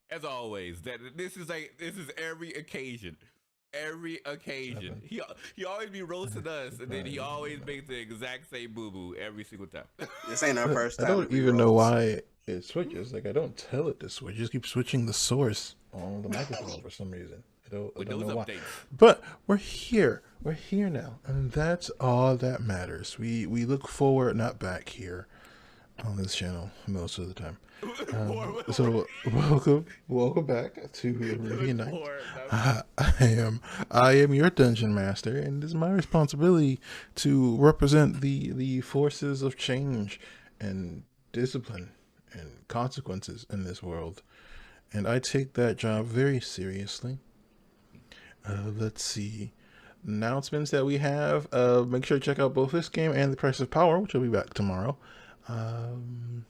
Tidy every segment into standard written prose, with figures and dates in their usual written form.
as always, this is every occasion. Every occasion, he always be roasting us, and then he always makes the exact same boo boo every single time. This ain't our first I time don't at even know ReeRoles. why it switches. Like I don't tell it to switch. It just keep switching the source on the microphone for some reason. I With don't those know why. updates, But we're here. We're here now, and that's all that matters. We look forward, not back here on this channel most of the time. So welcome back to we Arethian look Nights. forward, not back. I am your dungeon master, and it is my responsibility to represent the forces of change and discipline and consequences in this world, and I take that job very seriously. Let's see announcements that we have. Make sure to check out both this game and The Price of Power, which will be back tomorrow. Um,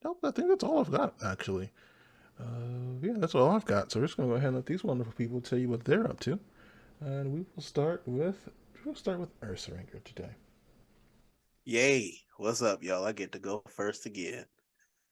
nope, I think that's all I've got actually. Yeah, that's all I've got. So we're just gonna go ahead and let these wonderful people tell you what they're up to, and we'll start with Ursa Ranker today. Yay. What's up, y'all? I get to go first again.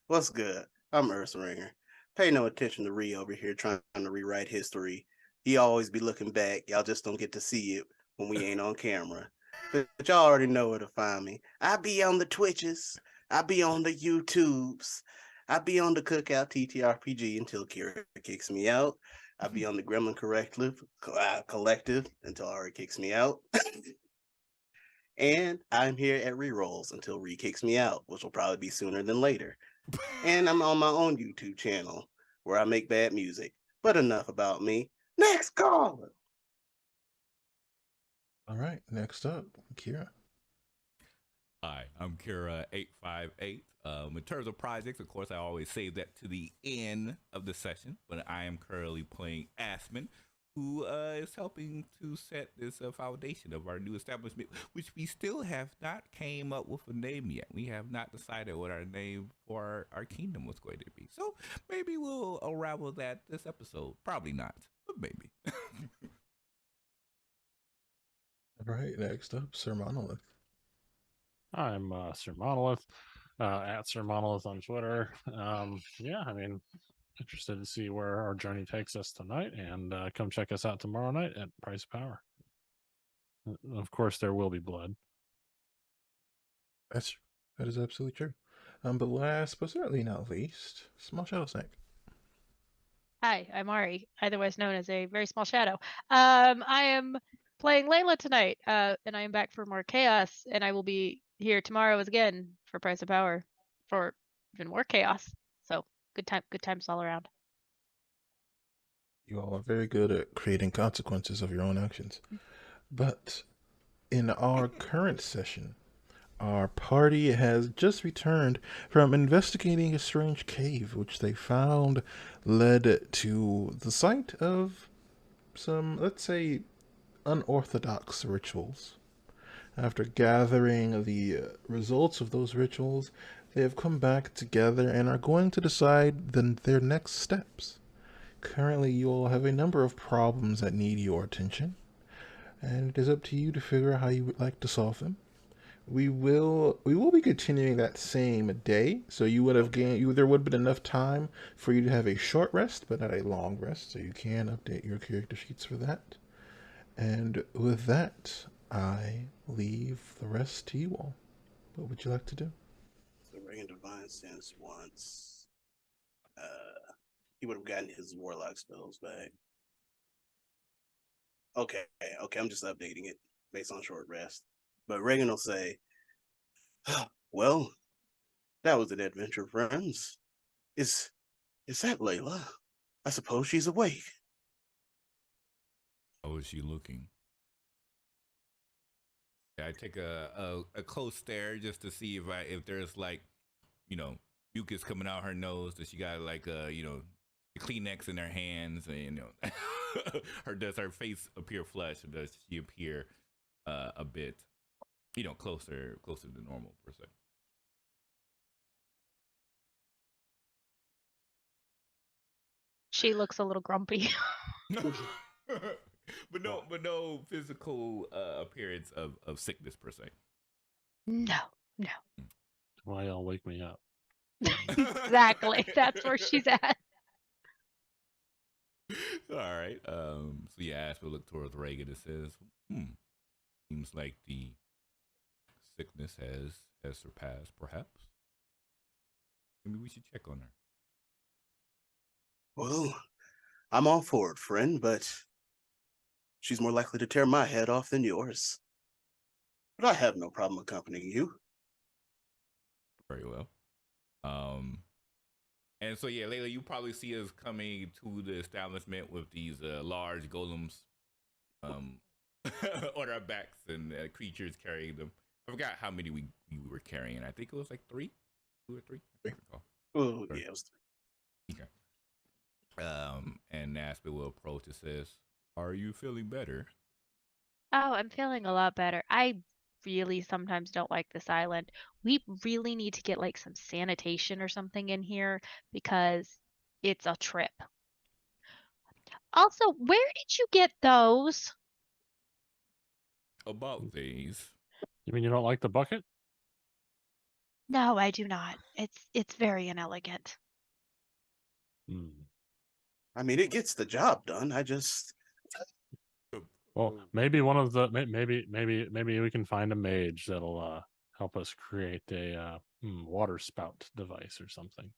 What's good? I'm Ringer. Pay no attention to Ree over here trying to rewrite history. He always be looking back. Y'all just don't get to see it when we ain't on camera. But y'all already know where to find me. I be on the Twitches. I be on the YouTubes. I be on the Cookout TTRPG until Kira kicks me out. I be on the Gremlin Collective until Ari kicks me out. And I'm here at ReeRoles until Ree kicks me out, which will probably be sooner than later. And I'm on my own YouTube channel where I make bad music. But enough about me. Next caller. All right, next up, Kira. Hi, I'm Kira858. In terms of projects, of course, I always save that to the end of the session, but I am currently playing Aspen, who is helping to set this foundation of our new establishment, which we still have not came up with a name yet. We have not decided what our name for our kingdom was going to be. So maybe we'll unravel that this episode. Probably not, but maybe. All right, next up, Sir Monolith. I'm Sir Monolith, at Sir Monolith on Twitter. Yeah, I mean, interested to see where our journey takes us tonight, and come check us out tomorrow night at Price of Power. Of course, there will be blood. That is absolutely true. But last but certainly not least, Small Shadow Snake. Hi, I'm Ari, otherwise known as a very small shadow. I am playing Layla tonight, and I am back for more chaos, and I will be here tomorrow again for Price of Power for even more chaos. So good times all around. You all are very good at creating consequences of your own actions. But in our current session, our party has just returned from investigating a strange cave, which they found led to the site of some, let's say, unorthodox rituals. After gathering the results of those rituals, they have come back together and are going to decide their next steps. Currently, you all have a number of problems that need your attention, and it is up to you to figure out how you would like to solve them. We will be continuing that same day, so you would have there would have been enough time for you to have a short rest, but not a long rest, so you can update your character sheets for that. And with that, I leave the rest to you all. What would you like to do? So Reagan Divine Sense once he would have gotten his warlock spells back. Okay, I'm just updating it based on short rest. But Reagan will say, well, that was an adventure, friends. Is that Layla? I suppose she's awake. How is she looking? I take a close stare just to see if there's like, mucus coming out her nose. That she got like the Kleenex in her hands, and does her face appear flushed, or does she appear a bit closer to normal per se? She looks a little grumpy. but no physical appearance of sickness per se. No. Why y'all wake me up? Exactly. That's where she's at. All right. So yeah, as we look towards Reagan, it says, seems like the sickness has surpassed, perhaps. Maybe we should check on her. Well, I'm all for it, friend, but she's more likely to tear my head off than yours. But I have no problem accompanying you. Very well. And so yeah, Layla, you probably see us coming to the establishment with these large golems on our backs and creatures carrying them. I forgot how many we were carrying. I think it was like 3, 2 or 3. I can't recall. Oh, yeah, it was Okay. And Nasby will approach and says, "Are you feeling better?" Oh, I'm feeling a lot better. I really sometimes don't like this island. We really need to get like some sanitation or something in here because it's a trip. Also, where did you get those? About these. You mean you don't like the bucket? No, I do not. It's very inelegant. I mean, it gets the job done. I just Well, maybe one of the maybe we can find a mage that'll help us create a water spout device or something.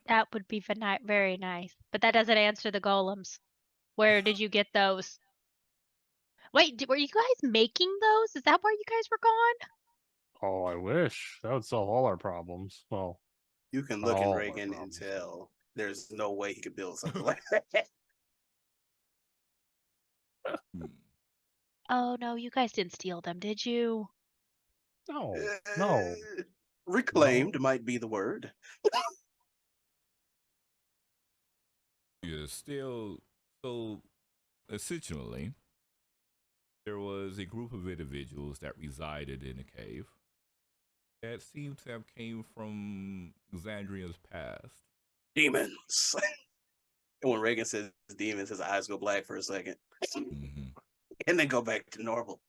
That would be very nice. But that doesn't answer the golems. Where did you get those? Wait, were you guys making those? Is that where you guys were gone? Oh, I wish that would solve all our problems. Well, you can not look in all our Reagan and problems. tell there's no way he could build something like that. Oh no, you guys didn't steal them, did you? No. Reclaimed might be the word. Yeah, still, so essentially, there was a group of individuals that resided in a cave that seemed to have came from Xandria's past. Demons. And when Reagan says demons, his eyes go black for a second. And then go back to normal.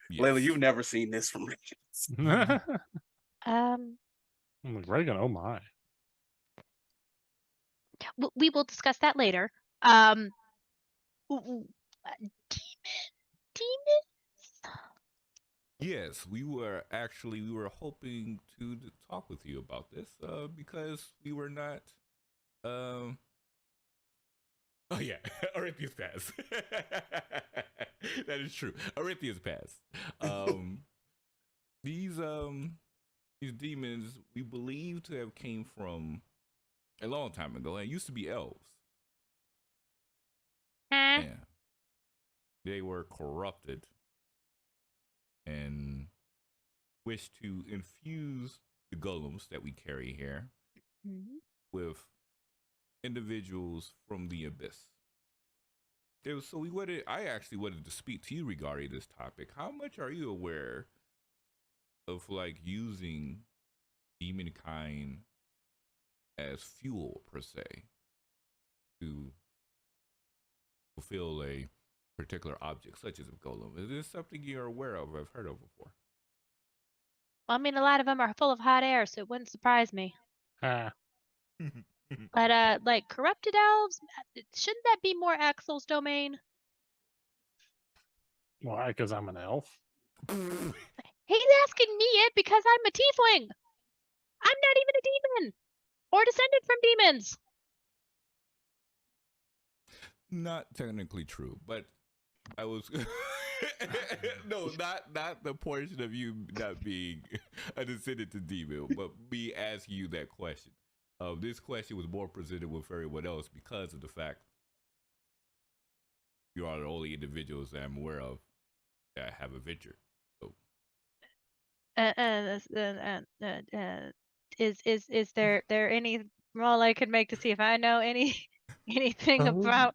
Yes. Layla, you've never seen this from Reagan. I'm like, Reagan, oh my. We will discuss that later. Demons. Yes, we were hoping to talk with you about this because we were not. Oh yeah, Arethian's pass. That is true. Arethian's pass. These demons we believe to have came from a long time ago. And it used to be elves. Yeah. They were corrupted and wish to infuse the golems that we carry here with individuals from the abyss. So I actually wanted to speak to you regarding this topic. How much are you aware of like using demon kind as fuel per se to fulfill a particular object such as a golem? Is this something you're aware of or have heard of before? Well, I mean, a lot of them are full of hot air, so it wouldn't surprise me. But like corrupted elves, shouldn't that be more Axel's domain? Why? Because I'm an elf. He's asking me it because I'm a tiefling. I'm not even a demon or descended from demons. Not technically true, but I was no, not the portion of you not being a descendant to demon, but me asking you that question. This question was more presented with everyone else because of the fact you are the only individuals that I'm aware of that have a venture. So. Is there any roll I could make to see if I know anything about?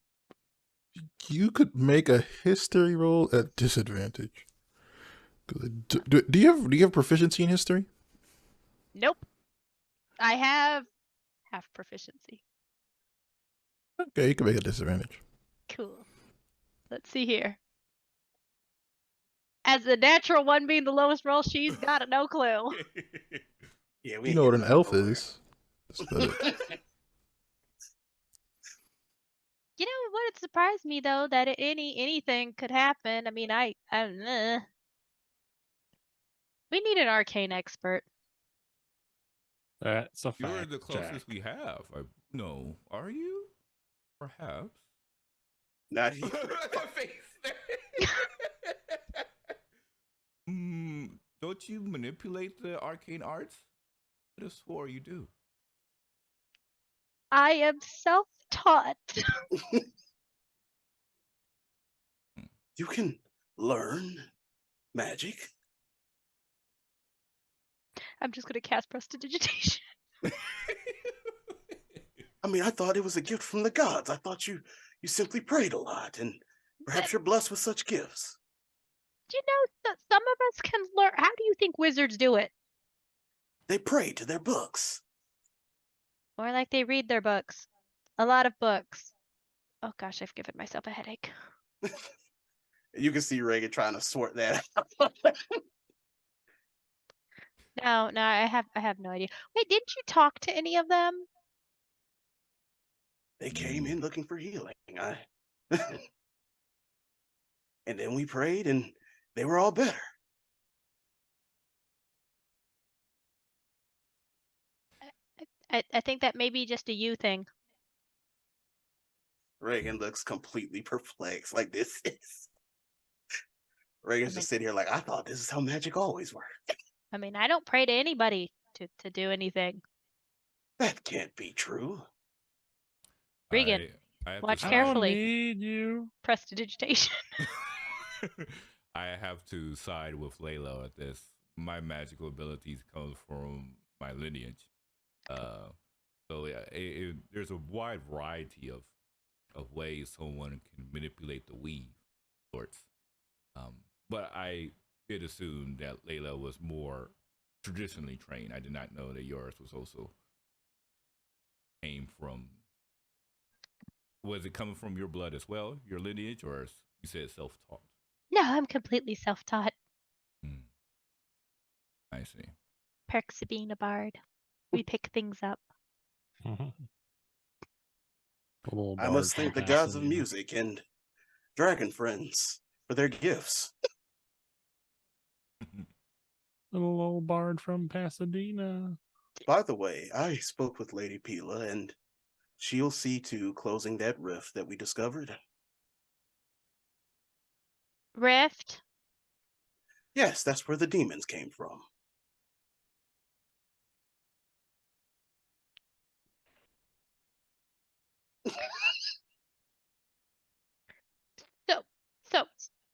You could make a history roll at disadvantage. Do you have proficiency in history? Nope. I have half proficiency. Okay, you can make a disadvantage. Cool. Let's see here. As the natural one being the lowest roll, she's got no clue. Yeah, we You ain't know what getting an that elf nowhere. is. Spell it. You know what? It surprised me though that anything could happen. I mean, we need an arcane expert. That's a You're fact, the Jack. closest we have. No, are you? Perhaps. Not here. Don't you manipulate the arcane arts? I could have swore you do. I am self-taught. You can learn magic. I'm just gonna cast prestidigitation. I mean, I thought it was a gift from the gods. I thought you simply prayed a lot, and perhaps you're blessed with such gifts. Do you know that some of us can learn? How do you think wizards do it? They pray to their books. More like they read their books. A lot of books. Oh gosh, I've given myself a headache. You can see Reagan trying to sort that out. No, I have no idea. Wait, didn't you talk to any of them? They came in looking for healing. And then we prayed, and they were all better. I think that may be just a you thing. Reagan looks completely perplexed. Like this is. Reagan's just sitting here like, I thought this is how magic always worked. I mean, I don't pray to anybody to do anything. That can't be true. Regan, I have watch to I carefully. don't need you. Prestidigitation. I have to side with Layla at this. My magical abilities come from my lineage. So yeah, there's a wide variety of ways someone can manipulate the weave sorts. But I did assume that Layla was more traditionally trained. I did not know that yours was also came from. Was it coming from your blood as well, your lineage, or you said self-taught? No, I'm completely self-taught. I see. Perks of being a bard. We pick things up. I must thank the gods of music and dragon friends for their gifts. Little old bard from Pasadena. By the way, I spoke with Lady Pila, and she'll see to closing that rift that we discovered. Rift? Yes, that's where the demons came from. So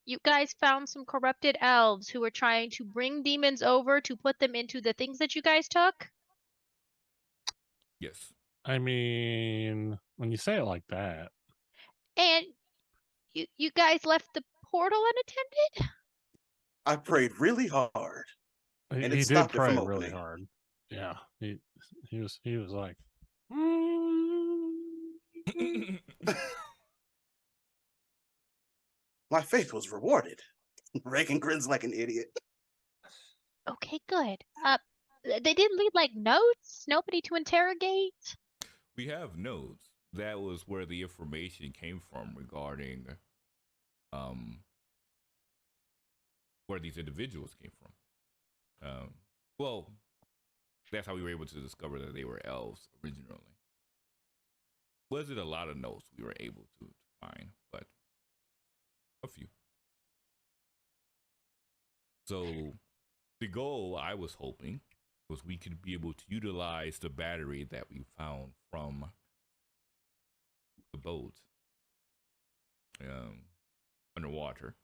you guys found some corrupted elves who were trying to bring demons over to put them into the things that you guys took? Yes. I mean, when you say it like that. And you guys left the portal unattended? I prayed really hard, and He it did stopped it pray from really opening. hard. Yeah, he was like. My faith was rewarded. Reagan grins like an idiot. Okay, good. They didn't leave like notes? Nobody to interrogate? We have notes. That was where the information came from regarding where these individuals came from. Well, that's how we were able to discover that they were elves originally. Wasn't a lot of notes we were able to find, but a few. So the goal I was hoping was we could be able to utilize the battery that we found from the boat underwater.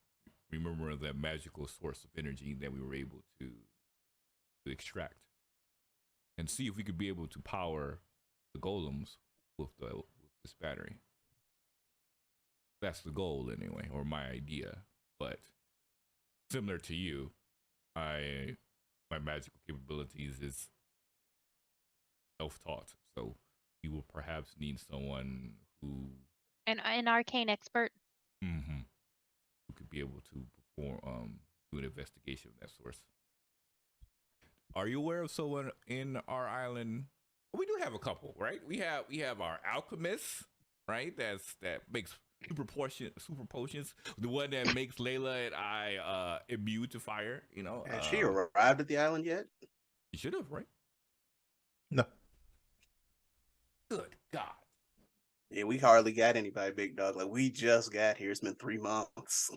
Remember that magical source of energy that we were able to extract, and see if we could be able to power the golems with this battery. That's the goal anyway, or my idea. But similar to you, my magical capabilities is self-taught, so you will perhaps need someone who An arcane expert. Who could be able to perform do an investigation of that source. Are you aware of someone in our island? We do have a couple, right? We have our alchemist, right? That makes super potions. The one that makes Layla and I immune to fire. Has she arrived at the island yet? You should have, right? No. Good God. Yeah, we hardly got anybody, big dog. Like we just got here. It's been 3 months.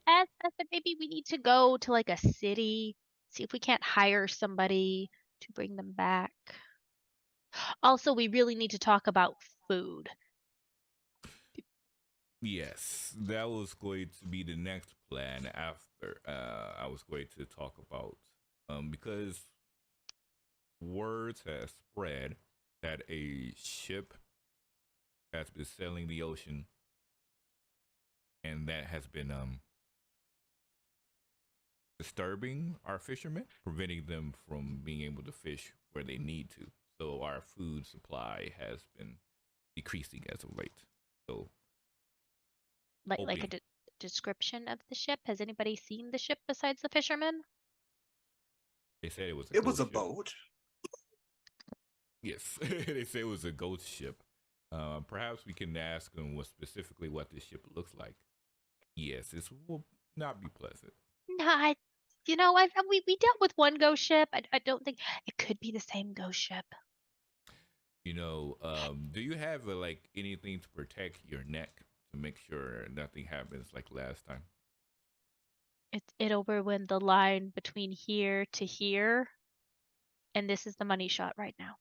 As said, maybe we need to go to like a city, see if we can't hire somebody to bring them back. Also, we really need to talk about food. Yes, that was going to be the next plan after I was going to talk about because words have spread that a ship has been sailing the ocean and that has been disturbing our fishermen, preventing them from being able to fish where they need to. So our food supply has been decreasing as of late. So Like a hoping- description of the ship. Has anybody seen the ship besides the fishermen? they said it was It was ghost a ship. boat. Yes, they say it was a ghost ship. Perhaps we can ask them specifically what this ship looks like. Yes, this will not be pleasant. No, we dealt with one ghost ship. I don't think it could be the same ghost ship. Do you have like anything to protect your neck to make sure nothing happens like last time? It'll ruin the line between here to here, and this is the money shot right now.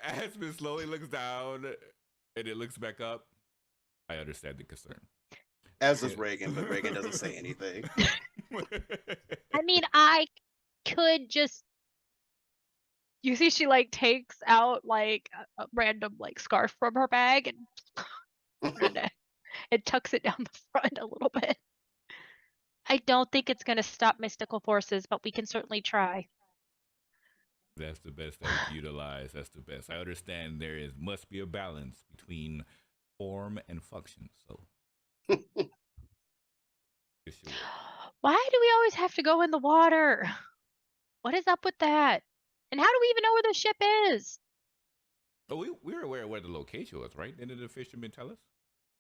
Aspen slowly looks down and it looks back up. I understand the concern. As does Reagan, but Reagan doesn't say anything. I mean, I could just. You see, she like takes out like a random like scarf from her bag and kinda it tucks it down the front a little bit. I don't think it's gonna stop mystical forces, but we can certainly try. That's the best that we can utilize. That's the best. I understand must be a balance between form and function. So it should work. Why do we always have to go in the water? What is up with that? And how do we even know where the ship is? Oh, we were aware of where the location was, right? Didn't the fishermen tell us?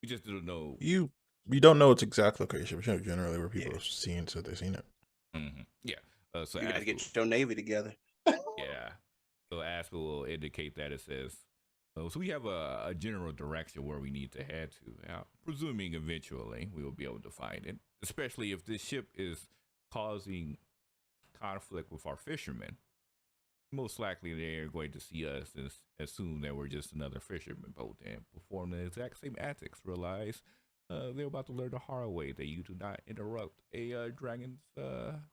We just didn't know. You don't know its exact location, but you know generally where people Yeah. have seen, so they've seen it. Mm-hmm. Yeah. So You gotta Aspen- get your navy together. yeah. So Aspen will indicate that it says. So we have a general direction where we need to head to. Now, presuming eventually we will be able to find it, especially if this ship is causing conflict with our fishermen. Most likely they're going to see us and assume that we're just another fisherman boat and perform the exact same antics. Realize they're about to learn the hard way that you do not interrupt a dragon's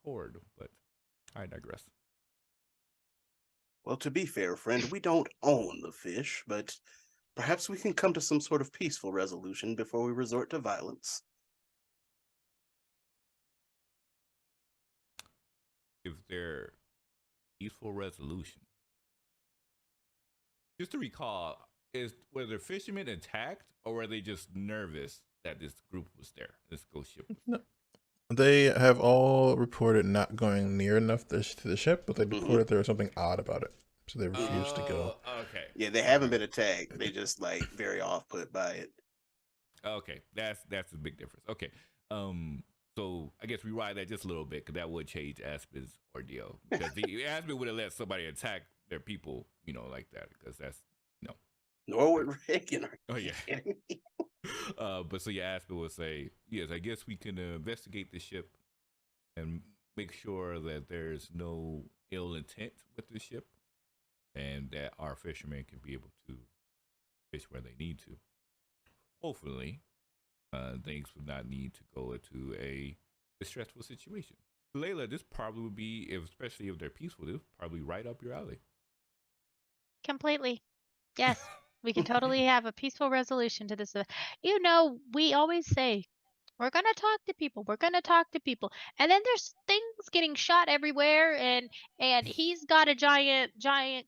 horde. But I digress. Well, to be fair, friend, we don't own the fish, but perhaps we can come to some sort of peaceful resolution before we resort to violence. If their peaceful resolution, just to recall, were the fishermen attacked or were they just nervous that this group was there, this ghost ship? No. They have all reported not going near enough to the ship, but they reported there was something odd about it, so they refused to go. Okay. Yeah, they haven't been attacked. They just like very off put by it. Okay, that's a big difference. Okay, so I guess we ride that just a little bit because that would change Aspen's ordeal. Because Aspen would have let somebody attack their people, like that, because that's Nor would Reagan. Oh yeah. But so Aspen would say, yes, I guess we can investigate the ship and make sure that there's no ill intent with the ship, and that our fishermen can be able to fish where they need to. Hopefully, things would not need to go into a stressful situation. Layla, this probably would be, especially if they're peaceful, this would probably right up your alley. Completely. Yes, we can totally have a peaceful resolution to this. We always say, we're going to talk to people. We're going to talk to people. And then there's things getting shot everywhere. And he's got a giant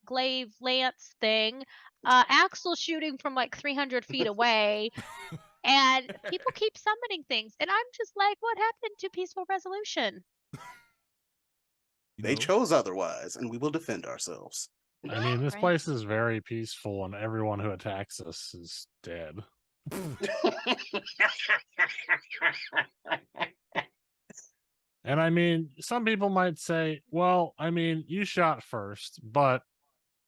glaive lance thing. Axel shooting from like 300 feet away. And people keep summoning things, and I'm just like, what happened to peaceful resolution? You They know? chose otherwise, and we will defend ourselves. I mean, this Right. place is very peaceful, and everyone who attacks us is dead. And I mean, some people might say, well, I mean, you shot first, but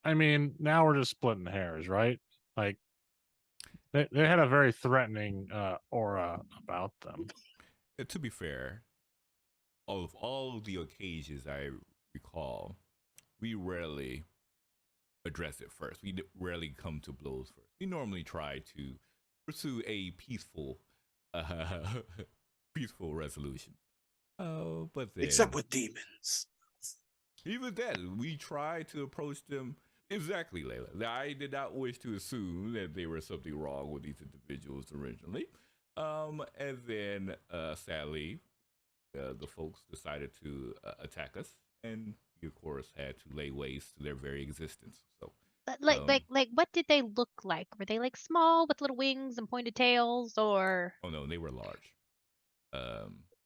I mean, now we're just splitting hairs, right? Like, they had a very threatening aura about them. To be fair, of all the occasions I recall, we rarely address it first. We rarely come to blows first. We normally try to pursue a peaceful, peaceful resolution. Oh, but then, Except with demons. even then, we try to approach them. Exactly, Layla. I did not wish to assume that there was something wrong with these individuals originally. And then, sadly, the folks decided to attack us, and we, of course, had to lay waste to their very existence. So, But like, what did they look like? Were they like small with little wings and pointed tails, or? oh no, they were large.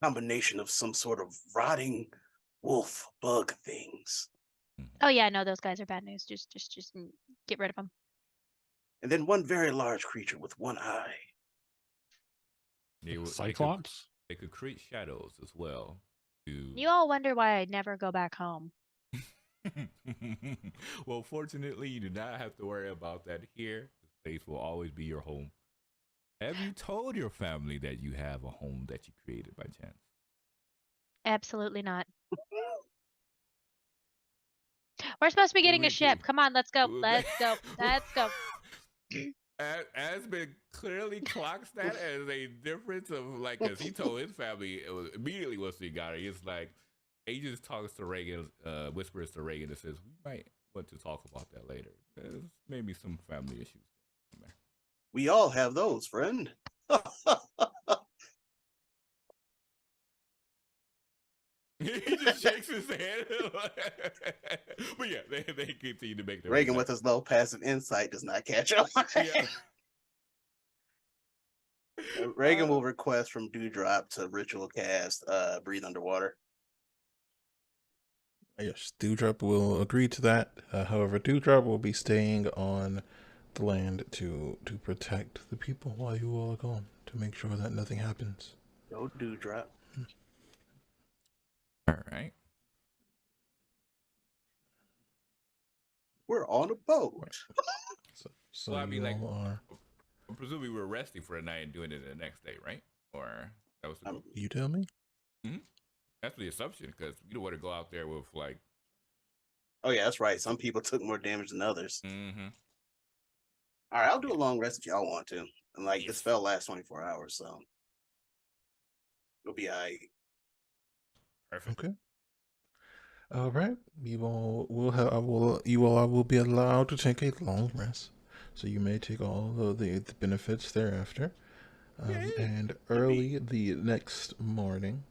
Combination of some sort of rotting wolf bug things. Oh yeah, no, those guys are bad news. Just get rid of them. And then one very large creature with one eye. They were Cyclops? They could create shadows as well. You all wonder why I never go back home. Well, fortunately, you do not have to worry about that here. This place will always be your home. Have you told your family that you have a home that you created by chance? Absolutely not. We're supposed to be getting a ship. Come on, let's go. Let's go. Let's go. Aspen clearly clocks that as a difference of like, because he told his family it was immediately once he got it. He's like, he just talks to Reagan, whispers to Reagan and says, "We might want to talk about that later. There's maybe some family issues in there." We all have those, friend. He just shakes his head. But yeah, they continue to make their Reagan, way with back. his low passive insight, does not catch up. Yeah. Reagan will request from Dewdrop to ritual cast Breathe Underwater. Yes, Dewdrop will agree to that. However, Dewdrop will be staying on the land to protect the people while you all are gone, to make sure that nothing happens. No Dewdrop. All right. We're on a boat. So Well, I mean, you like, all are. presumably we're resting for a night and doing it the next day, right? Or that was the goal. You tell me. That's the assumption, because you don't want to go out there with like. Oh yeah, that's right. Some people took more damage than others. Mm-hmm. All right, I'll do a long rest if y'all want to. And like Yes. this spell lasts 24 hours, so it'll be all right. Perfect. Okay. All right. You all will be allowed to take a long rest, so you may take all of the benefits thereafter. And early the next morning,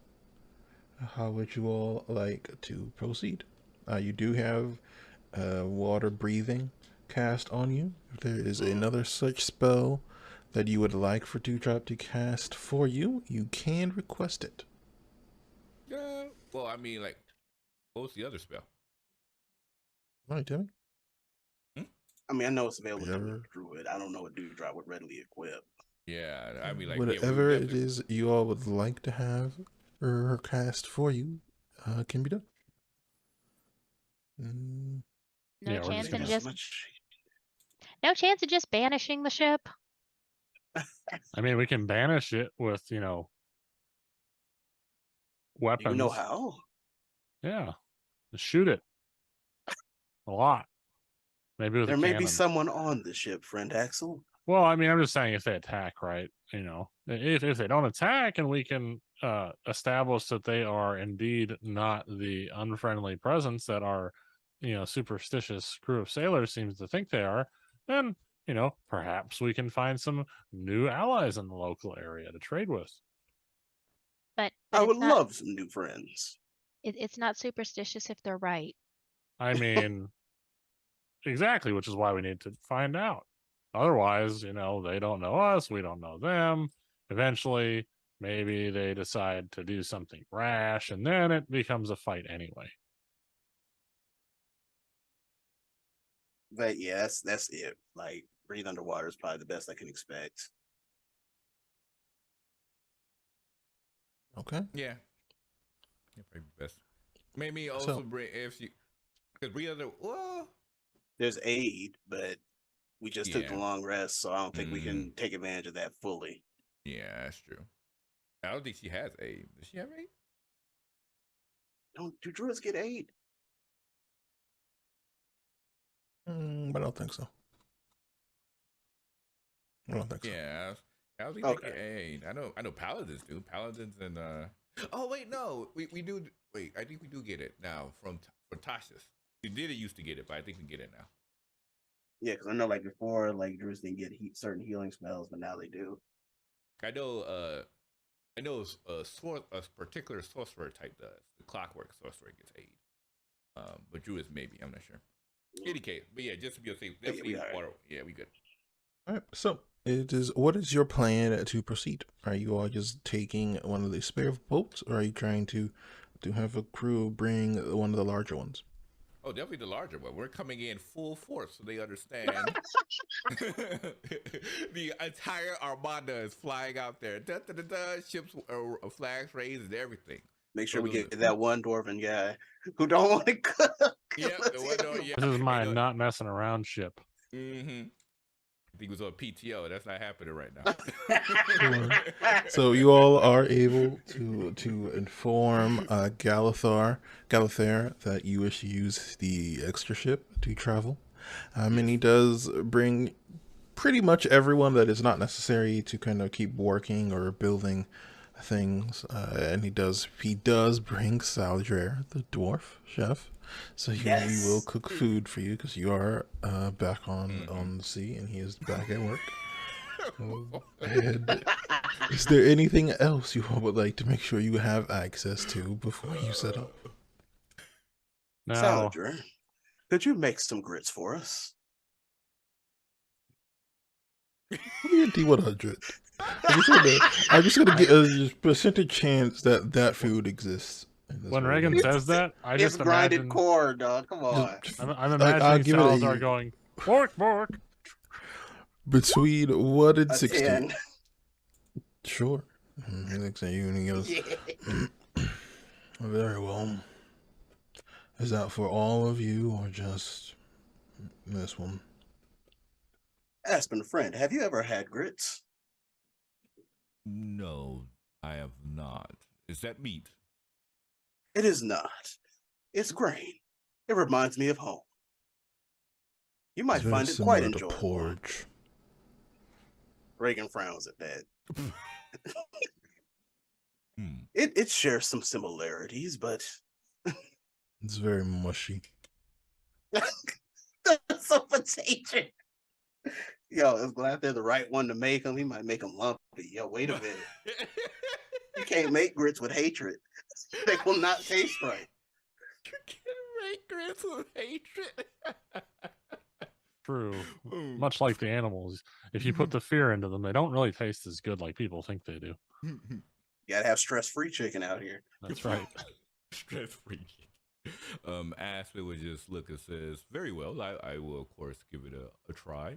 how would you all like to proceed? You do have water breathing cast on you. If there is another such spell that you would like for Dewdrop to cast for you, you can request it. Yeah. Well, I mean, like, what was the other spell? Right, Timmy? I mean, I know it's available to Whatever. a druid. I don't know what Dewdrop would readily equip. Yeah, I mean, like, Whatever yeah, it is you all would like to have her cast for you can be done. No Yeah, we're chance just in gonna- just Much. no chance of just banishing the ship. I mean, we can banish it with, weapons. You know how? Yeah. Shoot it. A lot. Maybe with There a may cannon. be someone on the ship, friend Axel. Well, I mean, I'm just saying if they attack, right? If they don't attack and we can establish that they are indeed not the unfriendly presence that our, superstitious crew of sailors seems to think they are, then, perhaps we can find some new allies in the local area to trade with. But I it's would not, love some new friends. it's not superstitious if they're right. I mean, exactly, which is why we need to find out. Otherwise, they don't know us, we don't know them. Eventually, maybe they decide to do something rash, and then it becomes a fight anyway. But yeah, that's it. Like breathe underwater is probably the best I can expect. Okay. Yeah. Yeah, probably best. Maybe So- also bring if you because we other well. There's aid, but we just took the Yeah. long rest, so I don't think we can take advantage of that fully. Yeah, that's true. I don't think she has aid. Does she have aid? Don't do druids get aid? But I don't think so. I don't think so. Yeah, I was Okay. thinking aid. I know paladins do. Paladins and oh wait, no, we do. Wait, I think we do get it now from Tasha's. We did used to get it, but I think we get it now. Yeah, because I know like before, like druids didn't get certain healing spells, but now they do. I know a particular sorcerer type does. The clockwork sorcerer gets aid. But druids maybe, I'm not sure. In any case, but yeah, just to be safe, Yeah, definitely we all right. water. Yeah, we good. All right. So, what is your plan to proceed? Are you all just taking one of the spare boats, or are you trying to have a crew bring one of the larger ones? Oh, definitely the larger one. We're coming in full force, so they understand. The entire armada is flying out there. Da, da, da, da, ships, flags raised, and everything. Make sure we Those are get that one dwarven guy who don't want to cook. Yeah, Let's the one get don't- him. yeah. This is I my know- not messing around ship. Mm-hmm. I think it was on PTO. That's not happening right now. So you all are able to inform Galather that you wish to use the extra ship to travel. And he does bring pretty much everyone that is not necessary to kind of keep working or building things. And he does bring Saldrer, the dwarf chef. So he will cook food for you because you are back on the sea and he is back at work. And is there anything else you all would like to make sure you have access to before you set up? Now, Saladrin, could you make some grits for us? Let me get D100. I'm just gonna get a percentage chance that food exists. in this when world. Reagan says that, I It's just grinded imagine core, dog. Come on. I'm I'll imagining give it a- Salazar going bork bork. Between 1 and A 60. 10. Sure. He looks at you and he goes, Yeah. very well. Is that for all of you or just this one? Aspen, friend, have you ever had grits? No, I have not. Is that meat? It is not. It's grain. It reminds me of home. You might It's very find it quite similar to enjoyable. porridge. Reagan frowns at that. Hmm. It shares some similarities, but It's very mushy. that's so potato. Yo, I'm glad they're the right one to make them. He might make them lumpy. Yo, wait a minute. You can't make grits with hatred. They will not taste right. You can make grits with hatred. True. Mm. Much like the animals, if you put the fear into them, they don't really taste as good like people think they do. You gotta have stress-free chicken out here. That's right. Stress free. Aspen would just look and says, "Very well. I will of course give it a try."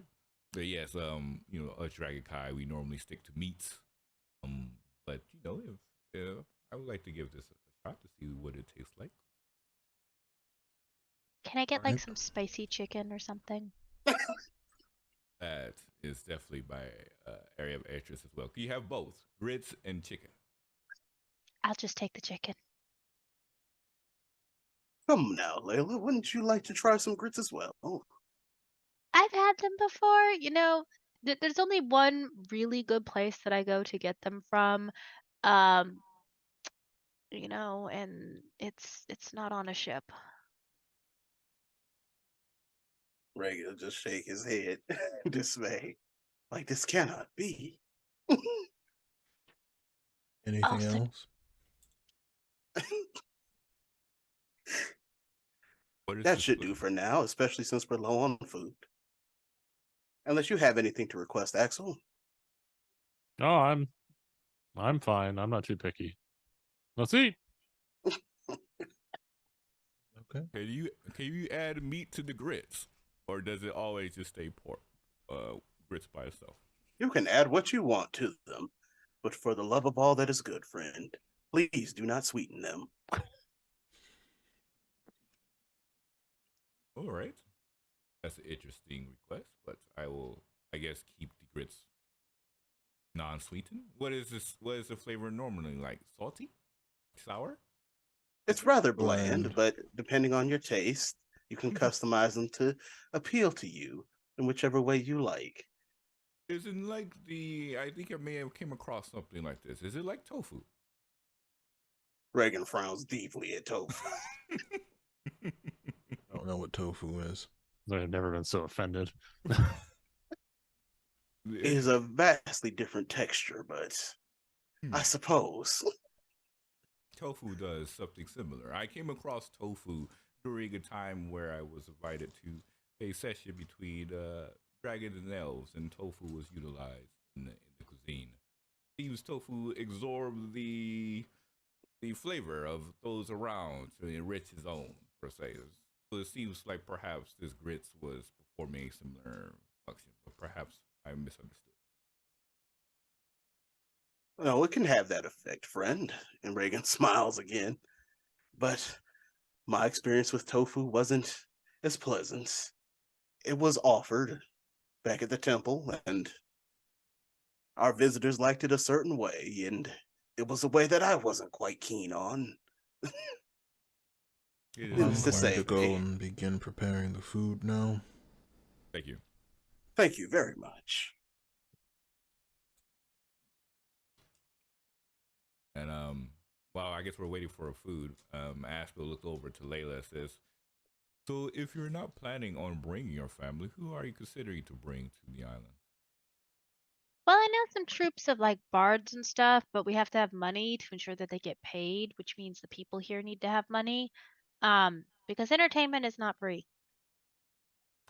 But yes, us Dragon Kai, we normally stick to meats. But if I would like to give this a shot to see what it tastes like. Can I get like Alright. some spicy chicken or something? That is definitely my area of interest as well. You have both grits and chicken. I'll just take the chicken. Come now, Layla. Wouldn't you like to try some grits as well? Oh, I've had them before. There's only one really good place that I go to get them from. And it's not on a ship. Reagan will just shake his head, dismay. Like this cannot be. Anything Awesome. else? What is That this should food? do for now, especially since we're low on food. Unless you have anything to request, Axel. Oh, I'm fine. I'm not too picky. Let's eat. Okay. Can you add meat to the grits, or does it always just stay pork, grits by itself? You can add what you want to them, but for the love of all that is good, friend, please do not sweeten them. All right, that's an interesting request, but I will, I guess, keep the grits non-sweetened. What is this? What is the flavor normally like? Salty, sour? It's rather bland, Bland. but depending on your taste, you can customize them to appeal to you in whichever way you like. Isn't like the? I think I may have came across something like this. Is it like tofu? Reagan frowns deeply at tofu. I don't know what tofu is. I've never been so offended. It is a vastly different texture, but I suppose. Tofu does something similar. I came across tofu during a time where I was invited to a session between dragons and elves, and tofu was utilized in the cuisine. These tofu absorb the flavor of those around to enrich his own per se. So it seems like perhaps this grits was performing a similar function, but perhaps I misunderstood. No, it can have that effect, friend. And Reagan smiles again. But my experience with tofu wasn't as pleasant. It was offered back at the temple, and our visitors liked it a certain way, and it was a way that I wasn't quite keen on. It I'm Needless to going say, to go and begin preparing the food now. Thank you. thank you very much. And while I guess we're waiting for food, Asheville looked over to Layla and says, "So if you're not planning on bringing your family, who are you considering to bring to the island?" Well, I know some troops of like bards and stuff, but we have to have money to ensure that they get paid, which means the people here need to have money. Because entertainment is not free.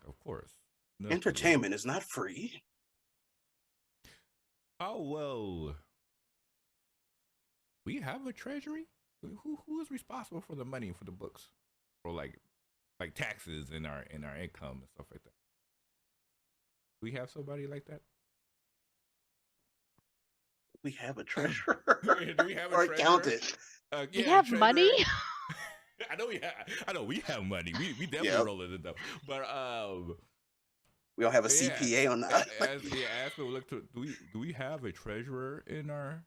Of course. No, Entertainment is not free. How well? We have a treasury. Who is responsible for the money for the books, or like taxes in our income and stuff like that? Do we have somebody like that? We have a treasurer. Do we have a or treasurer? accountant. We Yeah, have treasurer. money? I know we have. I know we have money. We definitely Yep. rolling it up. But We don't have a yeah, CPA on that. as we look to, do we have a treasurer in our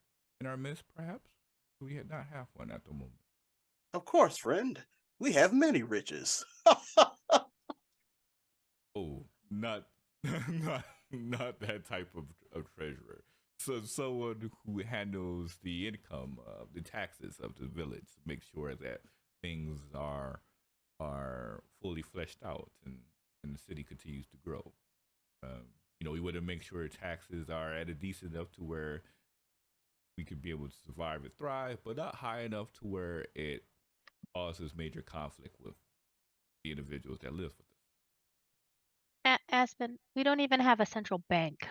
midst? Perhaps do we not have one at the moment? Of course, friend. We have many riches. Oh, not not that type of treasurer. So someone who handles the income, the taxes of the village, to make sure that things are fully fleshed out and the city continues to grow. We want to make sure taxes are at a decent enough to where we could be able to survive and thrive, but not high enough to where it causes major conflict with the individuals that live with us. Aspen, we don't even have a central bank.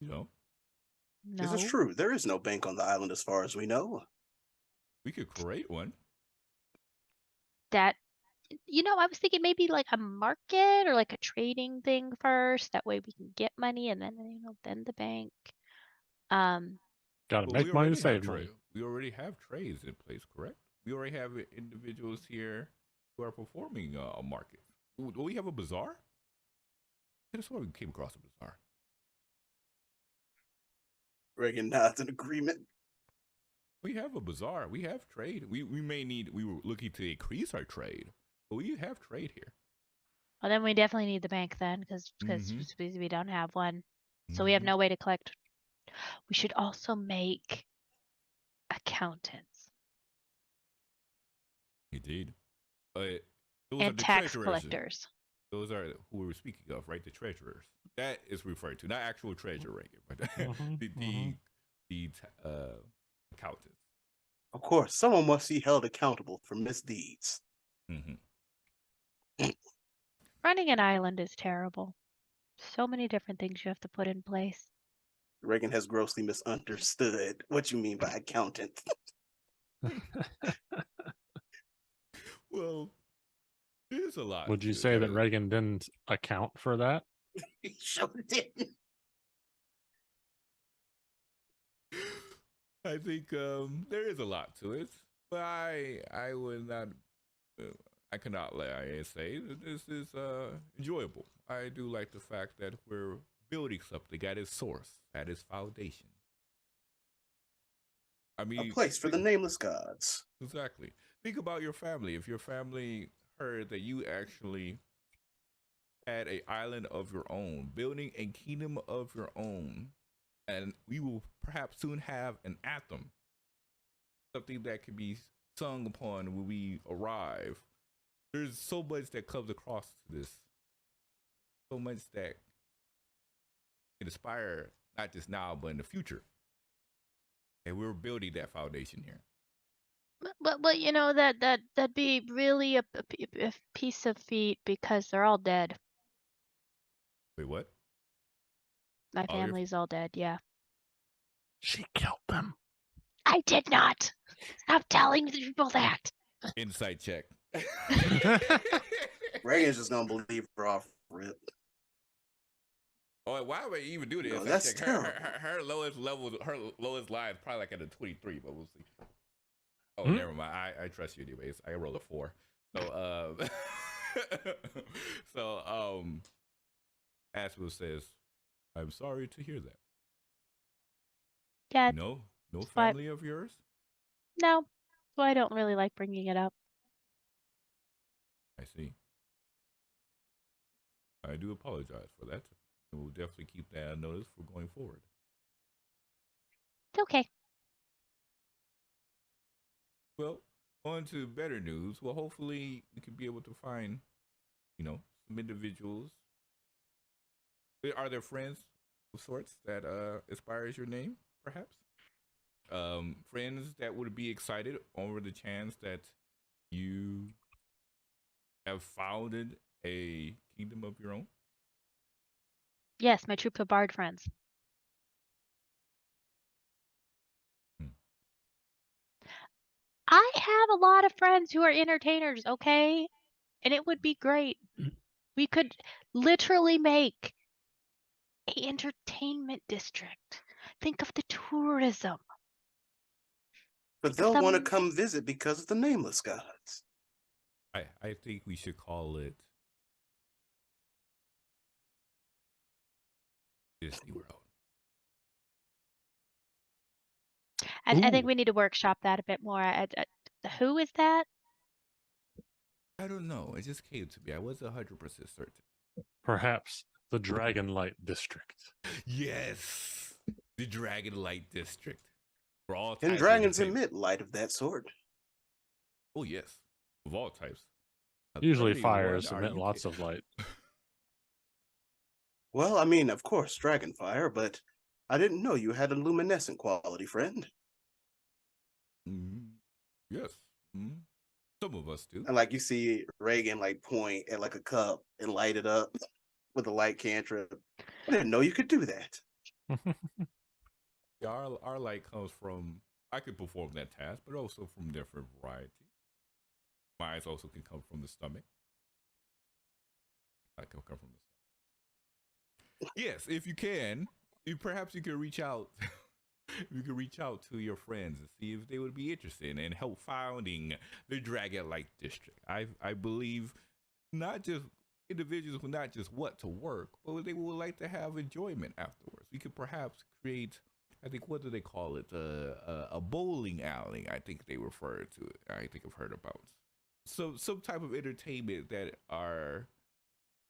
No, No. This is true. There is no bank on the island as far as we know. we could create one. That, I was thinking maybe like a market or like a trading thing first. That way we can get money and then, then the bank. Gotta But make money to save money. We already have trades in place, correct? We already have individuals here who are performing a market. Do we have a bazaar? I just we came across a bazaar. Reagan nods in agreement. We have a bazaar. We have trade. We were looking to increase our trade, but we have trade here. Well, then we definitely need the bank then, because we don't have one. So we have no way to collect. We should also make accountants Indeed. Those and tax collectors. Those are who we were speaking of, right? The treasurers. That is referred to, not actual treasurer, but the accountants. Of course, someone must be held accountable for misdeeds. Running an island is terrible. So many different things you have to put in place. Reagan has grossly misunderstood what you mean by accountant. Well, there's a lot. Would you to say that is- Reagan didn't account for that? He sure didn't. I think there is a lot to it, but I would not. I cannot lie and say that this is enjoyable. I do like the fact that we're building something at its source, at its foundation. I mean, A place for the nameless gods. Exactly. Think about your family. If your family heard that you actually had an island of your own, building a kingdom of your own, and we will perhaps soon have an anthem, something that can be sung upon when we arrive. There's so much that comes across this, so much that can inspire not just now but in the future. And we're building that foundation here. But you know that'd be really a piece of feat because they're all dead. Wait, what? My All your- family's all dead. Yeah. She killed them. I did not. Stop telling people that. Insight check. Reagan's just gonna believe her off rip. Oh, why would you even do this? No, I that's check terrible. her lowest level, her lowest line is probably like at a 23, but we'll see. Oh, Hmm? never mind. I trust you anyways. I roll a 4. So Aswell says, I'm sorry to hear that. Yeah. No why- family of yours? No. So I don't really like bringing it up. I see. I do apologize for that. We'll definitely keep that notice for going forward. It's okay. Well, on to better news. Well, hopefully we could be able to find, some individuals. Are there friends of sorts that inspires your name, perhaps? Friends that would be excited over the chance that you have founded a kingdom of your own? Yes, my troop of bard friends. I have a lot of friends who are entertainers, okay? And it would be great. We could literally make a entertainment district. Think of the tourism. But Think of they'll want to them- come visit because of the nameless gods. I think we should call it Disney World. I think Ooh. we need to workshop that a bit more. Who is that? I don't know. It just came to me. I wasn't 100% certain. Perhaps the Dragonlight District. Yes, the Dragonlight District. For all types And of dragons entertainment. emit light of that sort. Oh yes, of all types. Usually 31, fires are emit you lots kidding? of light. Well, I mean, of course, dragon fire, but I didn't know you had a luminescent quality, friend. Yes. Some of us do. And like you see Reagan like point at like a cup and light it up with a light cantrip. I didn't know you could do that. Yeah, our light comes from, I could perform that task, but also from different variety. My eyes also can come from the stomach. I can come from the stomach. Yes, if you can, perhaps you can reach out. You can reach out to your friends and see if they would be interested in help founding the Dragonlight District. I believe not just individuals will not just want to work, but they would like to have enjoyment afterwards. We could perhaps create, I think, what do they call it? A bowling alley, I think they refer to it. I think I've heard about. So some type of entertainment that our,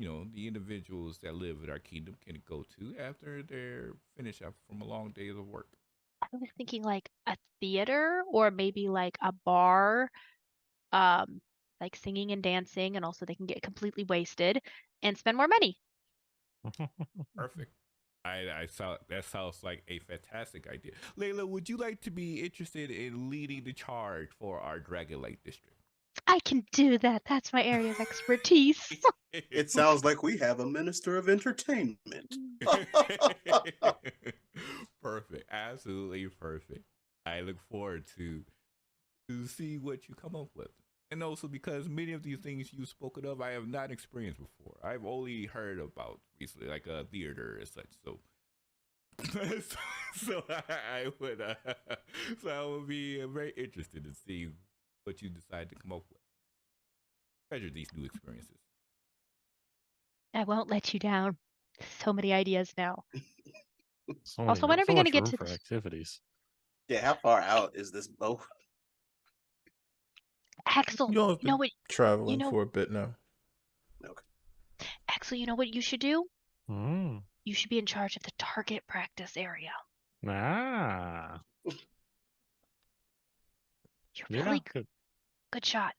the individuals that live in our kingdom can go to after they're finished up from a long day of work. I was thinking like a theater or maybe like a bar, like singing and dancing, and also they can get completely wasted and spend more money. Perfect. I saw that sounds like a fantastic idea. Layla, would you like to be interested in leading the charge for our Dragonlight District? I can do that. That's my area of expertise. It sounds like we have a minister of entertainment. Perfect. Absolutely perfect. I look forward to see what you come up with. And also because many of these things you've spoken of, I have not experienced before. I've only heard about recently, like a theater and such. So, so I would be very interested to see what you decide to come up with. Treasure these new experiences. I won't let you down. So many ideas now. So Also, when are we so gonna much get room to for this? activities? Yeah, how far out is this boat? Axel, You all have you know been what? traveling know- for a bit now. Okay. Axel, you know what you should do? Mm. You should be in charge of the target practice area. Ah, You're yeah, really good. good shot.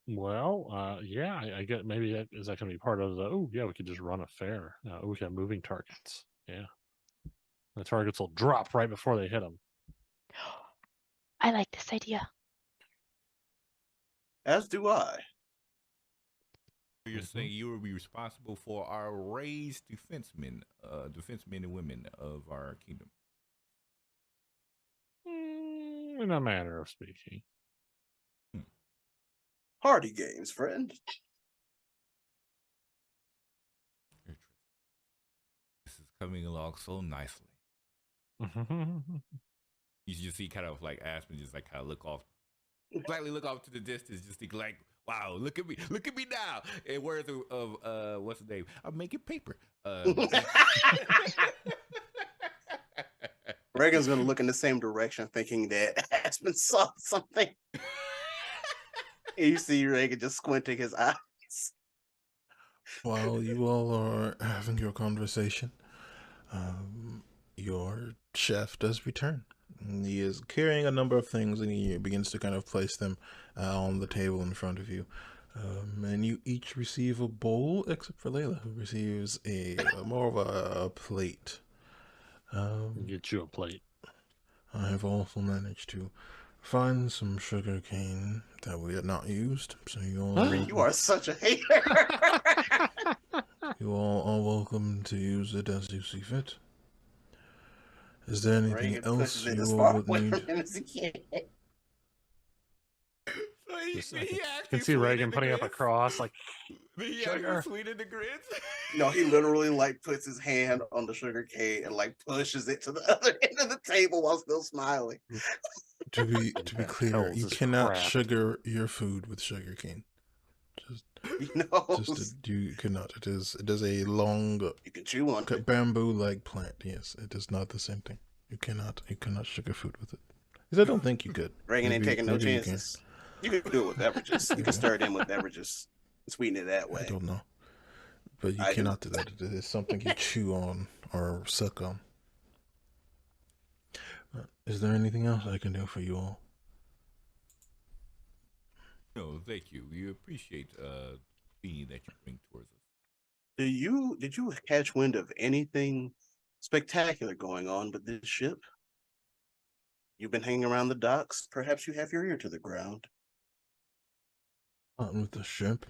Well, yeah, I get maybe that is that going to be part of the. Oh, yeah, we could just run a fair. We can have moving targets. Yeah, the targets will drop right before they hit them. I like this idea. As do I. You're saying you will be responsible for our raised defensemen and women of our kingdom. In a manner of speaking. Party games, friend. This is coming along so nicely. You just see kind of like Aspen just like kind of slightly look off to the distance, just think like, wow, look at me now. And words of what's the name? I'm making paper. Reagan's gonna look in the same direction, thinking that Aspen saw something. And you see Reagan just squinting his eyes. While you all are having your conversation, your chef does return. He is carrying a number of things, and he begins to kind of place them on the table in front of you. And you each receive a bowl, except for Layla, who receives a more of a plate. Get you a plate. I have also managed to find some sugar cane that we had not used, so You are such a hater. you all are welcome to use it as you see fit. Is there anything Reagan else pushes it you as all far would away need? from him as he can. So I can see Reagan putting up a cross like, sugar. Sweeten the grits. No, he literally like puts his hand on the sugar cane and like pushes it to the other end of the table while still smiling. To be That clear, tells you his cannot craft. sugar your food with sugar cane. He knows. You cannot. It is a long You can chew on it. bamboo-like plant. Yes, it is not the same thing. You cannot sugar food with it. Because I don't think you could. Reagan ain't taking no maybe you chances. You can do it with beverages. You can stir it in with beverages. Sweeten it that way. I don't know. But you I cannot do that. It is something you chew on or suck on. Is there anything else I can do for you all? No, thank you. We appreciate being that you bring towards us. Did you catch wind of anything spectacular going on with this ship? You've been hanging around the docks. Perhaps you have your ear to the ground. Not with the ship.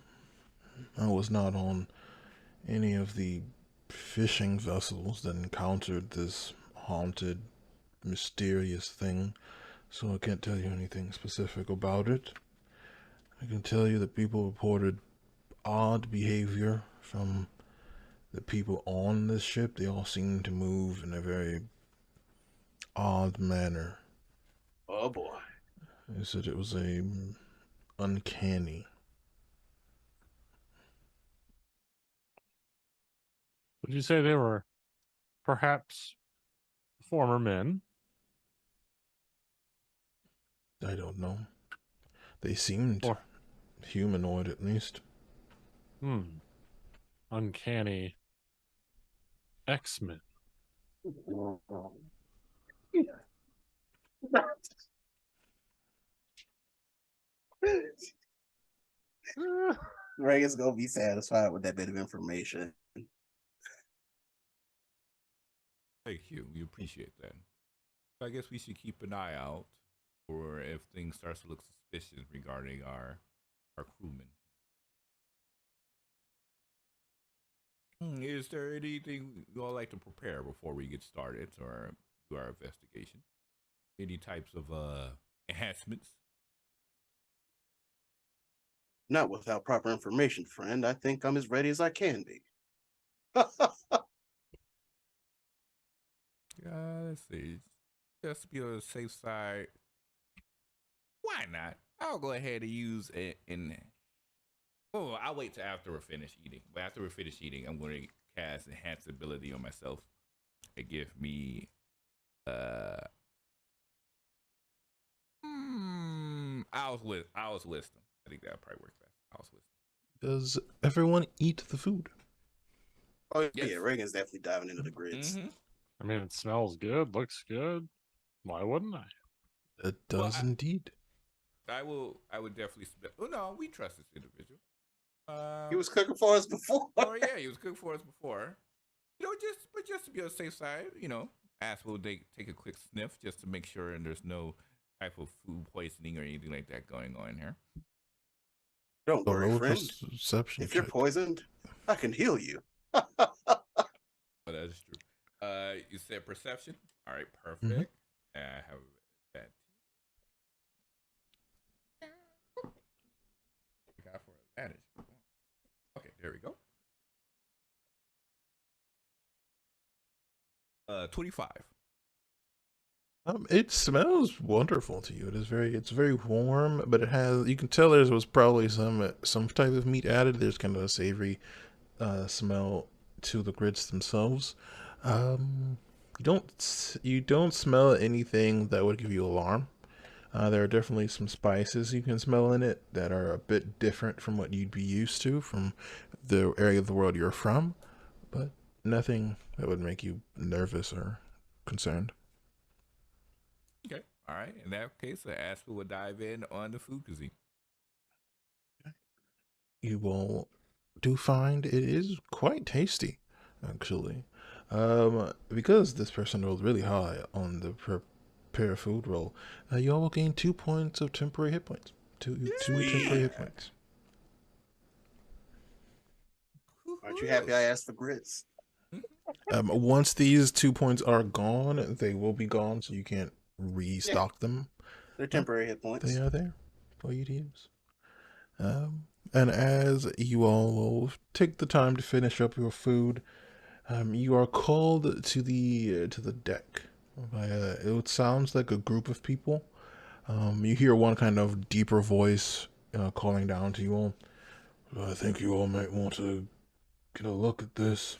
I was not on any of the fishing vessels that encountered this haunted, mysterious thing, so I can't tell you anything specific about it. I can tell you that people reported odd behavior from the people on this ship. They all seemed to move in a very odd manner. Oh boy. They said it was uncanny. Would you say they were perhaps former men? I don't know. They seemed Or humanoid, at least. uncanny X-Men. Reagan's gonna be satisfied with that bit of information. Thank you. We appreciate that. I guess we should keep an eye out or if things starts to look suspicious regarding our crewmen. Is there anything you all like to prepare before we get started or do our investigation? Any types of enhancements? Not without proper information, friend. I think I'm as ready as I can be. Let's see. Just to be on the safe side, why not? I'll go ahead and use it in. Oh, I'll wait till after we're finished eating. But after we're finished eating, I'm going to cast enhance ability on myself. It give me Owl's wisdom. I think that'll probably work best. Owl's wisdom. Does everyone eat the food? Oh Yes. yeah, Reagan's definitely diving into the grids. Mm-hmm. I mean, it smells good, looks good. Why wouldn't I? It does indeed. I would definitely. Oh no, we trust this individual. He was cooking for us before. Oh yeah, he was cooking for us before. You know, just to be on the safe side, you know, ask will they take a quick sniff just to make sure and there's no type of food poisoning or anything like that going on here. Don't worry, roll a friend. perception If you're check. poisoned, I can heal you. Oh, that is true. You said perception. All right, perfect. I have that. I got for advantage. Okay, there we go. 25. It smells wonderful to you. It's very warm, but it has, you can tell there was probably some type of meat added. There's kind of a savory smell to the grits themselves. You don't smell anything that would give you alarm. There are definitely some spices you can smell in it that are a bit different from what you'd be used to from the area of the world you're from, but nothing that would make you nervous or concerned. Okay. All right. In that case, Asper will dive in on the food cuisine. You will do find it is quite tasty, actually. Because this person rolled really high on the prepare food roll, you all will gain 2 points of temporary hit points. Two temporary hit points. Aren't you happy I asked for grits? Once these 2 points are gone, they will be gone, so you can't restock them. They're temporary hit points. They are there for you to use. And as you all will take the time to finish up your food, you are called to the deck. It sounds like a group of people. You hear one kind of deeper voice calling down to you all. I think you all might want to get a look at this.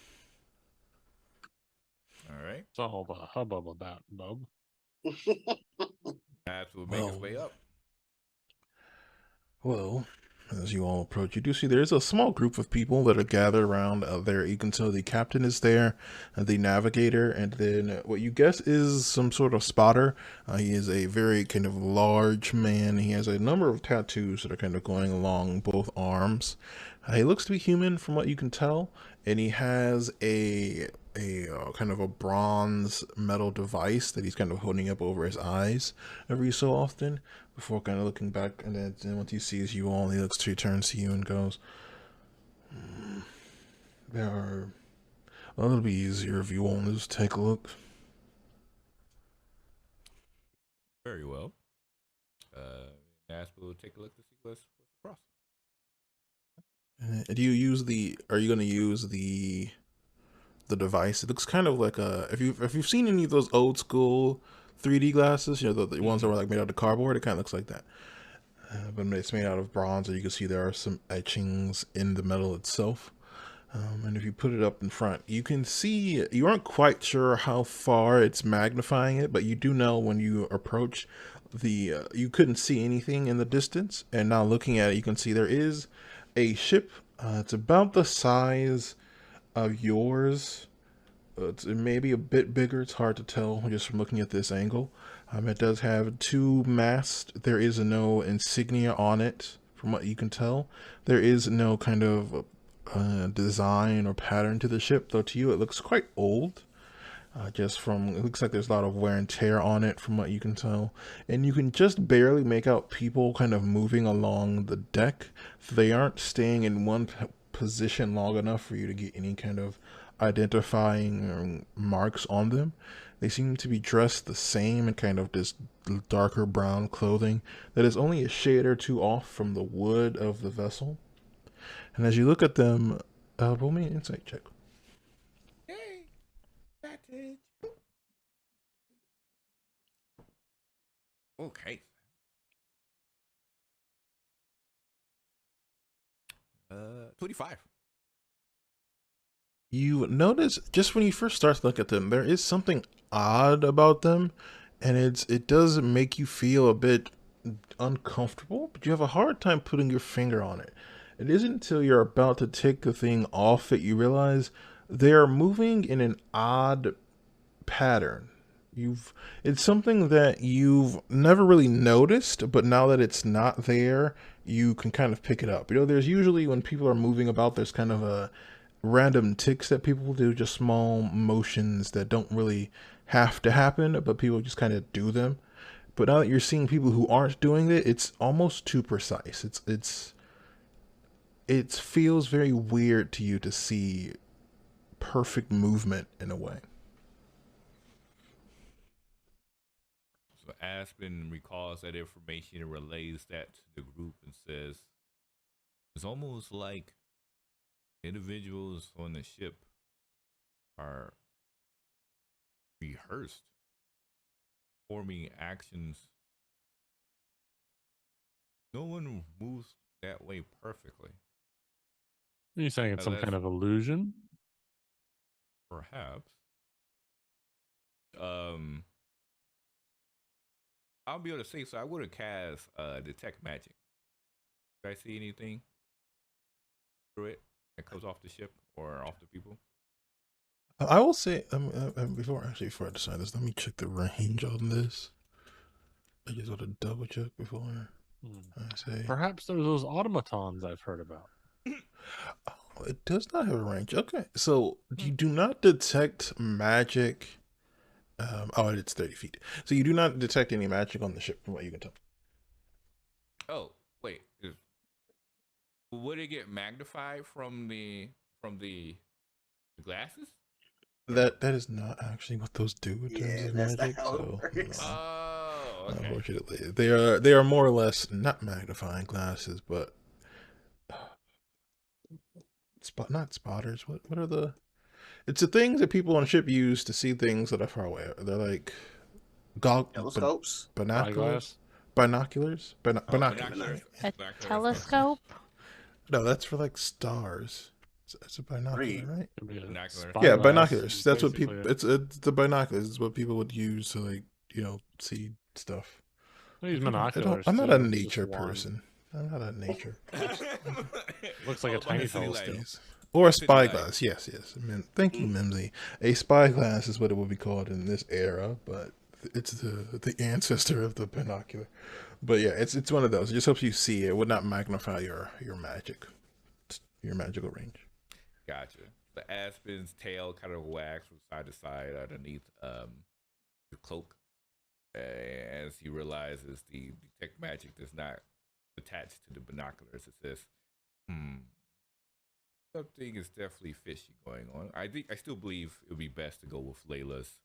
All right. What's all the hubbub about, bub? Asper will make his way up. Well, as you all approach, you do see there is a small group of people that are gathered around there. You can tell the captain is there, the navigator, and then what you guess is some sort of spotter. He is a very kind of large man. He has a number of tattoos that are kind of going along both arms. He looks to be human from what you can tell, and he has a kind of a bronze metal device that he's kind of holding up over his eyes every so often before kind of looking back, and then once he sees you all, he turns to you and goes, it'll be easier if you all just take a look. Very well. Asper will take a look to see what's across. Are you going to use the device? It looks kind of like if you've seen any of those old school 3D glasses, you know, the ones that were like made out of cardboard, it kind of looks like that. But it's made out of bronze, and you can see there are some etchings in the metal itself. And if you put it up in front, you can see, you aren't quite sure how far it's magnifying it, but you do know when you approach you couldn't see anything in the distance, and now looking at it, you can see there is a ship. It's about the size of yours. It may be a bit bigger. It's hard to tell just from looking at this angle. It does have 2 masts. There is no insignia on it, from what you can tell. There is no kind of design or pattern to the ship, though to you it looks quite old. Just from it looks like there's a lot of wear and tear on it, from what you can tell, and you can just barely make out people kind of moving along the deck. They aren't staying in one position long enough for you to get any kind of identifying marks on them. They seem to be dressed the same in kind of this darker brown clothing that is only a shade or two off from the wood of the vessel. And as you look at them, roll me an insight check. Yay! Advantage. Okay. 25. You notice just when you first start to look at them, there is something odd about them, and it does make you feel a bit uncomfortable, but you have a hard time putting your finger on it. It isn't until you're about to take the thing off that you realize they are moving in an odd pattern. It's something that you've never really noticed, but now that it's not there, you can kind of pick it up. There's usually when people are moving about, there's kind of a random ticks that people do, just small motions that don't really have to happen, but people just kind of do them. But now that you're seeing people who aren't doing it, it's almost too precise. It feels very weird to you to see perfect movement in a way. So Aspen recalls that information and relays that to the group and says, it's almost like individuals on the ship are rehearsed, forming actions. No one moves that way perfectly. Are you saying it's some kind of illusion? Perhaps. I'll be able to say, so I would have cast detect magic. Did I see anything through it that comes off the ship or off the people? I will say, before I decide this, let me check the range on this. I just want to double check before I say. Perhaps there's those automatons I've heard about. Oh, it does not have a range. Okay, so you do not detect magic. It's 30 feet. So you do not detect any magic on the ship, from what you can tell. Oh, wait. Would it get magnified from the glasses? That is not actually what those do in terms of that's magic. not how it So works. no, Oh, okay. unfortunately, they are more or less not magnifying glasses, but not spotters. What are the? It's the things that people on a ship use to see things that are far away. They're like Telescopes? binoculars. Spyglass? Binoculars. A Binoculars. telescope? No, that's for like stars. It's a binocular, Reed. right? Could be a Binoculars. Yeah, spyglass binoculars. is That's what people. basically It's the binoculars. It's what people would use to, like, see stuff. I use I'm binoculars. not a too, just nature one. person. I'm not a nature. Looks like a tiny city telescope. lights. Or a City light. spyglass. Yes. Thank you, Mimsy. A spyglass is what it would be called in this era, but it's the ancestor of the binocular. But yeah, it's one of those. It just helps you see. It would not magnify your magic, your magical range. Gotcha. The Aspen's tail kind of wags from side to side underneath the cloak, as he realizes the detect magic does not attach to the binoculars. It says, something is definitely fishy going on. I still believe it would be best to go with Layla's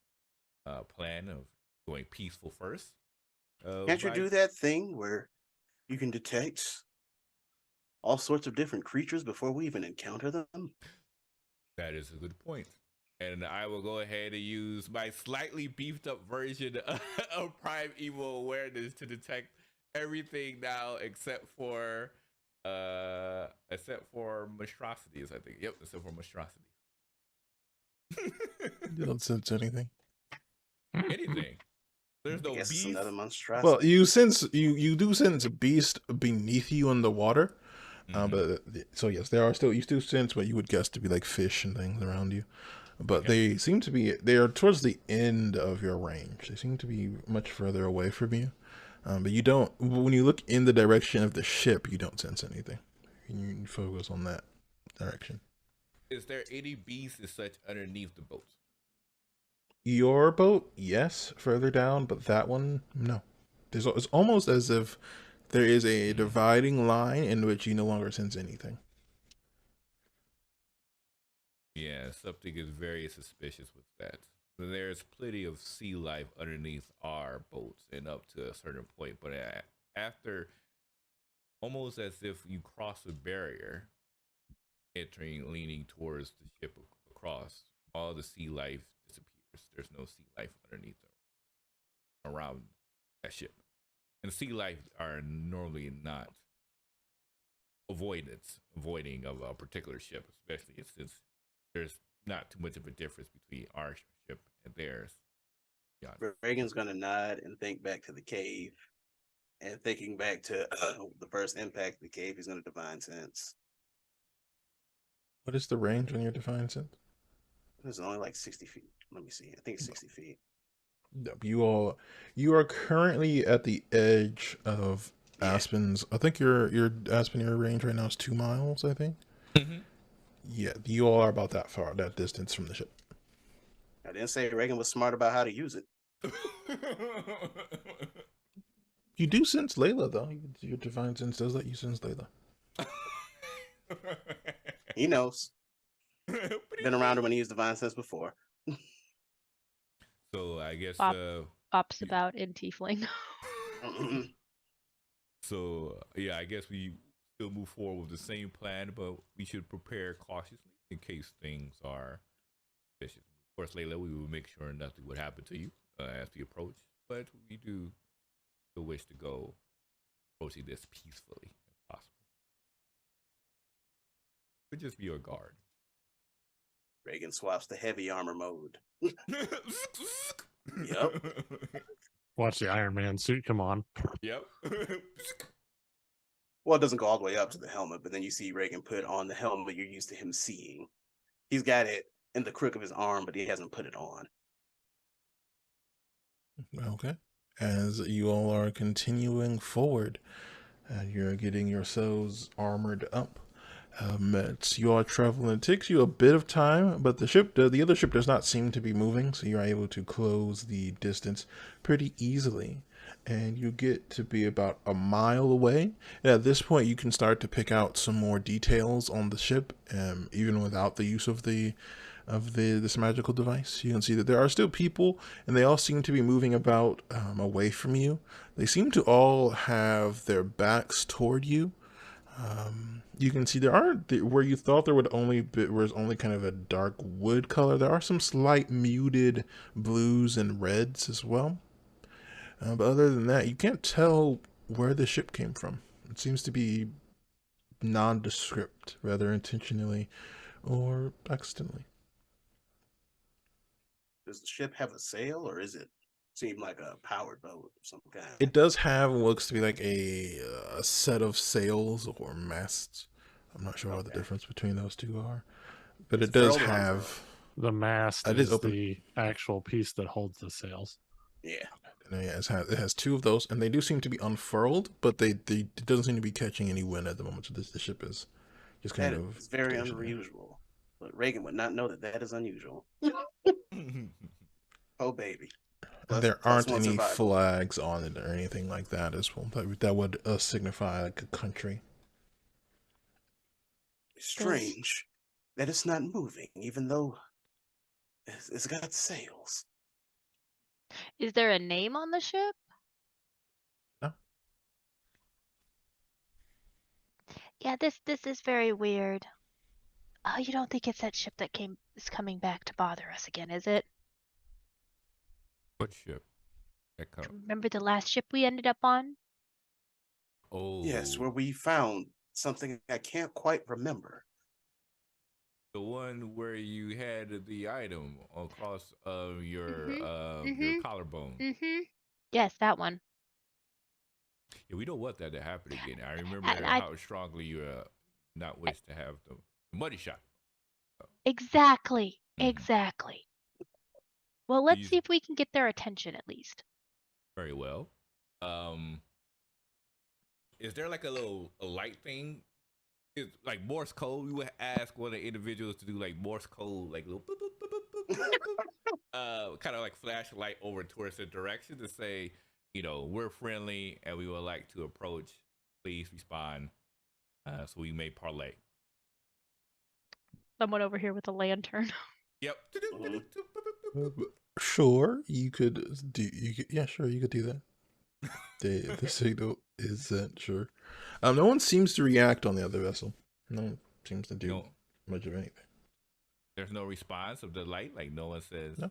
plan of going peaceful first. Can't you do that thing where you can detect all sorts of different creatures before we even encounter them? That is a good point. And I will go ahead and use my slightly beefed up version of Prime Evil Awareness to detect everything now except for monstrosities, I think. Yep, except for monstrosities. You don't sense anything. Anything. There's no I guess it's beast. another monstrosity. Well, you do sense a beast beneath you in the water. But so yes, you still sense what you would guess to be like fish and things around you, but they are towards the end of your range. They seem to be much further away from you, but you don't. When you look in the direction of the ship, you don't sense anything. You focus on that direction. Is there any beasts as such underneath the boat? Your boat, yes, further down, but that one, no. It's almost as if there is a dividing line in which you no longer sense anything. Yeah, something is very suspicious with that. There's plenty of sea life underneath our boats and up to a certain point, but after, almost as if you cross a barrier, entering, leaning towards the ship across, all the sea life disappears. There's no sea life underneath or around that ship. And sea life are normally not avoiding of a particular ship, especially since there's not too much of a difference between our ship and theirs. Yeah. Reagan's gonna nod and think back to the cave, and thinking back to the first impact of the cave, he's gonna divine sense. What is the range on your divine sense? It's only like 60 feet. Let me see. I think it's 60 feet. You are currently at the edge of Aspen's. I think your Aspen, your range right now is 2 miles, I think. Mm-hmm. Yeah, you all are about that distance from the ship. I didn't say Reagan was smart about how to use it. You do sense Layla, though. Your divine sense does let you sense Layla. He knows. Been around her when he used divine sense before. So I guess Pops about in Tiefling. So yeah, I guess we still move forward with the same plan, but we should prepare cautiously in case things are vicious. Of course, Layla, we will make sure nothing would happen to you as we approach, but we do still wish to go approaching this peacefully if possible. But just be on guard. Reagan swaps to heavy armor mode. Yep. Watch the Iron Man suit come on. Yep. Well, it doesn't go all the way up to the helmet, but then you see Reagan put on the helmet you're used to him seeing. He's got it in the crook of his arm, but he hasn't put it on. Okay. As you all are continuing forward, you're getting yourselves armored up. You are traveling. It takes you a bit of time, but the other ship does not seem to be moving, so you're able to close the distance pretty easily. And you get to be about a mile away. And at this point, you can start to pick out some more details on the ship, even without the use of this magical device. You can see that there are still people, and they all seem to be moving about away from you. They seem to all have their backs toward you. You can see where you thought there was only kind of a dark wood color. There are some slight muted blues and reds as well. But other than that, you can't tell where the ship came from. It seems to be nondescript, rather intentionally or accidentally. Does the ship have a sail, or is it seem like a powered boat of some kind? It does have what looks to be like a set of sails or masts. I'm not sure what the difference between those two are, but it does have the mast. It is is open. The actual piece that holds the sails. Yeah. And it has 2 of those, and they do seem to be unfurled, but it doesn't seem to be catching any wind at the moment. So the ship is just kind of. It's very unusual. But Reagan would not know that is unusual. Oh baby. There aren't any flags on it or anything like that as well. That would signify like a country. Strange that it's not moving, even though it's got sails. Is there a name on the ship? No. Yeah, this is very weird. Oh, you don't think it's that ship that is coming back to bother us again, is it? What ship? Remember the last ship we ended up on? Oh. Yes, where we found something I can't quite remember. The one where you had the item across your collarbone. Mm-hmm. Yes, that one. Yeah, we don't want that to happen again. I remember how strongly you not wish to have the money shot. Exactly. Exactly. Well, let's see if we can get their attention at least. Very well. Is there like a light thing? It's like Morse code. We would ask one of the individuals to do like Morse code, like little boop, boop, boop, boop, boop, kind of like flash a light over towards the direction to say, we're friendly and we would like to approach. Please respond, so we may parlay. Someone over here with a lantern. Yep. Sure, you could do. Yeah, sure, you could do that. The signal is sent. Sure. No one seems to react on the other vessel. No one seems to do much of anything. There's no response of the light. Like no one says. No.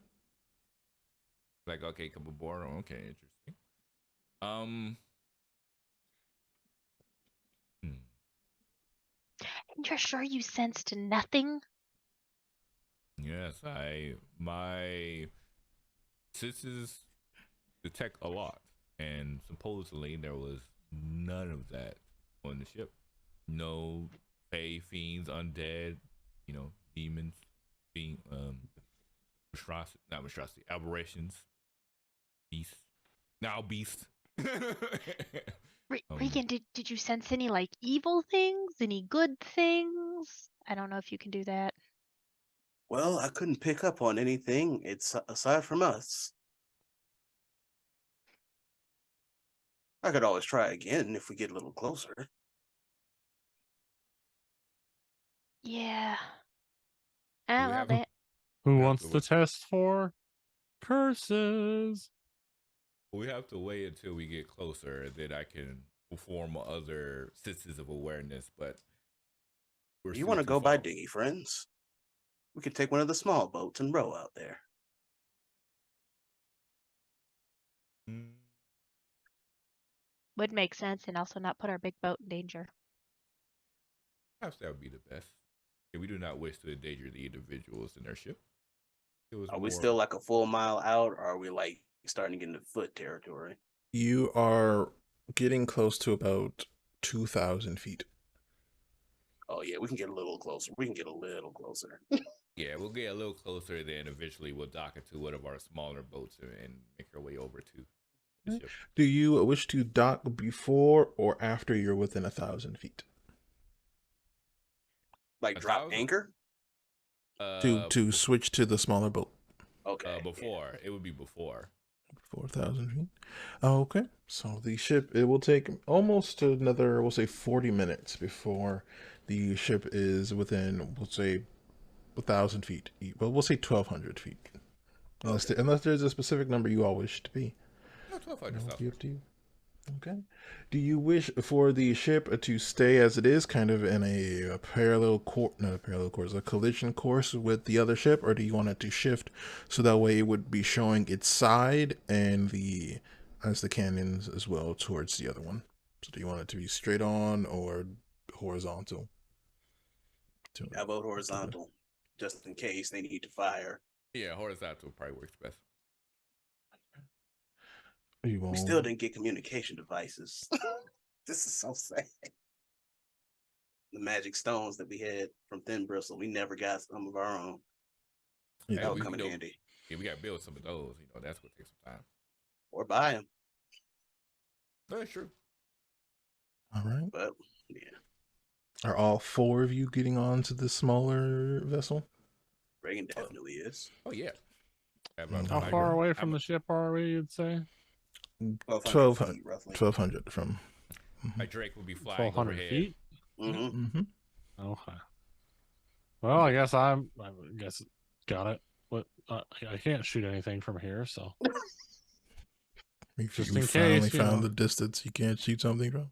Like okay, come aboard. Okay, interesting. You're sure you sensed nothing? Yes, my senses detect a lot, and supposedly there was none of that on the ship. No fey, fiends, undead, demons, being aberrations, beasts. Now beast. Regan, did you sense any like evil things? Any good things? I don't know if you can do that. Well, I couldn't pick up on anything. It's aside from us. I could always try again if we get a little closer. Yeah. We Ah, well, have- that. Who We have wants to to wait. test for curses? We have to wait until we get closer that I can perform other senses of awareness, but we're You still want to too go by far. dinghy, friends? We could take one of the small boats and row out there. Mm, Would make sense and also not put our big boat in danger. Perhaps that would be the best. Yeah, we do not wish to endanger the individuals in their ship. It was Are we more- still like a full mile out, or are we like starting to get into foot territory? You are getting close to about 2,000 feet. Oh yeah, we can get a little closer. We can get a little closer. Yeah, we'll get a little closer, then eventually we'll dock into one of our smaller boats and make our way over to the ship. Do you wish to dock before or after you're within 1,000 feet? Like A drop 1,000? anchor? To switch to the smaller boat Okay. before. It would be before. 4,000 feet. Okay, so the ship, it will take almost another, we'll say 40 minutes before the ship is within, we'll say 1,000 feet. Well, we'll say 1,200 feet. Unless there's a specific number you all wish to be. No, 1,200 That'll sounds be good. up to you. Okay. Do you wish for the ship to stay as it is, kind of in a collision course with the other ship, or do you want it to shift so that way it would be showing its side and as the canyons as well towards the other one? So do you want it to be straight on or horizontal? I vote horizontal, just in case they need to fire. Yeah, horizontal probably works best. We still didn't get communication devices. This is so sad. The magic stones that we had from Thin Bristle, we never got some of our own. Yeah, That would come in handy. Yeah, we got to build some of those. That's going to take some time. Or buy them. That's true. all right. But yeah, Are all four of you getting onto the smaller vessel? Reagan definitely is. Oh, yeah. How far away from the ship are we, you'd say? 1,200 feet, roughly. 1,200 from. My Drake will be flying 1,200 overhead. feet? Mm-hmm. Mm-hmm. Okay. Well, I guess I guess got it. But I can't shoot anything from here, so If Just you in finally case, you found know. the distance you can't shoot something from.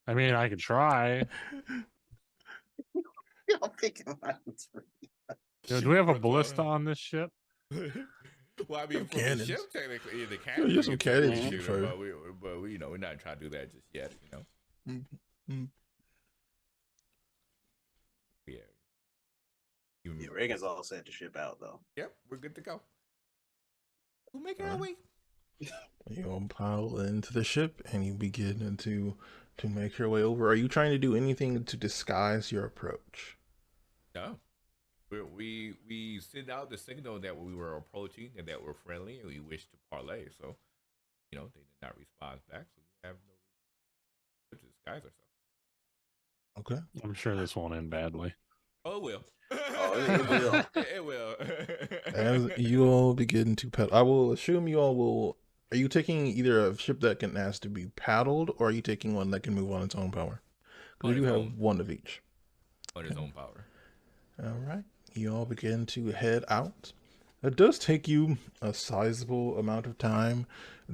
I mean, I could try. I'm thinking about it. Do we have a ballista on this ship? Well, I mean, from the Cannons. ship, technically, the cannons. use some we can cannons technically to shoot 'em, fire. but we, we're not trying to do that just yet, Mm-hmm. Yeah. Yeah, Reagan's all set to ship out, though. Yep, we're good to go. We'll make our way. You all pile into the ship and you begin to make your way over. Are you trying to do anything to disguise your approach? No. We send out the signal that we were approaching and that we're friendly and we wish to parlay. So, they did not respond back. So we have no reason to disguise ourselves. Okay. I'm sure this won't end badly. Oh, it will. Oh, it will. It will. As you all begin to paddle, I will assume you all will. Are you taking either a ship that can has to be paddled, or are you taking one that can move on its own power? Because On we do its have own. one of each. On his own power. All right. You all begin to head out. It does take you a sizable amount of time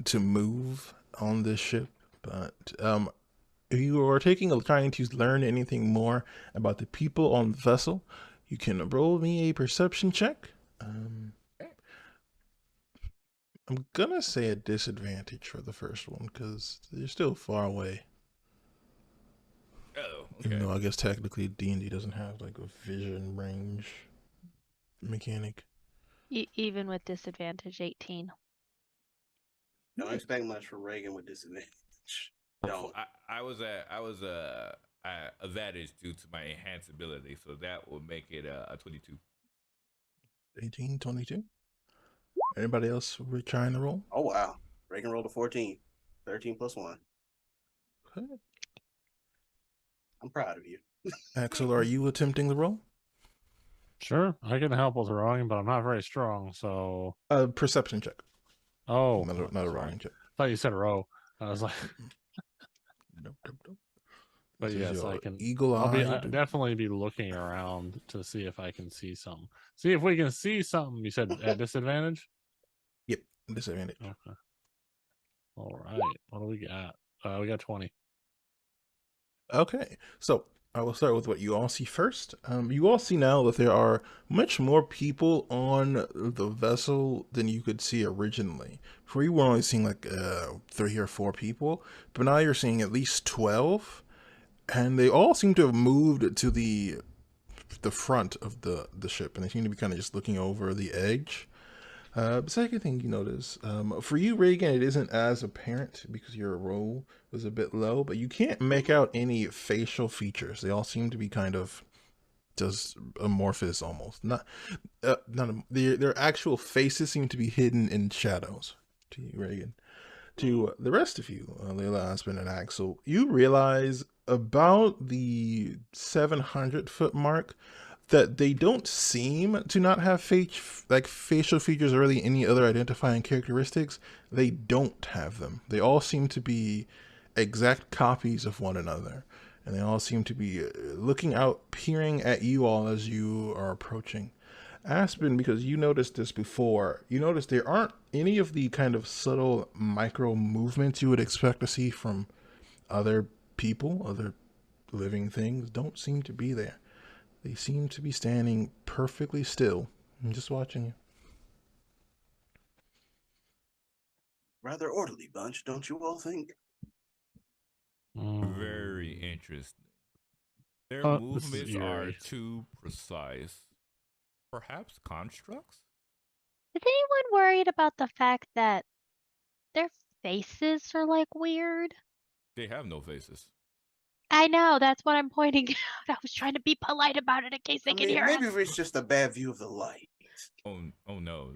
to move on this ship, but if you are trying to learn anything more about the people on the vessel, you can roll me a perception check. I'm gonna say a disadvantage for the first one because you're still far away. Oh, Even okay. though I guess technically D&D doesn't have like a vision range mechanic. Even with disadvantage, 18. Don't expect much from Reagan with disadvantage. Don't. I was advantage due to my enhanced ability, so that will make it a 22. 18, 22. Anybody else we're trying to roll? Oh wow. Reagan rolled a 14. 13 plus 1. Okay. I'm proud of you. Axel, are you attempting the roll? Sure, I can help with rowing, but I'm not very strong, so. Perception check. Oh, Not a sorry. rolling check. I thought you said row. I was like, Nope. but This is yes, your I can. eagle I'll eye. definitely be looking around to see if I can see something. See if we can see something. You said at disadvantage? Yep, disadvantage. Okay. All right. What do we got? We got 20. Okay, so I will start with what you all see first. You all see now that there are much more people on the vessel than you could see originally. Before you were only seeing like 3 or 4 people, but now you're seeing at least 12, and they all seem to have moved to the front of the ship, and they seem to be kind of just looking over the edge. The second thing you notice, for you, Reagan, it isn't as apparent because your roll was a bit low, but you can't make out any facial features. They all seem to be kind of just amorphous almost. Their actual faces seem to be hidden in shadows. To you, Reagan. To the rest of you, Layla, Aspen, and Axel, you realize about the 700-foot mark that they don't seem to not have facial features or really any other identifying characteristics. They don't have them. They all seem to be exact copies of one another, and they all seem to be looking out, peering at you all as you are approaching. Aspen, because you noticed this before, you notice there aren't any of the kind of subtle micro movements you would expect to see from other people, other living things don't seem to be there. They seem to be standing perfectly still and just watching you. Rather orderly bunch, don't you all think? Very interesting. Their This is movements are eerie. too precise. Perhaps constructs? Is anyone worried about the fact that their faces are like weird? They have no faces. I know, that's what I'm pointing out. I was trying to be polite about it in case they I can mean, hear maybe us. it's just a bad view of the light. Oh no!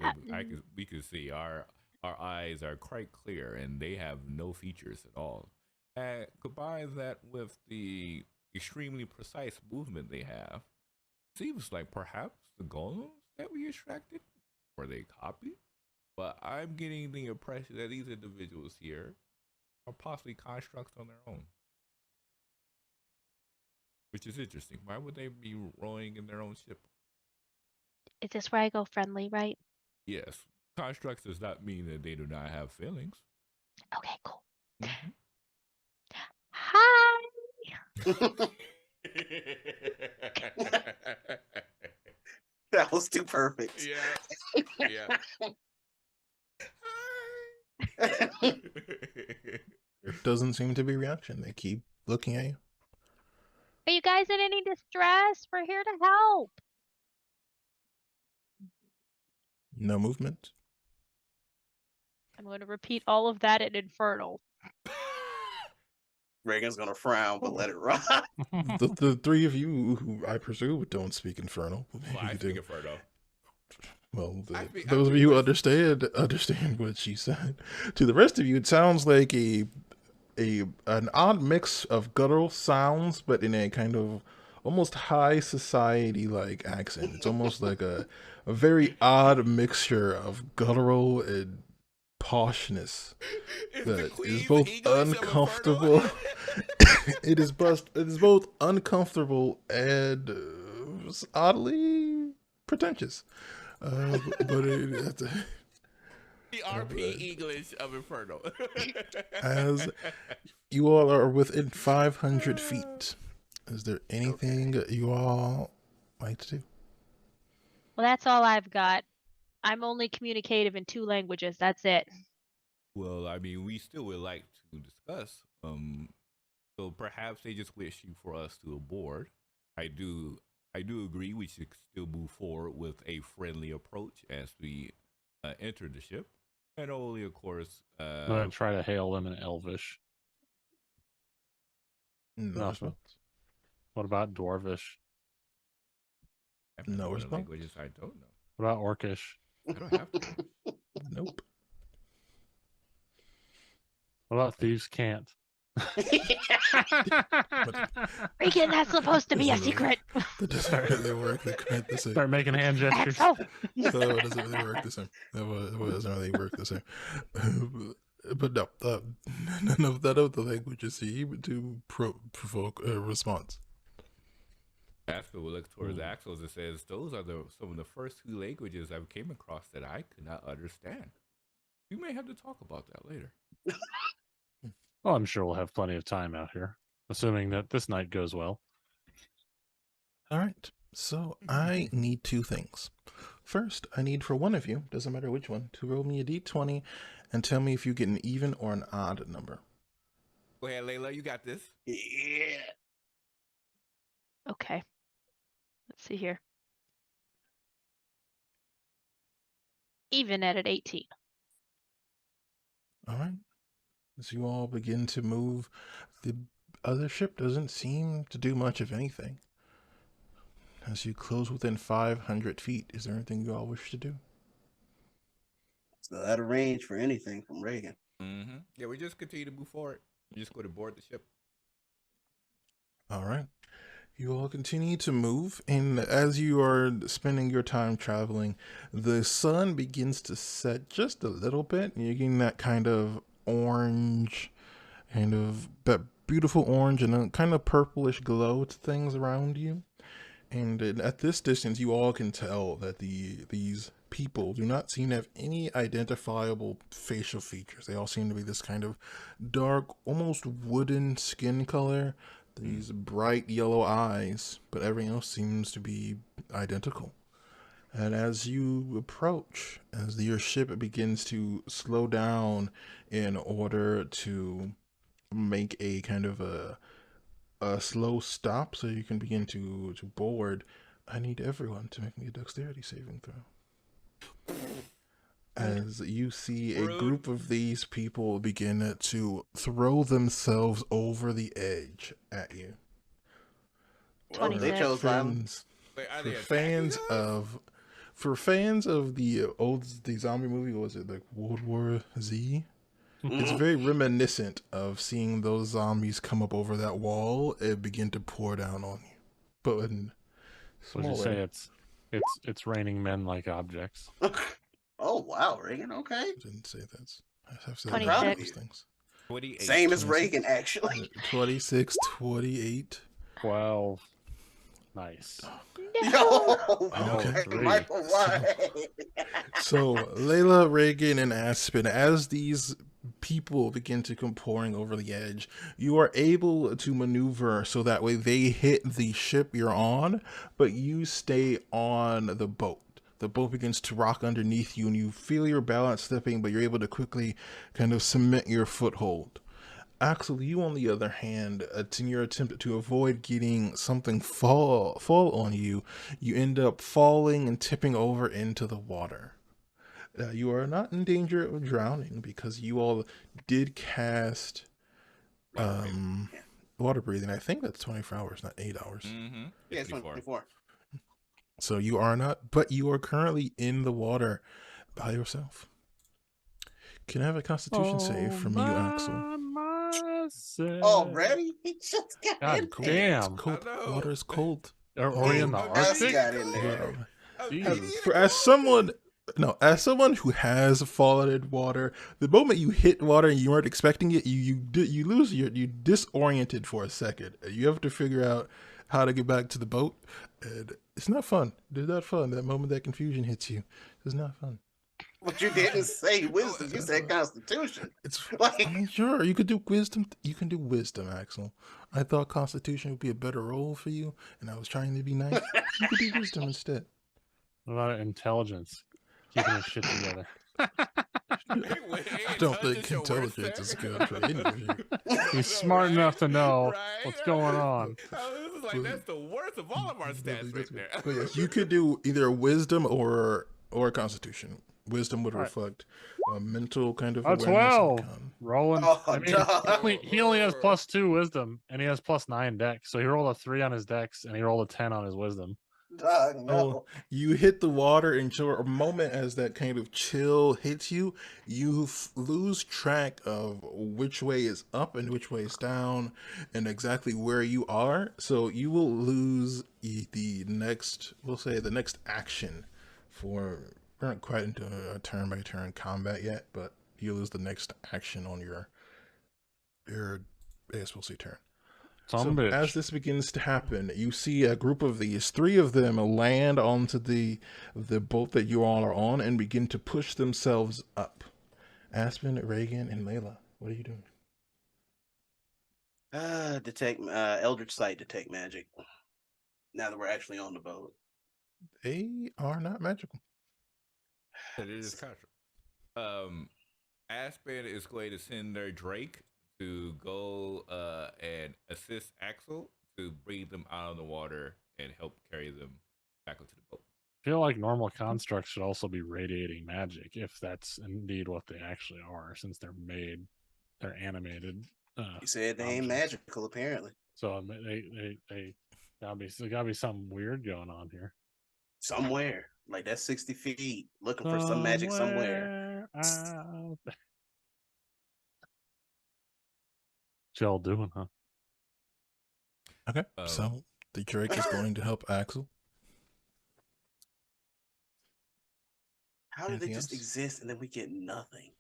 We could see our eyes are quite clear, and they have no features at all. Combine that with the extremely precise movement they have, seems like perhaps the golems that we extracted were they copied. But I'm getting the impression that these individuals here are possibly constructs on their own, which is interesting. Why would they be rowing in their own ship? Is this where I go friendly, right? Yes, constructs does not mean that they do not have feelings. Okay, cool. Mm-hmm. Hi. That was too perfect. Yeah. There doesn't seem to be reaction. They keep looking at you. Are you guys in any distress? We're here to help. No movement. I'm going to repeat all of that in Infernal. Reagan's gonna frown, but let it ride. The 3 of you, who I presume don't speak Infernal. Well, I speak Inferno. Well, I those of you who understand what she said. To the rest of you, it sounds like an odd mix of guttural sounds, but in a kind of almost high society like accent. It's almost like a very odd mixture of guttural and poshness It's the that is Queen's both English of uncomfortable. Inferno. It is both uncomfortable and oddly pretentious. But The RP English of Inferno. as you all are within 500 feet, is there anything you all like to do? Well, that's all I've got. I'm only communicative in 2 languages. That's it. Well, I mean, we still would like to discuss. So perhaps they just wish you for us to aboard. I do agree we should still move forward with a friendly approach as we enter the ship, and only, of course, I'm gonna try to hail them in Elvish. No Nothing. response. What about Dwarvish? No what response. languages I don't know. What about Orcish? I don't have to. Nope. What about Thieves Can't? Regan, that's supposed to be a secret. That doesn't really work. The same. Start making hand gestures. Axel. No, it doesn't really work the same. It doesn't really work the same. But no, none of the languages seem to provoke a response. Axel will look towards Axel and says, "Those are some of the first 2 languages I've came across that I could not understand. We may have to talk about that later." Well, I'm sure we'll have plenty of time out here, assuming that this night goes well. All right. So I need 2 things. First, I need for one of you, doesn't matter which one, to roll me a d20 and tell me if you get an even or an odd number. Go ahead, Layla. You got this. Yeah. Okay. Let's see here. Even at 18. All right. As you all begin to move, the other ship doesn't seem to do much of anything. As you close within 500 feet, is there anything you all wish to do? So out of range for anything from Reagan. Mm-hmm. Yeah, we just continue to move forward. We just go to board the ship. All right. You all continue to move, and as you are spending your time traveling, the sun begins to set just a little bit, and you're getting that kind of orange, that beautiful orange and a kind of purplish glow to things around you. And at this distance, you all can tell that these people do not seem to have any identifiable facial features. They all seem to be this kind of dark, almost wooden skin color, these bright yellow eyes, but everything else seems to be identical. And as you approach, as your ship begins to slow down in order to make a kind of a slow stop so you can begin to board, I need everyone to make me a dexterity saving throw. As you see a group of these people begin to throw themselves over the edge at you. Well, they 26. chose violence. Wait, are For they fans attacking us? of the zombie movie, what was it, like World War Z? It's Mhm. very reminiscent of seeing those zombies come up over that wall and begin to pour down on you. But in Would you smaller. say it's raining men like objects? Oh wow, Reagan. Okay, I didn't say that. I have said 26. all those things. 28. same as 26. Reagan actually. 26, 28. 12. Nice. Yo, Okay. Michael, why? So Layla, Reagan, and Aspen, as these people begin to come pouring over the edge, you are able to maneuver so that way they hit the ship you're on, but you stay on the boat. The boat begins to rock underneath you, and you feel your balance slipping, but you're able to quickly kind of cement your foothold. Axel, you on the other hand, in your attempt to avoid getting something fall on you, you end up falling and tipping over into the water. You are not in danger of drowning because you all did cast water breathing. I think that's 24 hours, not 8 hours. Mm-hmm. Yeah, it's 24. So you are not, but you are currently in the water by yourself. Can I have a Constitution save from you, Axel? My said. Already? He just got God in there. damn. It's cold. I know. Water is cold. Are we in the I just Arctic? got in there. Jeez. As someone who has fallen in water, the moment you hit water and you weren't expecting it, you lose you disoriented for a second. You have to figure out how to get back to the boat, and it's not fun. It's not fun. That moment that confusion hits you, it's not fun. But you didn't say wisdom. You said constitution. It's Like, I mean, sure, you could do wisdom. You can do wisdom, Axel. I thought Constitution would be a better role for you, and I was trying to be nice. You could do wisdom instead. What about intelligence? Keeping his shit together. I don't think intelligence is good for any of you. He's smart enough to know what's going on. This is like, that's the worst of all of our stats right there. But yes, you could do either wisdom or Constitution. Wisdom would Right. reflect a mental kind of A awareness. 12. And Rolling. Oh, I mean, duh. he only has +2 wisdom, and he has +9 dex. So he rolled a 3 on his dex, and he rolled a 10 on his wisdom. dog, no. Oh, you hit the water, and for a moment, as that kind of chill hits you, you lose track of which way is up and which way is down, and exactly where you are. So you will lose the next, we'll say, the next action. We're not quite into a turn-by-turn combat yet, but you lose the next action on your I guess we'll say turn. So Bitch. as this begins to happen, you see a group of these, 3 of them land onto the boat that you all are on and begin to push themselves up. Aspen, Reagan, and Layla, what are you doing? Detect Eldritch Sight, detect magic. Now that we're actually on the boat. They are not magical. It is contract. Aspen is going to send their Drake to go and assist Axel to bring them out of the water and help carry them back onto the boat. I feel like normal constructs should also be radiating magic, if that's indeed what they actually are, since they're animated. You said they ain't objects. magical, apparently. So they gotta be something weird going on here. Somewhere. Like that's 60 feet. Looking for some magic somewhere. Out there. What y'all doing, huh? Okay, so the Drake is going to help Axel. How do they Anything just else? exist and then we get nothing?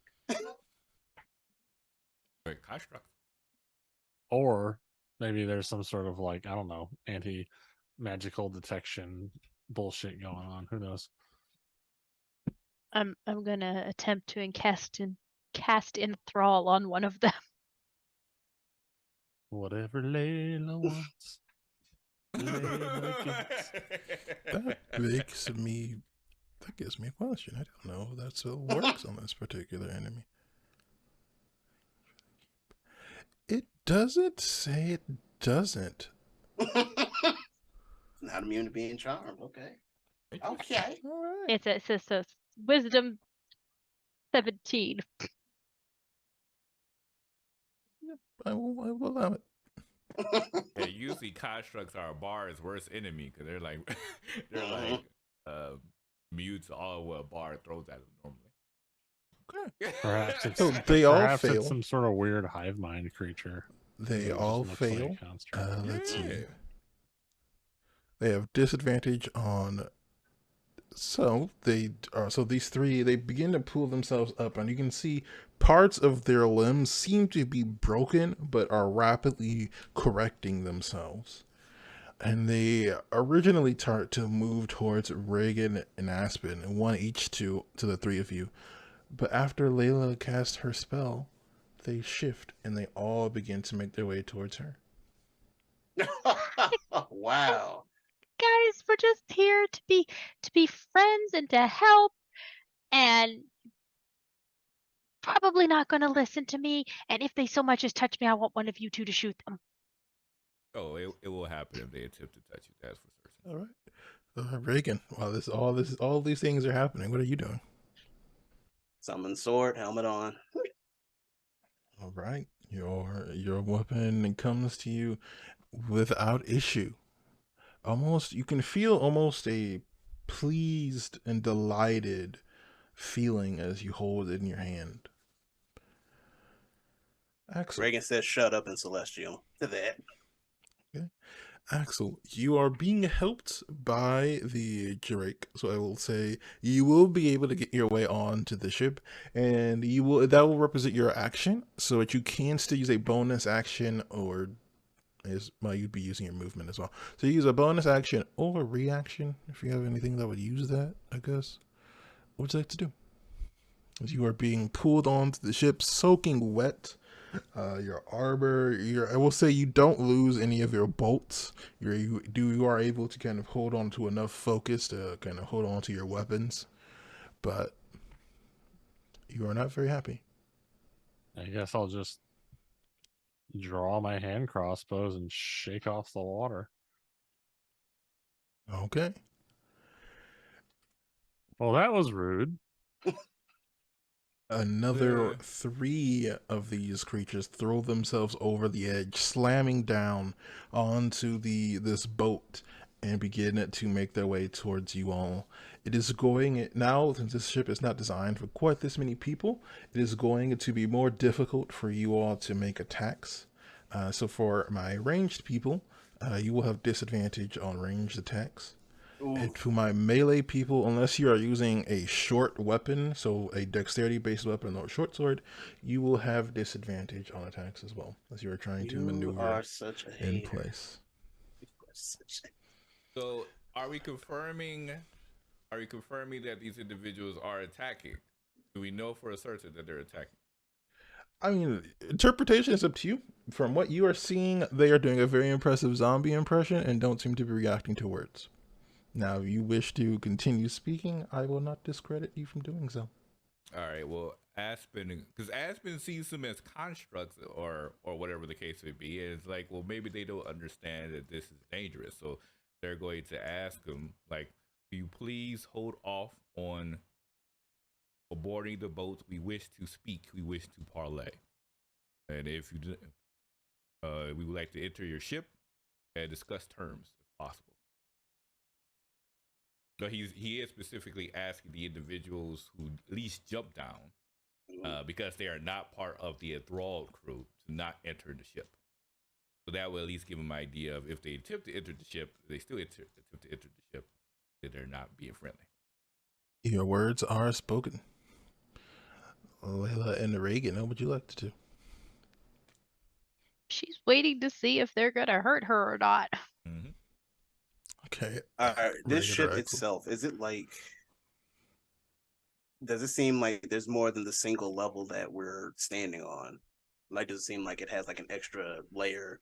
Right, construct. Or maybe there's some sort of, like, I don't know, anti-magical detection bullshit going on. Who knows? I'm gonna attempt to cast enthrall on one of them. Whatever Layla wants. Layla gets. That gives me a question. I don't know if that still works on this particular enemy. It doesn't say it doesn't. Not immune to being charmed. Okay. Okay. All right. It's a wisdom 17. I will allow it. Yeah, usually constructs are a bar's worst enemy because they're like immune to all what a bar throws at them normally. Okay. Perhaps it's, So they all perhaps fail. it's some sort of weird hive mind creature. They It just all looks like fail. construct. Let's see. Yeah. They have disadvantage on. So these 3, they begin to pull themselves up, and you can see parts of their limbs seem to be broken, but are rapidly correcting themselves. And they originally start to move towards Reagan and Aspen, and 1 each to the 3 of you. But after Layla casts her spell, they shift and they all begin to make their way towards her. Wow. Guys, we're just here to be friends and to help, and probably not gonna listen to me. And if they so much as touch me, I want one of you 2 to shoot them. Oh, it will happen if they attempt to touch you. That's for certain. All right, Reagan. While all these things are happening, what are you doing? Summon sword, helmet on. All right, your weapon comes to you without issue. You can feel almost a pleased and delighted feeling as you hold it in your hand. Axel. Reagan says, "Shut up" in Celestial. To that. Axel, you are being helped by the Drake, so I will say you will be able to get your way onto the ship, and that will represent your action, so that you can still use a bonus action, or you'd be using your movement as well. So you use a bonus action or a reaction if you have anything that would use that, I guess. What would you like to do? As you are being pulled onto the ship, soaking wet. Your armor, I will say you don't lose any of your bolts. You are able to kind of hold on to enough focus to kind of hold on to your weapons, but you are not very happy. I guess I'll just draw my hand crossbows and shake off the water. Okay. Well, that was rude. Another 3 of these creatures throw themselves over the edge, slamming down onto this boat and begin to make their way towards you all. It is going now, since this ship is not designed for quite this many people, it is going to be more difficult for you all to make attacks. So for my ranged people, you will have disadvantage on ranged attacks. And to my melee people, unless you are using a short weapon, so a dexterity-based weapon or a short sword, you will have disadvantage on attacks as well, as you are trying to maneuver in place. So, are we confirming that these individuals are attacking? Do we know for a certain that they're attacking? I mean, interpretation is up to you. From what you are seeing, they are doing a very impressive zombie impression and don't seem to be reacting to words. Now, if you wish to continue speaking, I will not discredit you from doing so. All right. Well, Aspen, because Aspen sees them as constructs or whatever the case may be. And it's like, well, maybe they don't understand that this is dangerous. So they're going to ask them, like, will you please hold off on boarding the boat? We wish to speak. We wish to parlay. And if you do, we would like to enter your ship and discuss terms if possible. So he is specifically asking the individuals who at least jump down because they are not part of the enthralled crew to not enter the ship. So that will at least give them an idea of if they attempt to enter the ship, they still attempt to enter the ship, that they're not being friendly. Your words are spoken. Layla and Reagan, what would you like to do? She's waiting to see if they're gonna hurt her or not. Mm-hmm. Okay. This ship itself, is it like, does it seem like there's more than the single level that we're standing on? Like, does it seem like it has like an extra layer?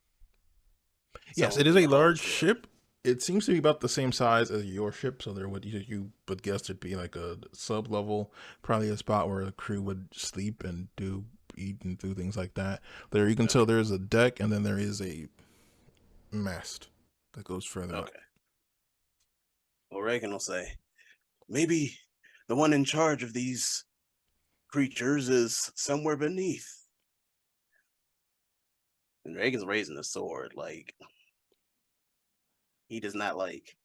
Yes, it is a large ship. It seems to be about the same size as your ship, so there you would guess it'd be like a sub level, probably a spot where the crew would sleep and eat and do things like that. There you can tell there's a deck, and then there is a mast that goes further up. Well, Reagan will say, maybe the one in charge of these creatures is somewhere beneath. And Reagan's raising a sword, like, he does not like.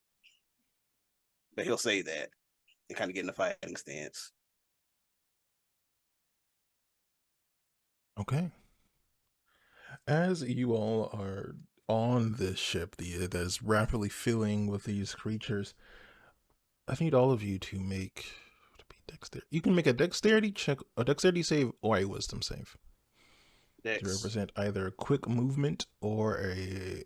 But he'll say that and kind of get in a fighting stance. Okay. As you all are on this ship that is rapidly filling with these creatures, I need all of you to make dexterity. You can make a dexterity check, a dexterity save, or a wisdom save. To represent either quick movement or a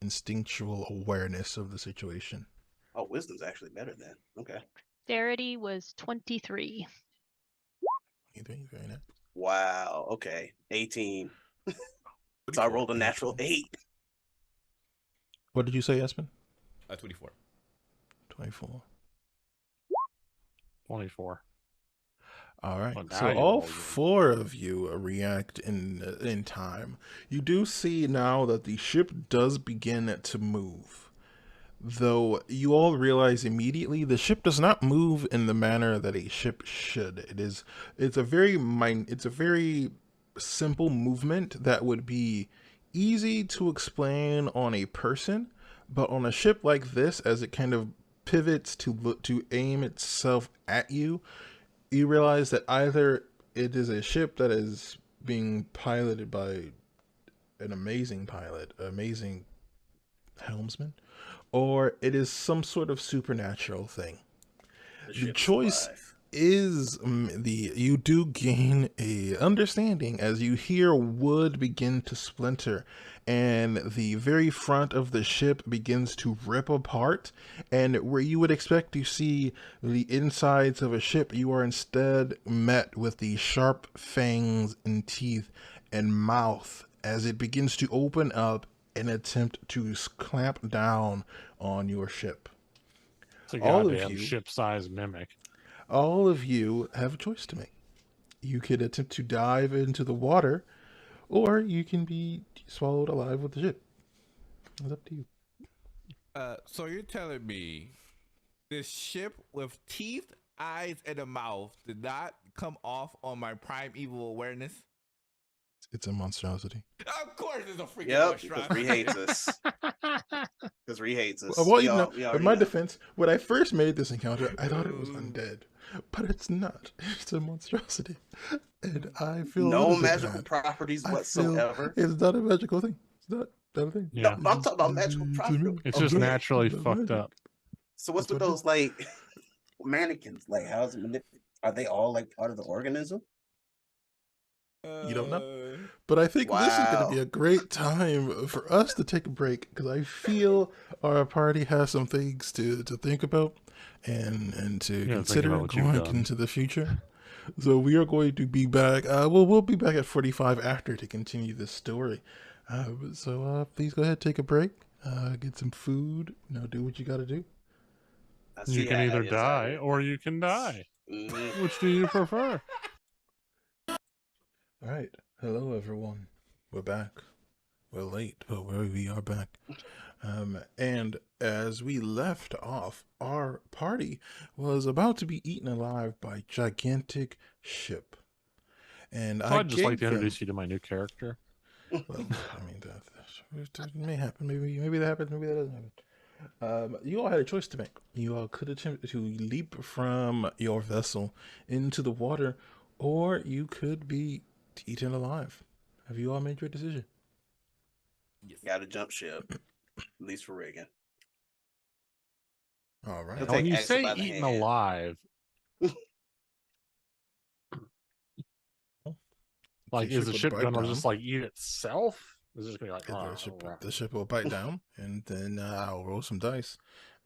instinctual awareness of the situation. Oh, wisdom's actually better then. Okay. Dexterity was 23. Very nice. Wow. Okay. 18. So I rolled a natural 8. What did you say, Espen? 24. 24. 24. All right. Well, So all 4 of you react in time. You do see now that the ship does begin to move. Though you all realize immediately the ship does not move in the manner that a ship should. It's a very simple movement that would be easy to explain on a person, but on a ship like this, as it kind of pivots to aim itself at you, you realize that either it is a ship that is being piloted by an amazing pilot, amazing helmsman, or it is some sort of supernatural thing. The The ship choice survive. is you do gain a understanding as you hear wood begin to splinter and the very front of the ship begins to rip apart, and where you would expect to see the insides of a ship, you are instead met with the sharp fangs and teeth and mouth as it begins to open up and attempt to clamp down on your ship. It's a All of goddamn you- ship-sized mimic. All of you have a choice to make. You could attempt to dive into the water, or you can be swallowed alive with the ship. It's up to you. So you're telling me this ship with teeth, eyes, and a mouth did not come off on my primeval awareness? It's a monstrosity. Of course, it's a freaking Yep, because monstrosity. Ree hates us. Because Ree hates us. Well, We you know, we in already my know. defense, when I first made this encounter, I thought it was undead, but it's not. It's a monstrosity, and I feel a No little bit magical bad. properties I feel whatsoever. it's not a magical thing. It's not a thing. Yeah. No, I'm talking about magical properties. It's just Okay. naturally It's fucked magic. up. So what's That's with what it those like mannequins? Like, how's it? Are they all like part of the organism? You don't know? But I think this is going to be Wow. a great time for us to take a break because I feel our party has some things to think about and to think consider about what you've going done. into the future. So we are going to be back. We'll be back at 45 after to continue this story. So please go ahead, take a break, get some food. Do what you got to do. I You see can how either you're die excited. or you can die. Mhm. Which do you prefer? All right. Hello, everyone. We're back. We're late, but we are back. And as we left off, our party was about to be eaten alive by gigantic ship. And So I I'd just like gave to them, introduce you to my new character. well, I mean, that may happen. Maybe that happens. Maybe that doesn't happen. You all had a choice to make. You all could attempt to leap from your vessel into the water, or you could be eaten alive. Have you all made your decision? Yes. Got to jump ship, at least for Reagan. All right. He'll Now, when take you Axel say by the eaten hand. alive, like, is the ship bite gonna down. just like eat itself? Is it just gonna be like, The ship will bite down, and then I'll roll some dice,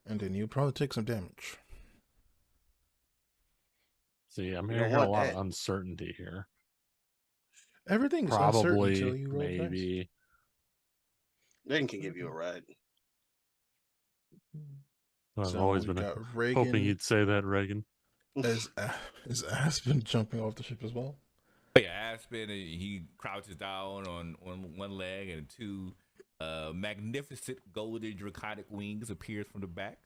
and then you'll probably take some damage. See, I'm You hearing don't a want lot that. of uncertainty here. Everything's uncertain until Probably, you roll dice. maybe. Reagan can give you a ride. I've So always we been got hoping Reagan. you'd say that, Reagan. Is Aspen jumping off the ship as well? But yeah, Aspen, he crouches down on one leg, and two magnificent golden draconic wings appears from the back.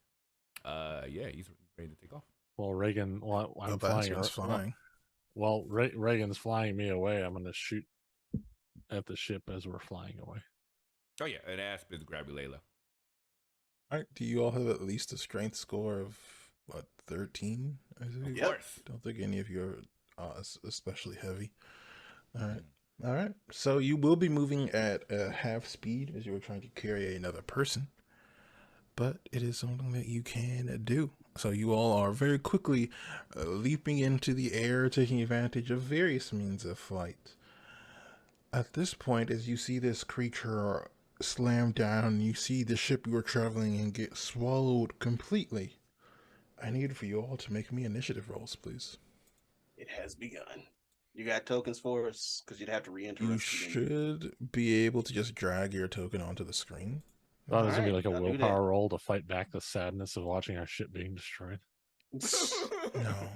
Yeah, he's ready to take off. Well, Reagan, well, I'm flying. Aspen's flying. Well, Reagan's flying me away. I'm gonna shoot at the ship as we're flying away. Oh yeah, and Aspen's grabbing Layla. All right. Do you all have at least a strength score of what, 13? I think. Of Yep. course. Don't think any of you are especially heavy. All right. So you will be moving at half speed as you were trying to carry another person, but it is something that you can do. So you all are very quickly leaping into the air, taking advantage of various means of flight. At this point, as you see this creature slam down, you see the ship you are traveling in get swallowed completely. I need for you all to make me initiative rolls, please. It has begun. You got tokens for us? Because you'd have to re-enter You us. should be able to just drag your token onto the screen. Thought it was gonna be Alright, like a I'll do that. willpower roll to fight back the sadness of watching our ship being destroyed. No.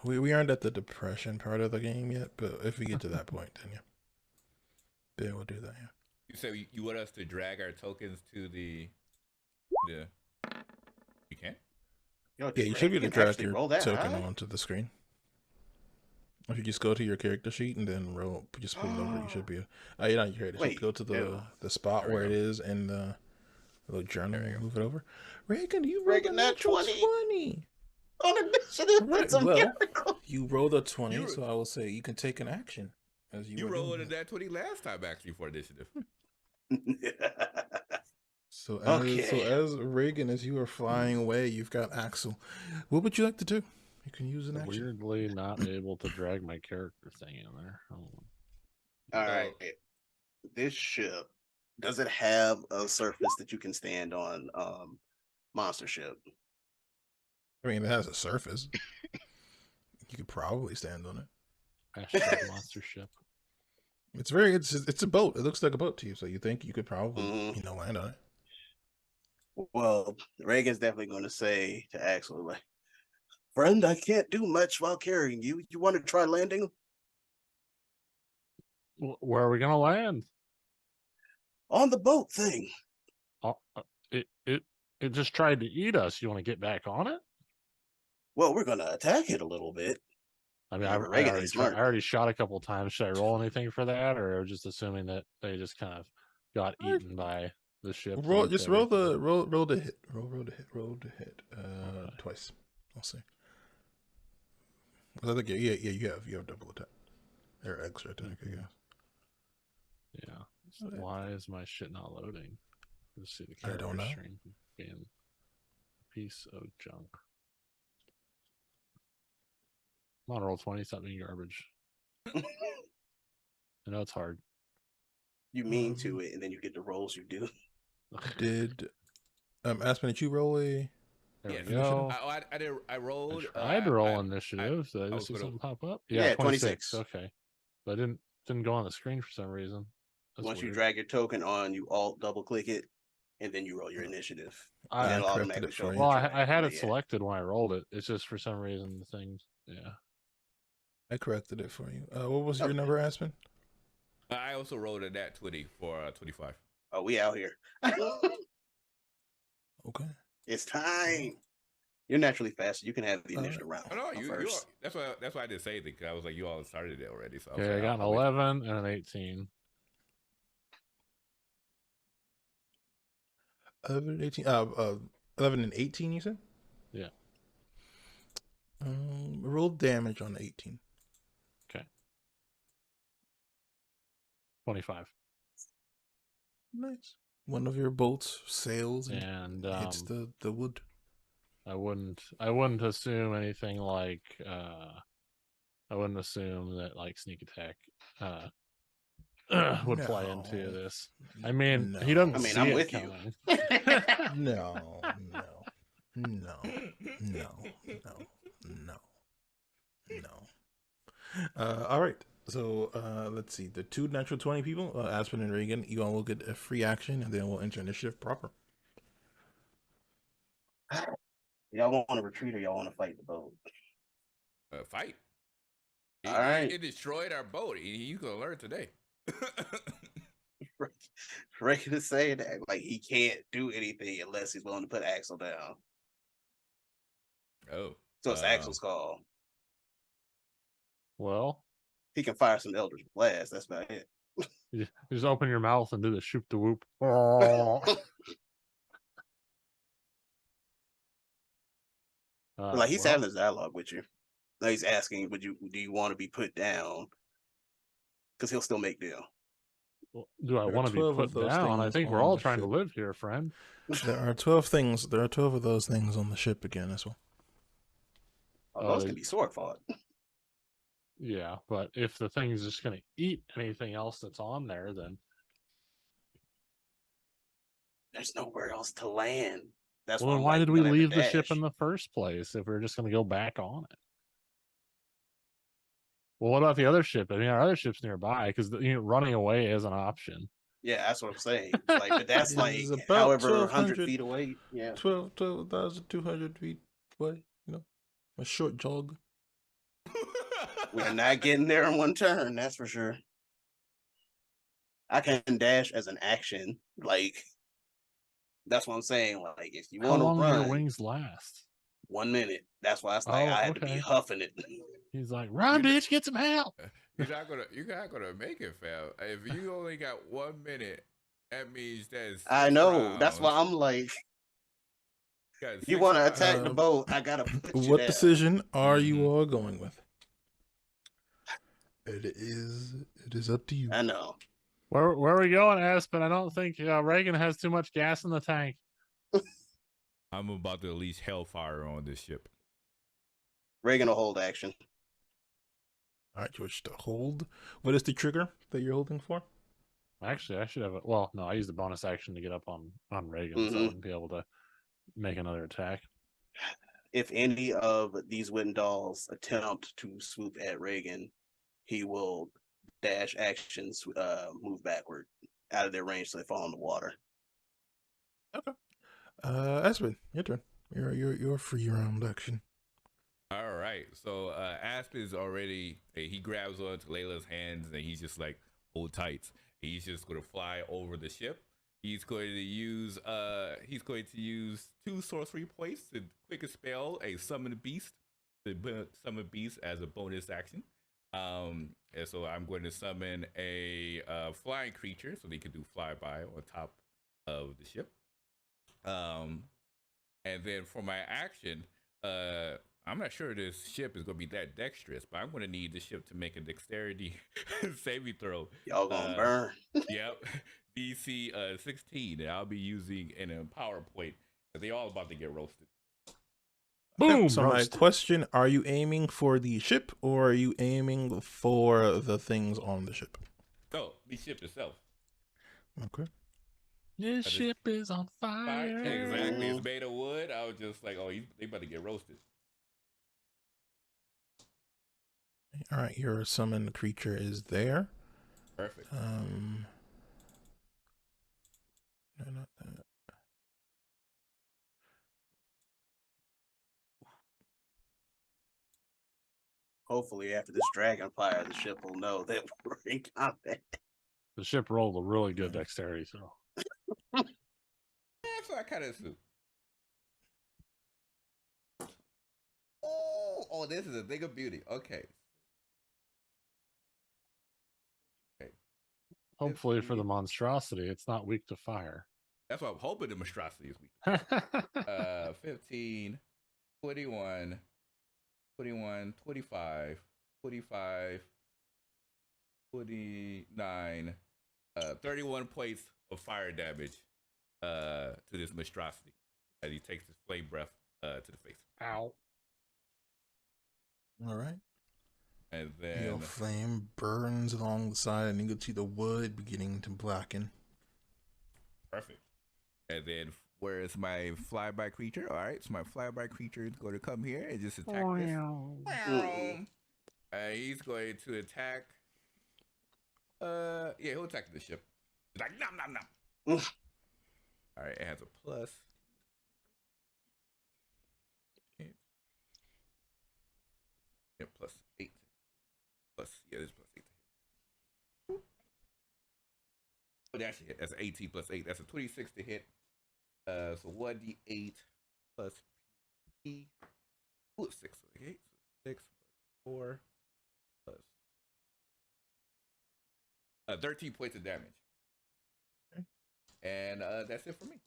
We aren't at the depression part of the game yet, but if we get to that point, then yeah. Yeah, we'll do that, yeah. So you want us to drag our tokens to the you can? Yo, Yeah, you Drake, should be able to can drag actually your roll that token high? onto the screen. If you just go to your character sheet and then roll, just pull it over, you should be. You're not your character sheet. Wait, Go to no. the spot There we where it go. is in the little journal. There we go. Move it over. Reagan, you rolled Reagan, a nat natural 20. 20. On initiative, Right, it's a well, miracle. You rolled a 20, You- so I will say you can take an action. as You are rolled doing a nat 20 last time, actually, for initiative. So Okay. as Reagan, as you are flying away, you've got Axel. What would you like to do? You can use an action. Weirdly, not able to drag my character thing in there. All right. This ship, does it have a surface that you can stand on? Monster ship. I mean, it has a surface. You could probably stand on it. Hashtag monster ship. It's a boat. It looks like a boat to you, so you think you could probably land on it. Well, Reagan's definitely going to say to Axel, like, friend, I can't do much while carrying you. You want to try landing? Where are we gonna land? On the boat thing. It just tried to eat us. You want to get back on it? Well, we're going to attack it a little bit. I mean, Remember, I Reagan already ain't smart. I already shot a couple times. Should I roll anything for that, or just assuming that they just kind of got eaten by the ship? Roll the hit. Roll the hit. Okay. Twice. I'll see. I think you have double attack. Or extra attack, I guess. Yeah. Why is my shit not loading? Let's see the I character don't know. stream being a piece of junk. Come on, roll 20, stop being garbage. I know it's hard. You mean to it, and then you get the rolls you do. Did Aspen, did you roll a? There Yes. we go. I did. I rolled. I tried to roll initiative. Did I was just see gonna- something pop up? Yeah, 26. 26. Okay. But it didn't go on the screen for some reason. That's Once you weird. drag your token on, you alt double click it, and then you roll your initiative. I- And it'll I corrected automatically it show for up you. Well, what I you're had at. it selected when I rolled it. It's just for some reason the thing. Yeah. I corrected it for you. What was your number, Aspen? I also rolled a nat 20 for 25. Oh, we out here. Okay. It's time. You're naturally faster. You can have the initial round. Oh, no, you first. that's why I didn't say anything, because I was like, you all started it already. So Okay, I got an 11 and an 18. 11 and 18. 11 and 18, you said? Yeah. Roll damage on the 18. 25. Nice. One of your bolts sails and And hits the wood. I wouldn't assume anything like I wouldn't assume that like sneak attack would play into No. this. I mean, No. he doesn't I mean, see I'm it with you. coming. No. All right. So let's see. The two natural 20 people, Aspen and Reagan, you all will get a free action, and then we'll enter initiative proper. Y'all want to retreat or y'all want to fight the boat? Fight. All right. It destroyed our boat. You gonna learn today. Reagan is saying that like he can't do anything unless he's willing to put Axel down. Oh. So it's Axel's call. Well, He can fire some Eldritch Blast. That's about it. you just open your mouth and do the shoot the whoop. Oh. Like he's having this dialogue with you. Like he's asking, do you want to be put down? Because he'll still make deal. Do I There are want to be 12 of put those down? I things think we're on all the trying to ship. live here, friend. There are 12 things. There are 12 of those things on the ship again as well. Oh, those can be sword fought. Yeah, but if the thing's just going to eat anything else that's on there, then There's nowhere else to land. That's well, then I'm why like, did you're we gonna have to leave the ship dash. in the first place if we are just going to go back on it? Well, what about the other ship? I mean, our other ship's nearby because running away is an option. Yeah, that's what I'm saying. Like, but that's It like is about however 1,200 100 feet away. Yeah. 12,200 feet away. A short jog. We're not getting there in one turn, that's for sure. I can dash as an action. Like, that's what I'm saying. Like, if you How want to long do your run, wings last? 1 minute. That's why it's like Oh, I had to okay. be huffing it. He's like, run, bitch, get some help. You're not gonna make it, fam. If you only got 1 minute, that means that's I 6 know. That's why rounds. I'm like, You got you 6 want to rounds. attack the boat, I gotta put you What down. decision are you all going with? It is up to you. I know. Where are we going, Aspen? I don't think Reagan has too much gas in the tank. I'm about to unleash hellfire on this ship. Reagan will hold action. All right, George, to hold. What is the trigger that you're holding for? Actually, I should have it. Well, no, I used the bonus action to get up on Reagan, so I wouldn't be able to make another attack. If any of these wooden dolls attempt to swoop at Reagan, he will dash actions, move backward out of their range so they fall in the water. Okay. Aspen, your turn. Your free round action. All right. So Aspen is already, he grabs onto Layla's hands and he's just like, hold tight. He's just going to fly over the ship. He's going to use 2 sorcery points to quick a spell, a summon beast, to summon beast as a bonus action. And so I'm going to summon a flying creature so they can do flyby on top of the ship. And then for my action, I'm not sure this ship is going to be that dexterous, but I'm going to need the ship to make a dexterity saving throw. Y'all gonna burn. Yep. DC 16, and I'll be using an empower point. They all about to get roasted. Boom! So roasted. my question, are you aiming for the ship or are you aiming for the things on the ship? Oh, the ship itself. Okay. This ship is on fire. Exactly. It's made of wood. I was just like, oh, they about to get roasted. All right, your summoned creature is there. Perfect. No, not that. Hopefully, after this dragon fire, the ship will know that we're in combat. The ship rolled a really good dexterity throw. That's what I kind of assume. Oh, this is a thing of beauty. Okay. Hopefully for the monstrosity, it's not weak to fire. That's what I'm hoping the monstrosity is weak. 15, 21, 21, 25, 25, 29, 31 points of fire damage to this monstrosity as he takes his flame breath to the face. Ow. All right. And then Your flame burns along the side, and you can see the wood beginning to blacken. perfect. And then where is my flyby creature? All right, so my flyby creature is going to come here and just attack this. He's going to attack. Yeah, he'll attack the ship. He's like nom nom nom. All right, it has a plus. Yeah, plus 8. Plus, yeah, this plus 8. Oh, that should hit. That's 18 plus 8. That's a 26 to hit. So 1d8 plus P. Ooh, 6. Okay, so 6 plus 4 plus 13 points of damage. Okay. And that's it for me.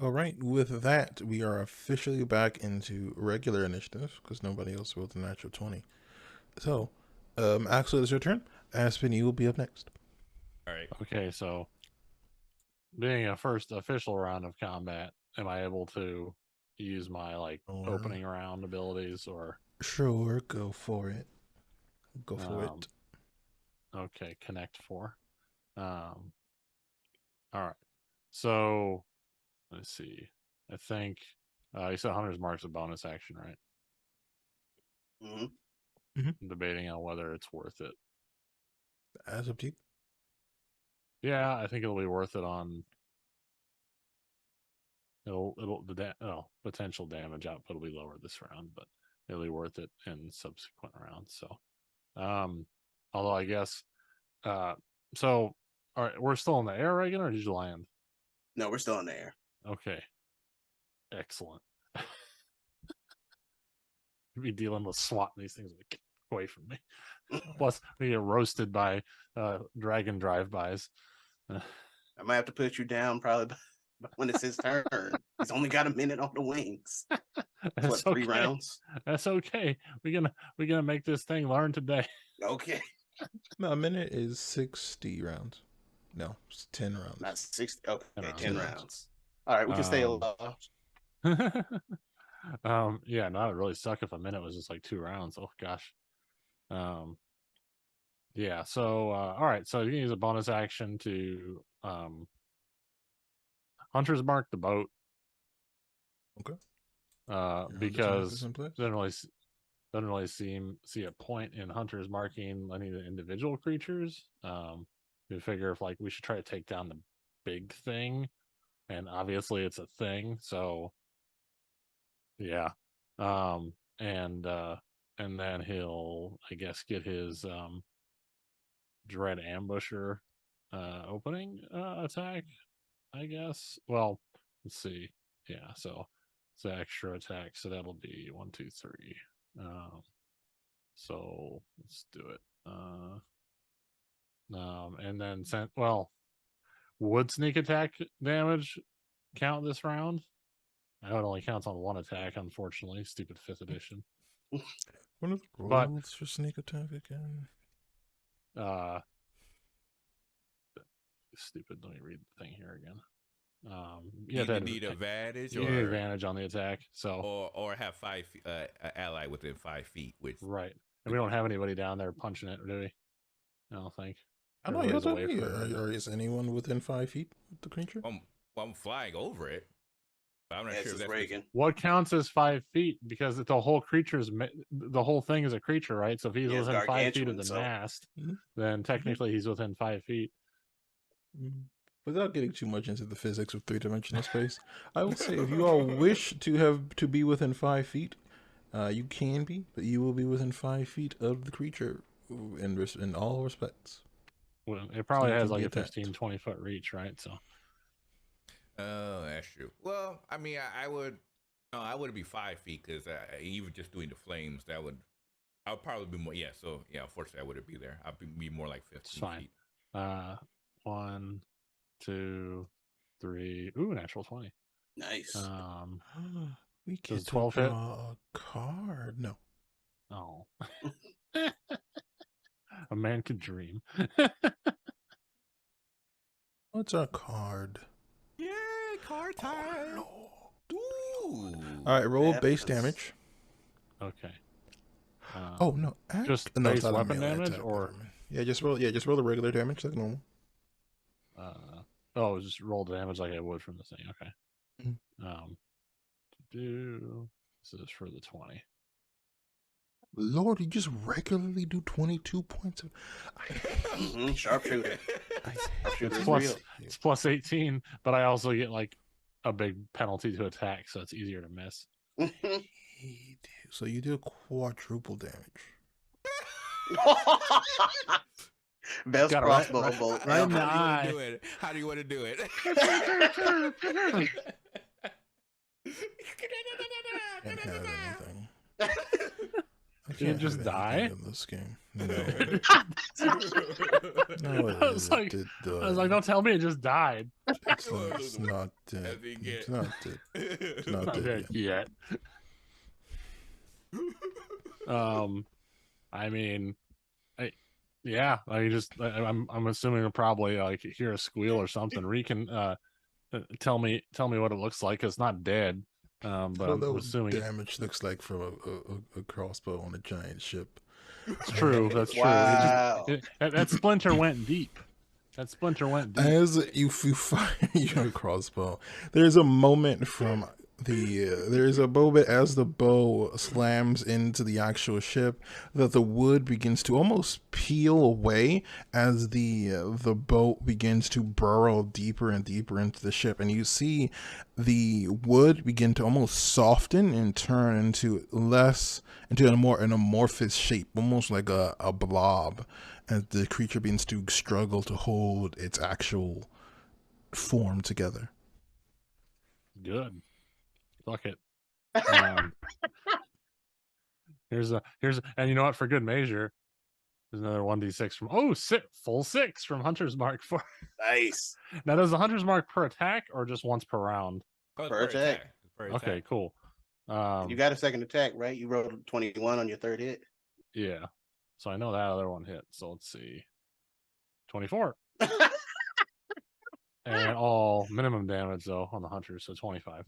All right, with that, we are officially back into regular initiative because nobody else rolled a natural 20. So, Axel, it's your turn. Aspen, you will be up next. All right. Okay, so being a first official round of combat, am I able to use my opening round abilities or? Sure, go for it. Go for it. Okay, connect 4. All right. So let's see. I think you said Hunter's Mark's a bonus action, right? Mm-hmm. I'm debating on whether it's worth it. As up to you. Yeah, I think it'll be worth it on. Potential damage output will be lower this round, but it'll be worth it in subsequent rounds. So, although I guess, so all right, we're still in the air, Reagan, or did you land? No, we're still in the air. Okay, excellent. Be dealing with swatting these things away from me. Plus, we get roasted by dragon drive-bys. I might have to put you down probably when it's his turn. He's only got a minute on the wings. That's What, 3 okay. rounds? That's okay. We're gonna make this thing learn today. Okay. No, a minute is 60 rounds. No, it's 10 rounds. Not 60. Okay, 10 10 rounds. All right, we can stay alive. Yeah, no, it would really suck if a minute was just like 2 rounds. Oh gosh. Yeah, so all right, so you can use a bonus action to Hunter's Mark the boat. Okay. Because doesn't really see a point in Hunter's marking any of the individual creatures. We figure if like we should try to take down the big thing, and obviously it's a thing, so yeah. And then he'll, I guess, get his Dread Ambusher opening attack, I guess. Well, let's see. Yeah, so it's an extra attack, so that'll be 1, 2, 3. So let's do it. And then would sneak attack damage count this round? I know it only counts on 1 attack, unfortunately. Stupid 5th edition. What are the But- rules for sneak attack again? Stupid. Let me read the thing here again. You need advantage you need advantage on the attack. So or have 5 ally within 5 feet, which right. And we don't have anybody down there punching it, do we? I don't think. I know you Everybody's tell away me. from it. Or is anyone within 5 feet of the creature? I'm flying over it. I'm not Yes, sure if it's that's Reagan. What counts as 5 feet? Because the whole the whole thing is a creature, right? So if he's Yeah, it's within 5 feet of gargantuan, the so- mast, Mhm. then technically he's within 5 feet. Without getting too much into the physics of 3-dimensional space, I will say if you all wish to be within 5 feet, you can be, but you will be within 5 feet of the creature in all respects. Well, it probably you has can like be a attacked. 15, 20 foot reach, right? So Oh, that's true. Well, I mean, I would be 5 feet because even just doing the flames, I would probably be more. Yeah, so yeah, unfortunately, I wouldn't be there. I'd be more like 15 it's fine. feet. 1, 2, 3. Ooh, natural 20. Nice. We Does get to 12 hit? draw a card. No. Oh. A man could dream. What's our card? Yay, card time! Ooh. All right, roll That base was- damage. Okay. Oh no, Just no, base it's not a weapon melee damage, attack, or never mind. just roll the regular damage like normal. just roll the damage like I would from the thing. Okay. Mhm. This is for the 20. Lord, you just regularly do 22 points of. Sharpshooter. Sharpshooter is plus- real. It's plus 18, but I also get like a big penalty to attack, so it's easier to miss. So you do quadruple damage. Best Got it crossbow bolt. right in ever. the eye. How do you want to do it? Can't have anything. I Did it just have die? anything in this game. No, no, I was like, don't tell me it just died. it's not dead. It's not dead. It's not Not dead dead yet. yet. I mean, I'm assuming you'll probably like hear a squeal or something. Ree can tell me what it looks like. It's not dead, but I'm Although assuming damage looks like from a crossbow on a giant ship. it's true. That's true. Wow. That splinter went deep. That splinter went deep. As you fire your crossbow, there's a moment from there's a moment as the bow slams into the actual ship that the wood begins to almost peel away as the boat begins to burrow deeper and deeper into the ship, and you see the wood begin to almost soften and turn into a more an amorphous shape, almost like a blob, as the creature begins to struggle to hold its actual form together. Good. Fuck it. Here's and you know what? For good measure, There's another 1d6 from full 6 from Hunter's Mark for. Nice. Now, does the Hunter's Mark per attack or just once per round? Oh, Per attack. Per Okay, attack. cool. You got a second attack, right? You rolled 21 on your third hit. Yeah. So I know that other one hit. So let's see. 24. And all minimum damage, though, on the Hunter. So 25.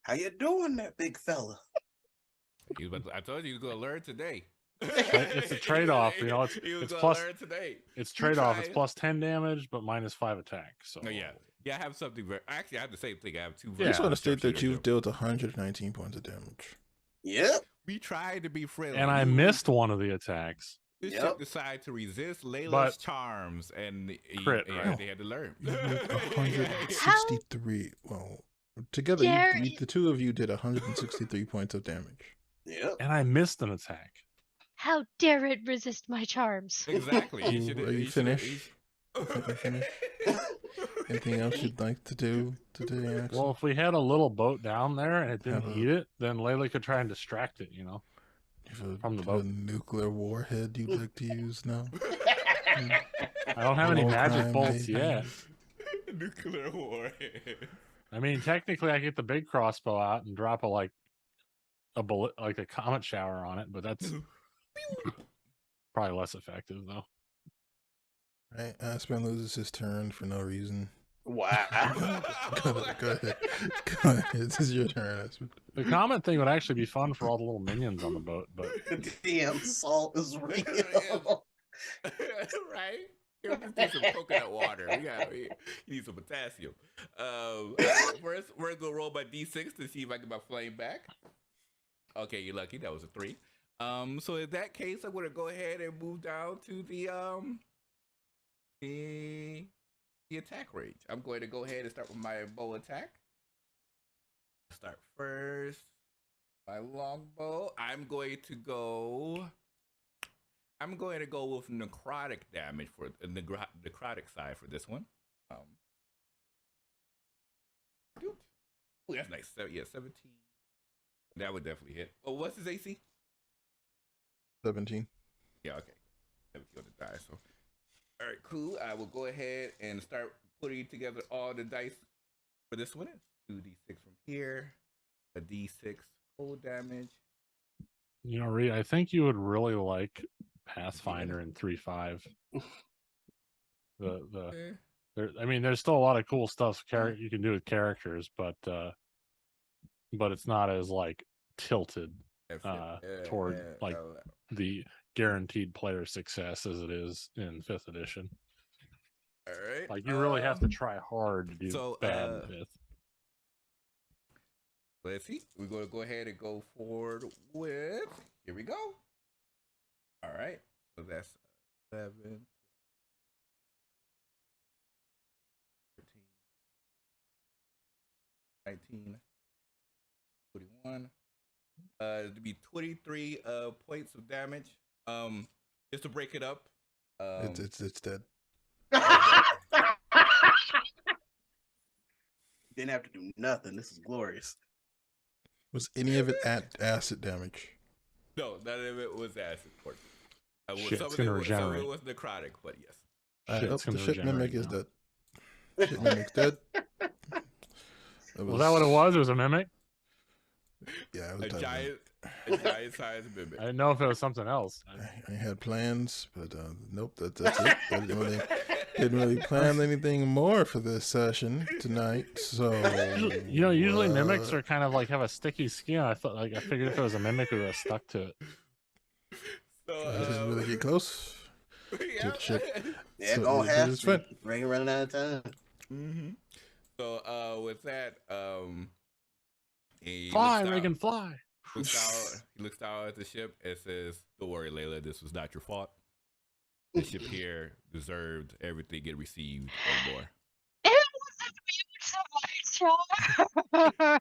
How you doing, that big fella? I told you he was gonna learn today. It's a trade-off, you know. He was It's gonna plus learn today. It's trade-off. It's plus 10 damage, but minus 5 attack. So Oh, yeah. I have something very. Actually, I have the same thing. I have two. Yeah. I just want to state that sharpshooters, you've dealt 119 points of damage. Yep. We tried to be friendly, and I missed one of the attacks. This Yep. ship decided to resist Layla's But- charms, and Crit, right? they had to learn. You moved 163. Well, together, Gary- the two of you did 163 points of damage. Yep. And I missed an attack. How dare it resist my charms? Exactly. Are you finished? Anything else you'd like to do today, Axel? Well, if we had a little boat down there and it didn't Have a- eat it, then Layla could try and distract it, you know? from the boat. A nuclear warhead you'd like to use now? I don't have any All magic time, bolts maybe. yet. Nuclear warhead. I mean, technically, I get the big crossbow out and drop a bullet, like a comet shower on it, but that's probably less effective, though. Right, Aspen loses his turn for no reason. Wow. Go ahead. Go ahead. This is your turn, Aspen. The comet thing would actually be fun for all the little minions on the boat, but Damn, salt is real. Right? You need some coconut water. You need some potassium. First, we're gonna roll my d6 to see if I get my flame back. Okay, you're lucky. That was a 3. So in that case, I'm gonna go ahead and move down to the attack range. I'm going to go ahead and start with my bow attack. Start first. My longbow. I'm going to go with necrotic damage for the necrotic side for this one. Ooh, that's nice. 17. That would definitely hit. Oh, what's his AC? 17. Yeah, okay. 17 on the die. So, all right, cool. I will go ahead and start putting together all the dice for this one. 2d6 from here, a d6 cold damage. you know, Reed, I think you would really like Pathfinder in 3.5. I mean, there's still a lot of cool stuff you can do with characters, but it's not as like tilted toward like the guaranteed player success as it is in 5th edition. All right. Like you really have to try hard to do bad in 5th. Let's see. We're going to go ahead and go forward with. Here we go. All right. So that's 7, 13, 19, 21. To be 23 points of damage. Just to break it up. It's dead. Didn't have to do nothing. This is glorious. Was any of it acid damage? No, none of it was acid. Shit, Some it's of gonna it regenerate. was necrotic, but yes. Shit, it's The gonna shit mimic regenerate is now. dead. Shit mimic's dead. Was that what it was? It was a mimic? Yeah, it was A dead. giant sized mimic. I didn't know if it was something else. I had plans, but nope, that's it. I didn't really plan anything more for this session tonight. So Usually mimics are kind of like have a sticky skin. I figured if it was a mimic, it would have stuck to it. So, I didn't really get close. yeah. Shit. Yeah, So, gonna it have is to. fun. Ring running out of time. Mm-hmm. So with that, he Fly, looks Reagan, out- fly. He looks down at the ship and says, "Don't worry, Layla. This was not your fault. The ship here deserved everything it received and more." It was a mutual charm.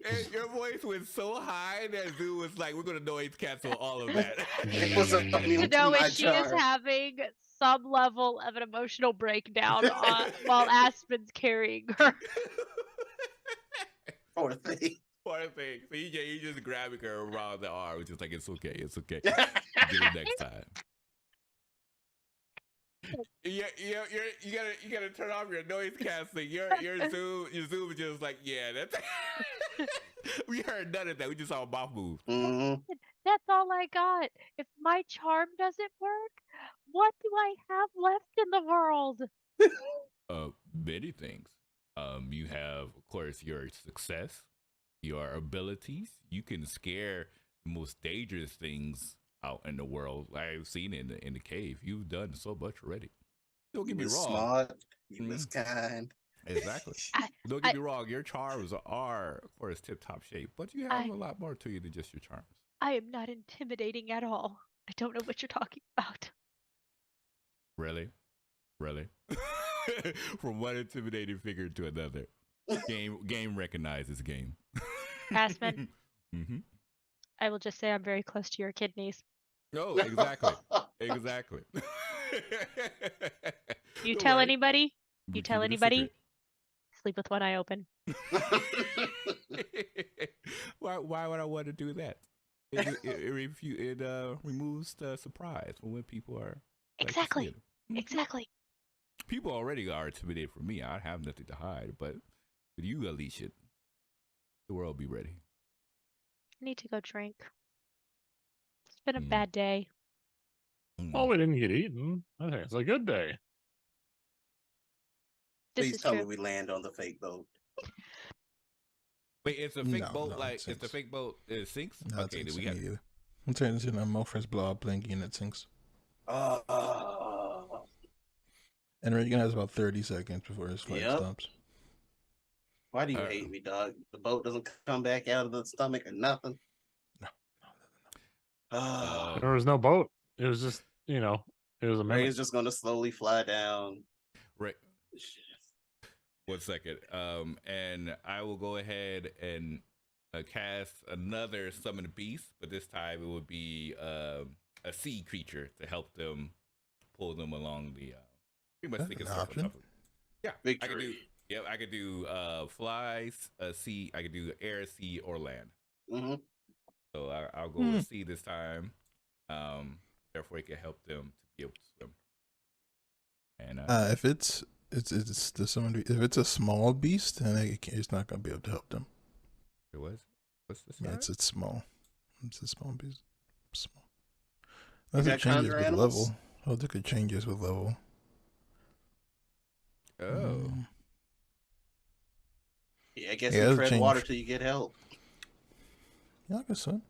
And your voice went so high that dude was like, "We're gonna noise cancel all of that." It was a to mutual know if she is charm. having some level of an emotional breakdown while Aspen's carrying her. Poor thing. Poor thing. So you just grabbing her around the arm, which is like, it's okay. It's okay. Get it next time. You gotta turn off your noise canceling. Your Zoom is just like, yeah, that's we heard none of that. We just saw a mouth move. Mhm. That's all I got. If my charm doesn't work, what do I have left in the world? Many things. You have, of course, your success, your abilities. You can scare the most dangerous things out in the world. I've seen it in the cave. You've done so much already. Don't get me You was wrong. smart. You was kind. Exactly. Don't get me wrong. Your charms are, of course, tip-top shape, but you have a lot more to you than just your charms. I am not intimidating at all. I don't know what you're talking about. Really? From one intimidating figure to another. Game recognizes game. Aspen, Mm-hmm. I will just say I'm very close to your kidneys. No, exactly. Exactly. You Don't tell worry. anybody? We're You tell keeping it anybody? Sleep with one eye open. secret. Why would I want to do that? It removes the surprise when people are like to see Exactly. it. Exactly. People already are intimidated from me. I have nothing to hide, but with you, Alicia, the world be ready. I need to go drink. It's been a Mm. bad day. Well, we didn't get eaten. I think it's a good day. This Please is tell me true. we land on the fake boat. Wait, it's a fake No, boat. no, Like, it it's the sinks. fake boat. It sinks. No, Okay, it then sinks we got. immediately. It turns into a Mofre's blow up blinky and it sinks. And Reagan has about 30 seconds before his flight Yep. stops. Why do you hate me, dog? The boat doesn't come back out of the stomach or nothing. There was no boat. It was just, it was a Ray mimic. is just gonna slowly fly down. Right. 1 second. And I will go ahead and cast another summon beast, but this time it would be a sea creature to help them pull them along the. Pretty much That's think an it's option. Yeah, Victory. I could do flies, sea. I could do air, sea, or land. Mm-hmm. So I'll go with sea this time. Therefore, it can help them to be able to swim. And If it's the summon, if it's a small beast, then it's not gonna be able to help them. it was. What's this? Yeah, it's small. It's a small beast. Small. You Unless got it changes conjure with animals? level. Oh, it could changes with level. Oh. Yeah, I guess Yeah, you it'll tread change. water till you get help. Yeah, I guess so.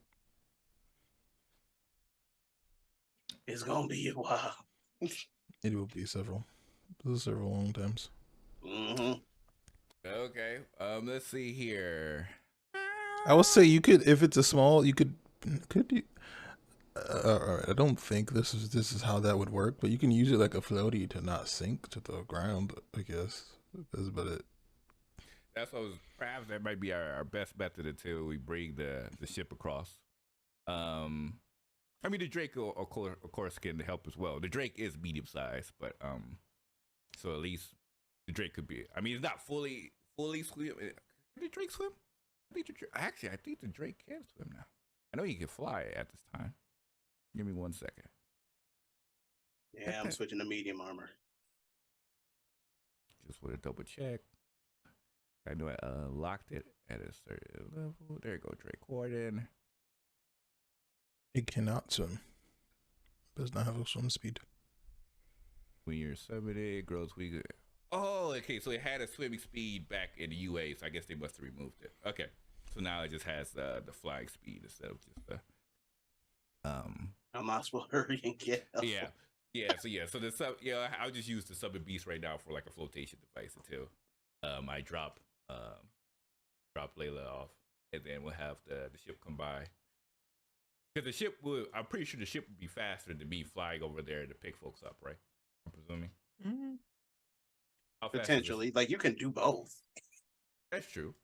It's gonna be a while. It will be several long times. Mm-hmm. Okay. Let's see here. I would say you could, if it's a small, you could you? All right, I don't think this is how that would work, but you can use it like a floaty to not sink to the ground. I guess that's about it. That's what perhaps that might be our best method until we bring the ship across. I mean the Drake of course can help as well. The Drake is medium sized, but so at least the Drake could be. I mean it's not fully swim. Can the Drake swim? I think the Drake can swim now. I know he can fly at this time. Give me 1 second. Yeah, I'm switching to medium armor. Just want to double check. I know I locked it at a certain level. There you go, Drake Warden. It cannot swim. Does not have a swim speed. When you're summoning, it grows weaker. Oh, okay. So it had a swimming speed back in the UA, so I guess they must have removed it. Okay. So now it just has the flying speed instead of just the I might as well hurry and get help. So the I'll just use the summon beast right now for like a flotation device until I drop Layla off, and then we'll have the ship come by. Because the ship I'm pretty sure the ship would be faster than me flying over there to pick folks up, right? I'm presuming. Mm-hmm. How fast is Potentially, like you can do both. That's true.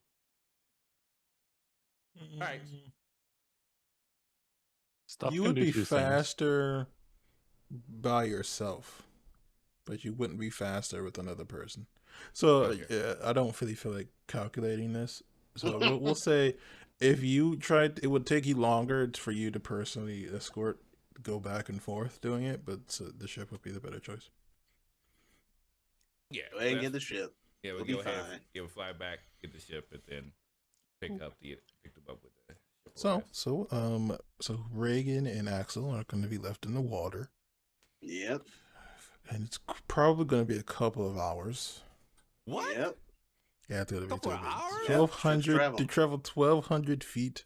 All right. Stuff You can would do be two things. faster by yourself, but you wouldn't be faster with another person. So Okay. yeah, I don't really feel like calculating this. So we'll say If you tried, it would take you longer for you to personally escort, go back and forth doing it, but the ship would be the better choice. Yeah, Go ahead and get the ship. Yeah, We'll we'll be go ahead. fine. Yeah, we'll fly back, get the ship, and then pick them up with the ship. So Reagan and Axel are going to be left in the water, Yep. and it's probably going to be a couple of hours. What? Yep. Yeah, it's going to be Couple of hours? 1,200 to travel 1,200 feet.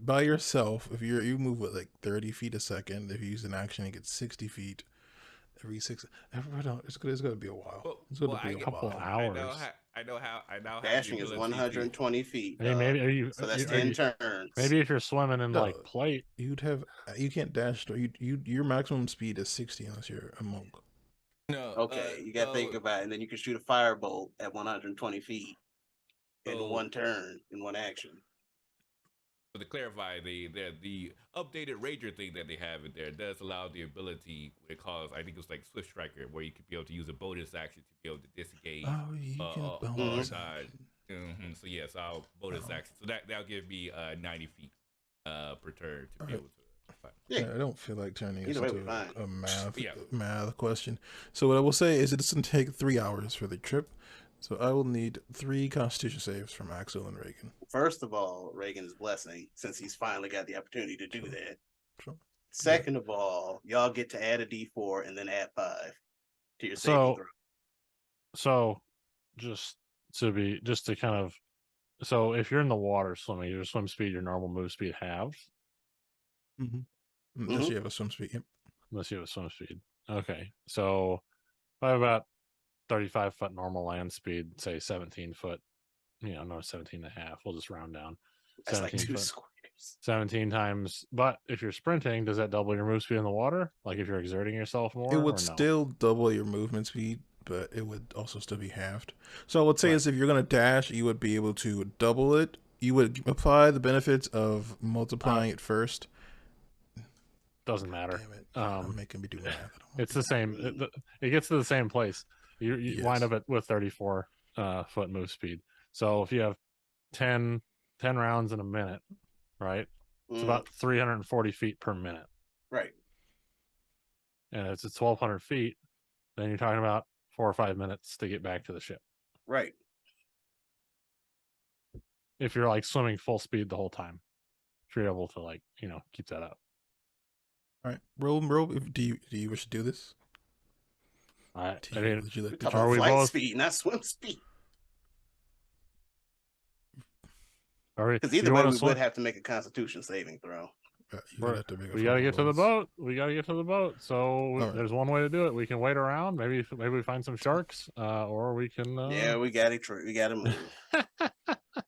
By yourself. If you move with like 30 feet a second, if you use an action, you get 60 feet every 6. It's gonna be a while. It's gonna be a couple while. hours. I know how. Dashing is 120 feet. Hey, maybe so that's 10 turns. Maybe if you're swimming in No, like plate, you can't dash. Your maximum speed is 60 unless you're a monk. No. Okay, you got to think about it. And then you can shoot a firebolt at 120 feet in one turn, in one action. But to clarify, the updated Ranger thing that they have in there does allow the ability, because I think it's like Swift Striker, where you could be able to use a bonus action to be able to disengage. Oh, you can bonus action. So yes, I'll bonus action. So that'll give me 90 feet per turn to be able to. Yeah, I don't feel like turning this into a math math question. So what I will say is it's going to take 3 hours for the trip. So I will need 3 Constitution saves from Axel and Reagan. First of all, Reagan's blessing, since he's finally got the opportunity to do that. Sure. Second of all, y'all get to add a D4 and then add 5 to your saving throw. So just to kind of, so if you're in the water swimming, your swim speed, your normal move speed halves. Unless you have a swim speed. Yep. Unless you have a swim speed. Okay. So if I have about 35 foot normal land speed, say 17 foot, no, 17 and a half. We'll just round down. That's like 2 squares. 17 times. But if you're sprinting, does that double your move speed in the water? Like if you're exerting yourself more? It would still double your movement speed, but it would also still be halved. So I would say is if you're going to dash, you would be able to double it. You would apply the benefits of multiplying it first. Doesn't matter. Damn it. I'm making me do math. It's the same. It gets to the same place. You wind up with 34 foot move speed. So if you have 10 rounds in a minute, right? It's about 340 feet per minute. Right. And it's 1,200 feet. Then you're talking about 4 or 5 minutes to get back to the ship. Right. If you're like swimming full speed the whole time, if you're able to keep that up. All right, roll. Do you wish to do this? I mean, are we both speed, not swim speed? Because either way, we would have to make a Constitution saving throw. We gotta get to the boat. We gotta get to the boat. So there's one way to do it. We can wait around. Maybe we find some sharks, or we can. Yeah, we got it. We got to move.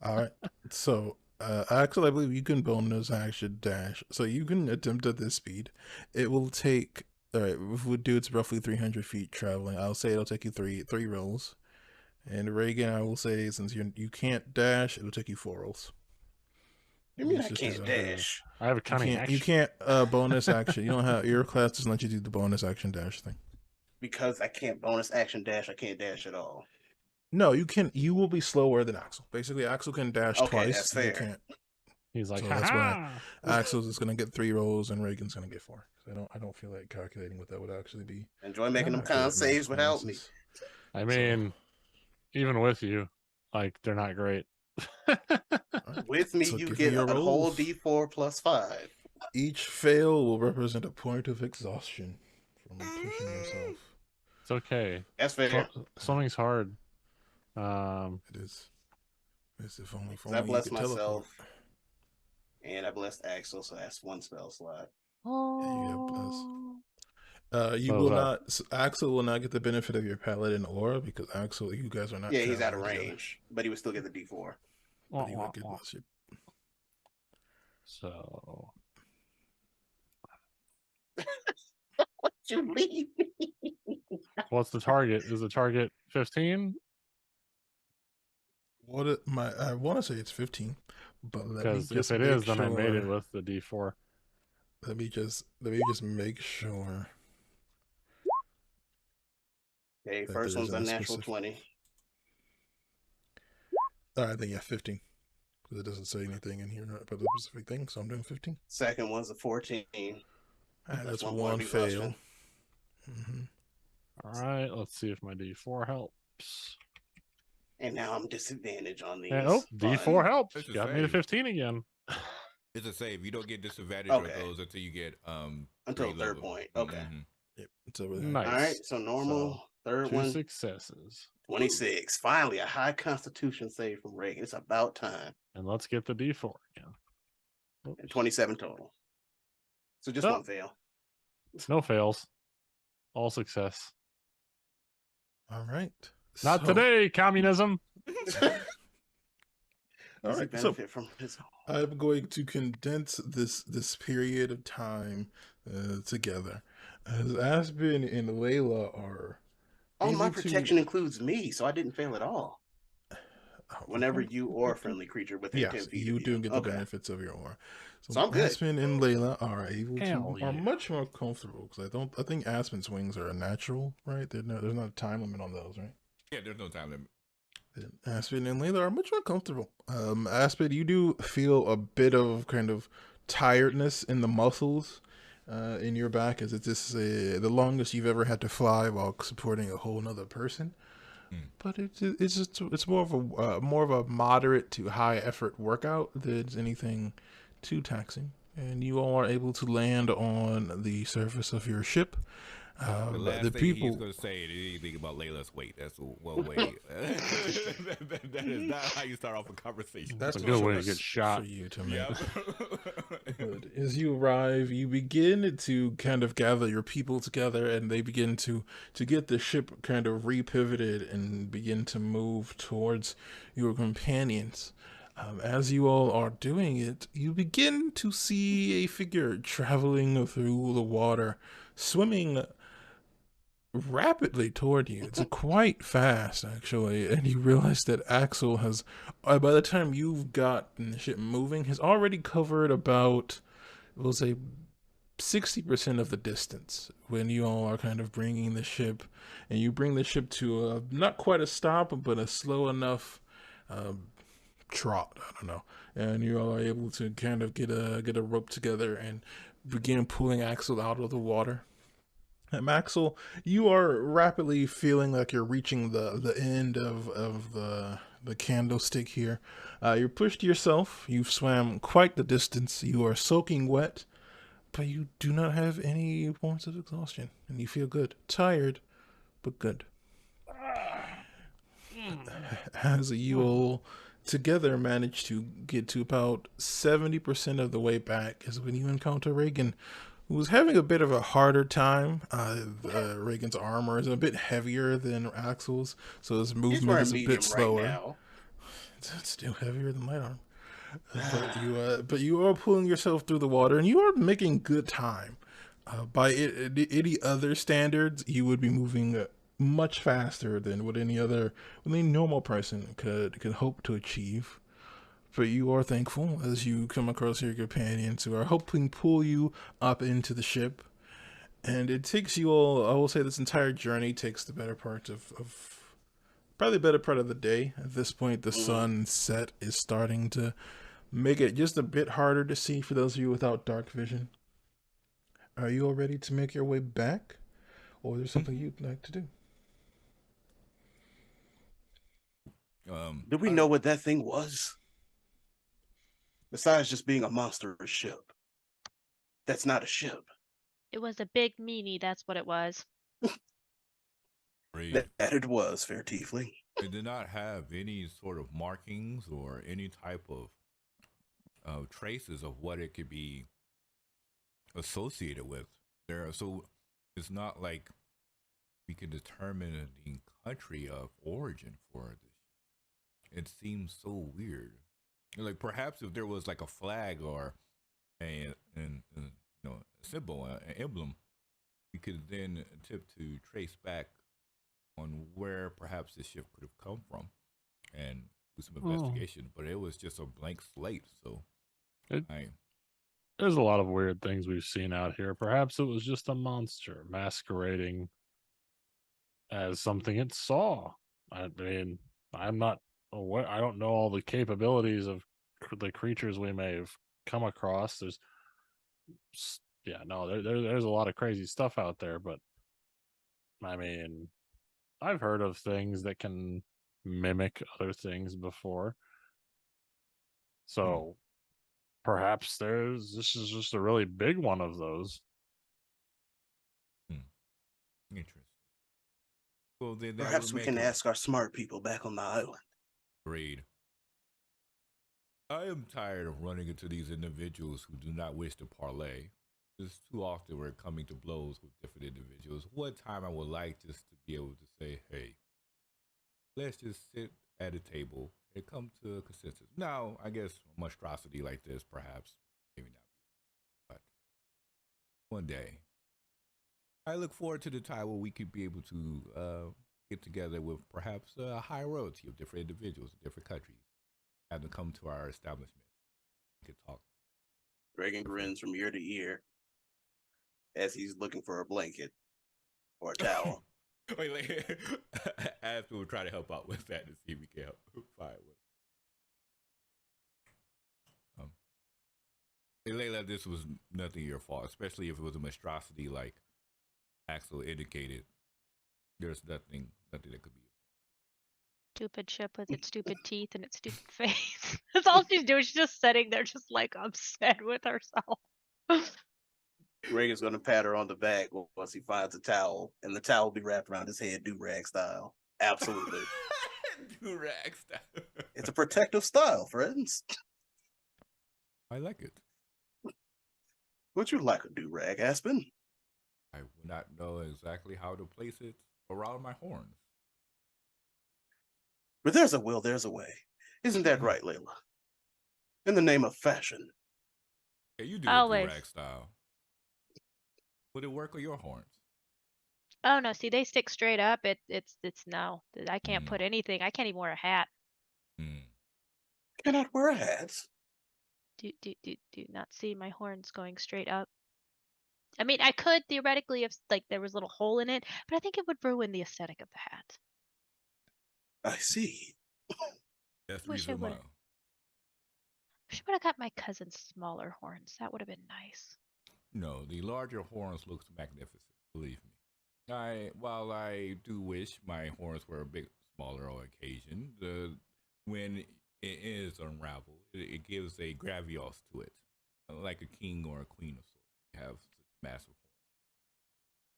All right. So, Axel, I believe you can bonus action dash. So you can attempt at this speed. It will take. All right. If we do, it's roughly 300 feet traveling. I'll say it'll take you three rolls. And Reagan, I will say, since you can't dash, it'll take you 4 rolls. You mean I can't dash? I have a cunning action. You can't bonus action. You don't have your class doesn't let you do the bonus action dash thing. Because I can't bonus action dash, I can't dash at all. No, you can. You will be slower than Axel. Basically, Axel can dash twice. That's fair. You can't. He's like, so that's why Axel's is gonna get 3 rolls and Reagan's gonna get 4. I don't feel like calculating what that would actually be. Enjoy making them con saves without me. I mean, even with you, like they're not great. With me, you get a whole D4 plus 5. Each fail will represent a point of exhaustion from pushing yourself. It's okay. That's fair. Swimming's hard. It is. It's if only I blessed myself, and I blessed Axel, so that's 1 spell slot. Oh. Yeah, you will not. Axel will not get the benefit of your paladin aura because Axel, you guys are not. Yeah, he's out of range, but he would still get the D4. But he would get blessed. So, what you mean? What's the target? Is the target 15? I want to say it's 15, but because if it is, then I made it with the D4. Let me just make sure. Okay, first one's a natural 20. I think 15. because it doesn't say anything in here about the specific thing. So I'm doing 15. Second one's a 14. That's one one point of fail. exhaustion. All right, let's see if my D4 helps. And now I'm disadvantaged on these. And, D4 helps. It's a Got me to save. 15 again. It's a save. You don't get disadvantage Okay. on those until you get Until grade third level. point. Okay. Mhm. Yep, it's over there. Nice. All right. So normal. Third 2 one. successes. 26. Finally, a high constitution save from Reagan. It's about time. And let's get the D4 again. And Oops. 27 total. So just Oh. one fail. No fails. All success. All right. Not So- today, communism. All Does he right. So benefit from his I'm going to condense this period of time together, as Aspen and Layla are. Oh, my able to- protection includes me, so I didn't fail at all. Oh, Whenever okay. you or a friendly creature within 10 Yes, feet you of do get the Okay. benefits of your aura. So I'm good. Aspen and Layla are able Hell to are yeah. much more comfortable because I think Aspen's wings are a natural, right? There's not a time limit on those, right? Yeah, there's no time limit. Aspen and Layla are much more comfortable. Aspen, you do feel a bit of kind of tiredness in the muscles in your back, as it's just the longest you've ever had to fly while supporting a whole nother person. But it's more of a moderate to high effort workout than anything too taxing. And you all are able to land on the surface of your ship. The last the thing people. he's going to say is anything about Layla's weight. That's one way. that is not how you start off a conversation. That's a a good way to choice get shot. for you to make. Yep. But as you arrive, you begin to kind of gather your people together, and they begin to get the ship kind of repivoted and begin to move towards your companions. As you all are doing it, you begin to see a figure traveling through the water, swimming rapidly toward you. It's quite fast, actually, and you realize that Axel has, by the time you've gotten the ship moving, has already covered about, we'll say, 60% of the distance when you all are kind of bringing the ship, and you bring the ship to not quite a stop, but a slow enough trot, I don't know, and you all are able to kind of get a rope together and begin pulling Axel out of the water. Axel, you are rapidly feeling like you're reaching the end of the candlestick here. You're pushed yourself. You've swam quite the distance. You are soaking wet, but you do not have any forms of exhaustion, and you feel good. Tired, but good. As you all together manage to get to about 70% of the way back is when you encounter Reagan, who was having a bit of a harder time. Reagan's armor is a bit heavier than Axel's, so his movement is a bit slower. Right now. It's still heavier than my arm. But you are pulling yourself through the water, and you are making good time. By any other standards, you would be moving much faster than what any normal person could hope to achieve. But you are thankful as you come across your companions who are helping pull you up into the ship. And it takes you all, I will say this entire journey takes the better part of probably the better part of the day. At this point, the sunset is starting to make it just a bit harder to see for those of you without dark vision. Are you all ready to make your way back? Or is there something you'd like to do? Do we know what that thing was? Besides just being a monstrous ship. That's not a ship. It was a big meanie, that's what it was. Reed, That it was, fair tiefling. it did not have any sort of markings or any type of traces of what it could be associated with. So it's not like we can determine the country of origin for this. It seems so weird. Like perhaps if there was like a flag or a symbol, an emblem, we could then attempt to trace back on where perhaps this ship could have come from and do some investigation. But it was just a blank slate, so There's a lot of weird things we've seen out here. Perhaps it was just a monster masquerading as something it saw. I mean, I'm not aware. I don't know all the capabilities of the creatures we may have come across. There's there's a lot of crazy stuff out there, but I mean, I've heard of things that can mimic other things before. So perhaps this is just a really big one of those. Interesting. Well, then that Perhaps would we make can us ask our smart people back on the island. agreed. I am tired of running into these individuals who do not wish to parlay. Just too often we're coming to blows with different individuals. One time I would like just to be able to say, hey, let's just sit at a table and come to a consensus. Now, I guess a monstrosity like this, perhaps, maybe not. But one day, I look forward to the time where we could be able to get together with perhaps a high royalty of different individuals in different countries. Have them come to our establishment. We could talk. Reagan grins from ear to ear as he's looking for a blanket or a towel. Wait, Aspen will try to help out with that to see if we can help find one. Hey, Layla, this was nothing your fault, especially if it was a monstrosity like Axel indicated. There's nothing that could be. Stupid ship with its stupid teeth and its stupid face. That's all she's doing. She's just sitting there, just like upset with herself. Reagan's gonna pat her on the back once he finds a towel, and the towel will be wrapped around his head, do-rag style. Absolutely. Do-rag style. It's a protective style, friends. I like it. Would you like a do-rag, Aspen? I would not know exactly how to place it around my horns. But there's a will, there's a way. Isn't that right, Layla? In the name of fashion. Okay, you do Always. the do-rag style. Would it work on your horns? Oh no, see they stick straight up. It's no. I can't put anything. I can't even wear a hat. Cannot wear a hat. Do not see my horns going straight up. I mean, I could theoretically if like there was a little hole in it, but I think it would ruin the aesthetic of the hat. I see. That's the Wish I reason why. Wish I would have got my cousin's smaller horns. That would have been nice. No, the larger horns looks magnificent. Believe me. While I do wish my horns were a bit smaller on occasion, when it is unraveled, it gives a gravitas to it, like a king or a queen of sorts. You have such massive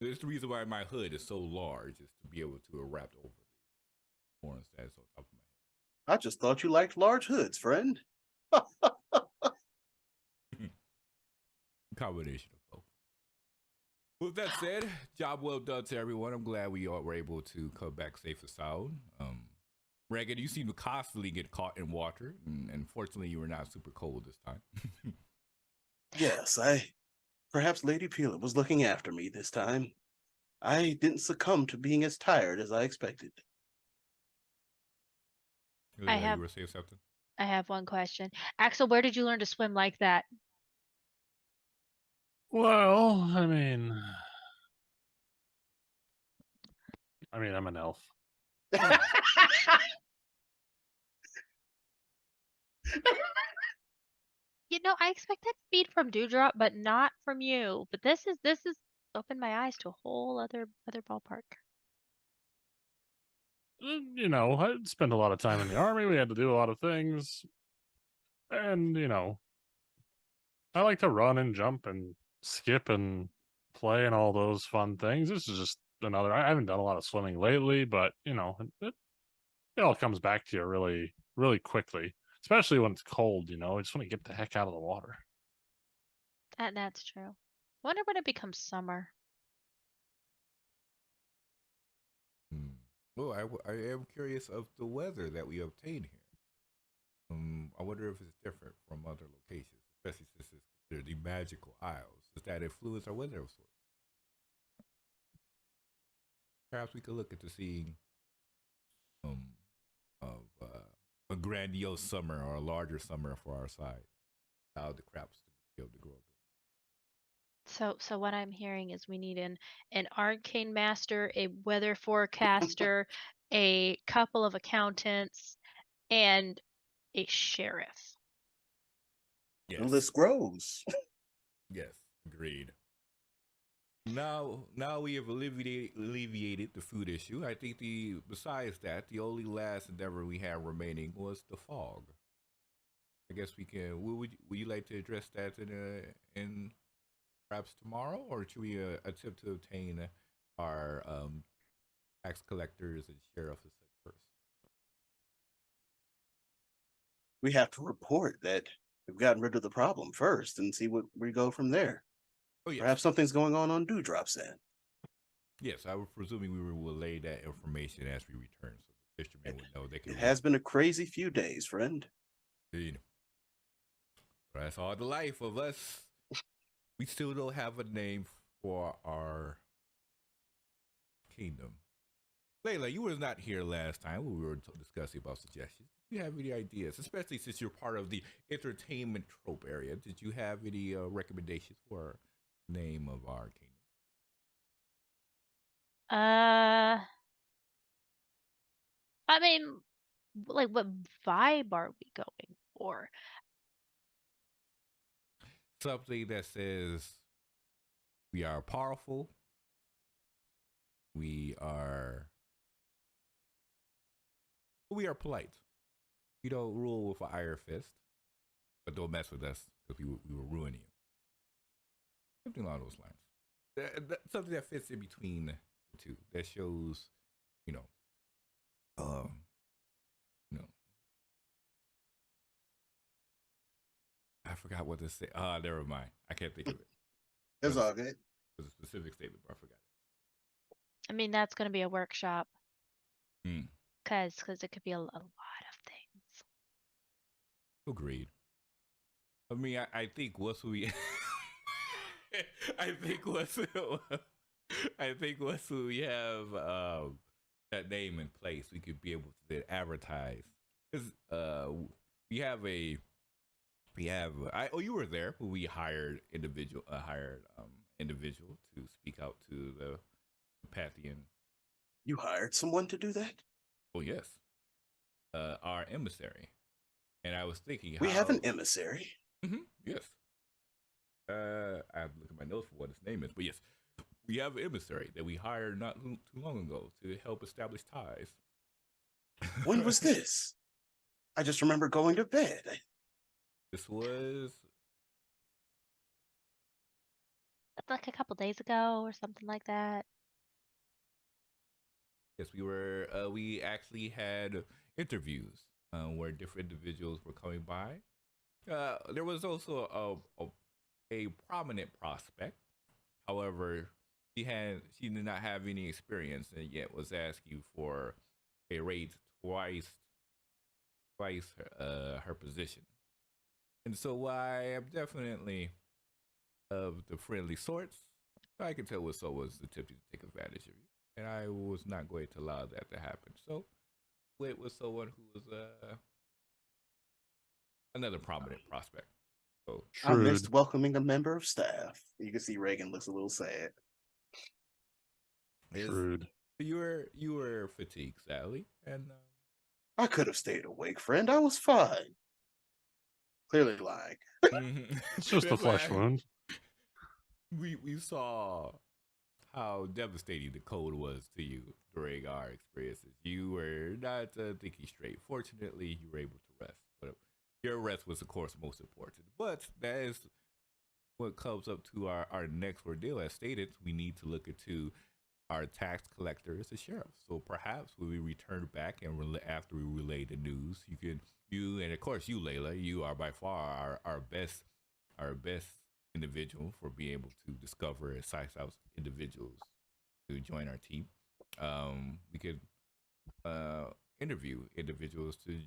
horns. It's the reason why my hood is so large, is to be able to wrap over the horns that's on top of my head. I just thought you liked large hoods, friend. Combination of both. With that said, job well done to everyone. I'm glad we all were able to come back safe and sound. Reagan, you seem to constantly get caught in water, and fortunately you were not super cold this time. Yes, perhaps Lady Peeler was looking after me this time. I didn't succumb to being as tired as I expected. You were saying something? I have one question. Axel, where did you learn to swim like that? Well, I mean, I'm an elf. You know, I expected speed from Dewdrop, but not from you. But this is opened my eyes to a whole other ballpark. You know, I spent a lot of time in the army. We had to do a lot of things. And, you know, I like to run and jump and skip and play and all those fun things. This is just another. I haven't done a lot of swimming lately, but, you know, it all comes back to you really, really quickly, especially when it's cold, you know. I just want to get the heck out of the water. That's true. Wonder when it becomes summer. Well, I am curious of the weather that we obtain here. I wonder if it's different from other locations, especially since it's considered the magical isles. Does that influence our weather of sorts? Perhaps we could look into seeing a grandiose summer or a larger summer for our side. How the crops to be able to grow. So what I'm hearing is we need an arcane master, a weather forecaster, a couple of accountants, and a sheriff. Yes. The list grows. Yes, agreed. Now we have alleviated the food issue. I think besides that, the only last endeavor we have remaining was the fog. I guess we can. Would you like to address that in perhaps tomorrow, or should we attempt to obtain our tax collectors and sheriffs and such first? We have to report that we've gotten rid of the problem first and see what we go from there. Oh yes. Perhaps something's going on Dewdrop's end. Yes, I was presuming we will relay that information as we return, so the fishermen would know they can. It has been a crazy few days, friend. Indeed. But that's all the life of us. We still don't have a name for our kingdom. Layla, you was not here last time when we were discussing about suggestions. Did you have any ideas, especially since you're part of the entertainment trope area? Did you have any recommendations for name of our kingdom? I mean, like, what vibe are we going for? Something that says we are powerful. We are polite. We don't rule with an iron fist, but don't mess with us because we will ruin you. Something along those lines. Something that fits in between the two. That shows, you know. I forgot what to say. Never mind. I can't think of it. It's all good. It was a specific statement, but I forgot it. I mean, that's going to be a workshop. Hmm. Because it could be a lot of things. Agreed. I mean, I think once we, I think once we have that name in place, we could be able to then advertise. Because you were there when we hired individual to speak out to the Pathian. You hired someone to do that? Oh yes, our emissary. And I was thinking, we have an emissary. Mm-hmm, yes. I have to look at my notes for what his name is, but yes, we have an emissary that we hired not too long ago to help establish ties. When was this? I just remember going to bed. This was like a couple days ago or something like that. Yes, we actually had interviews where different individuals were coming by. There was also a prominent prospect. However, she did not have any experience and yet was asking for a rate twice her position. And so I am definitely of the friendly sorts. I can tell what was attempting to take advantage of you. And I was not going to allow that to happen. So it was someone who was another prominent prospect. So I missed welcoming a member of staff. You can see Reagan looks a little sad. Shrewd. You were fatigued, Sally, and I could have stayed awake, friend. I was fine. Clearly lying. It's just a flesh wound. We saw how devastating the cold was to you during our experiences. You were not thinking straight. Fortunately, you were able to rest. But your rest was, of course, most important. But that is what comes up to our next ordeal. As stated, we need to look into our tax collectors and sheriffs. So perhaps when we return back and after we relay the news, you and of course you, Layla, you are by far our best individual for being able to discover and size out individuals to join our team. We could interview individuals to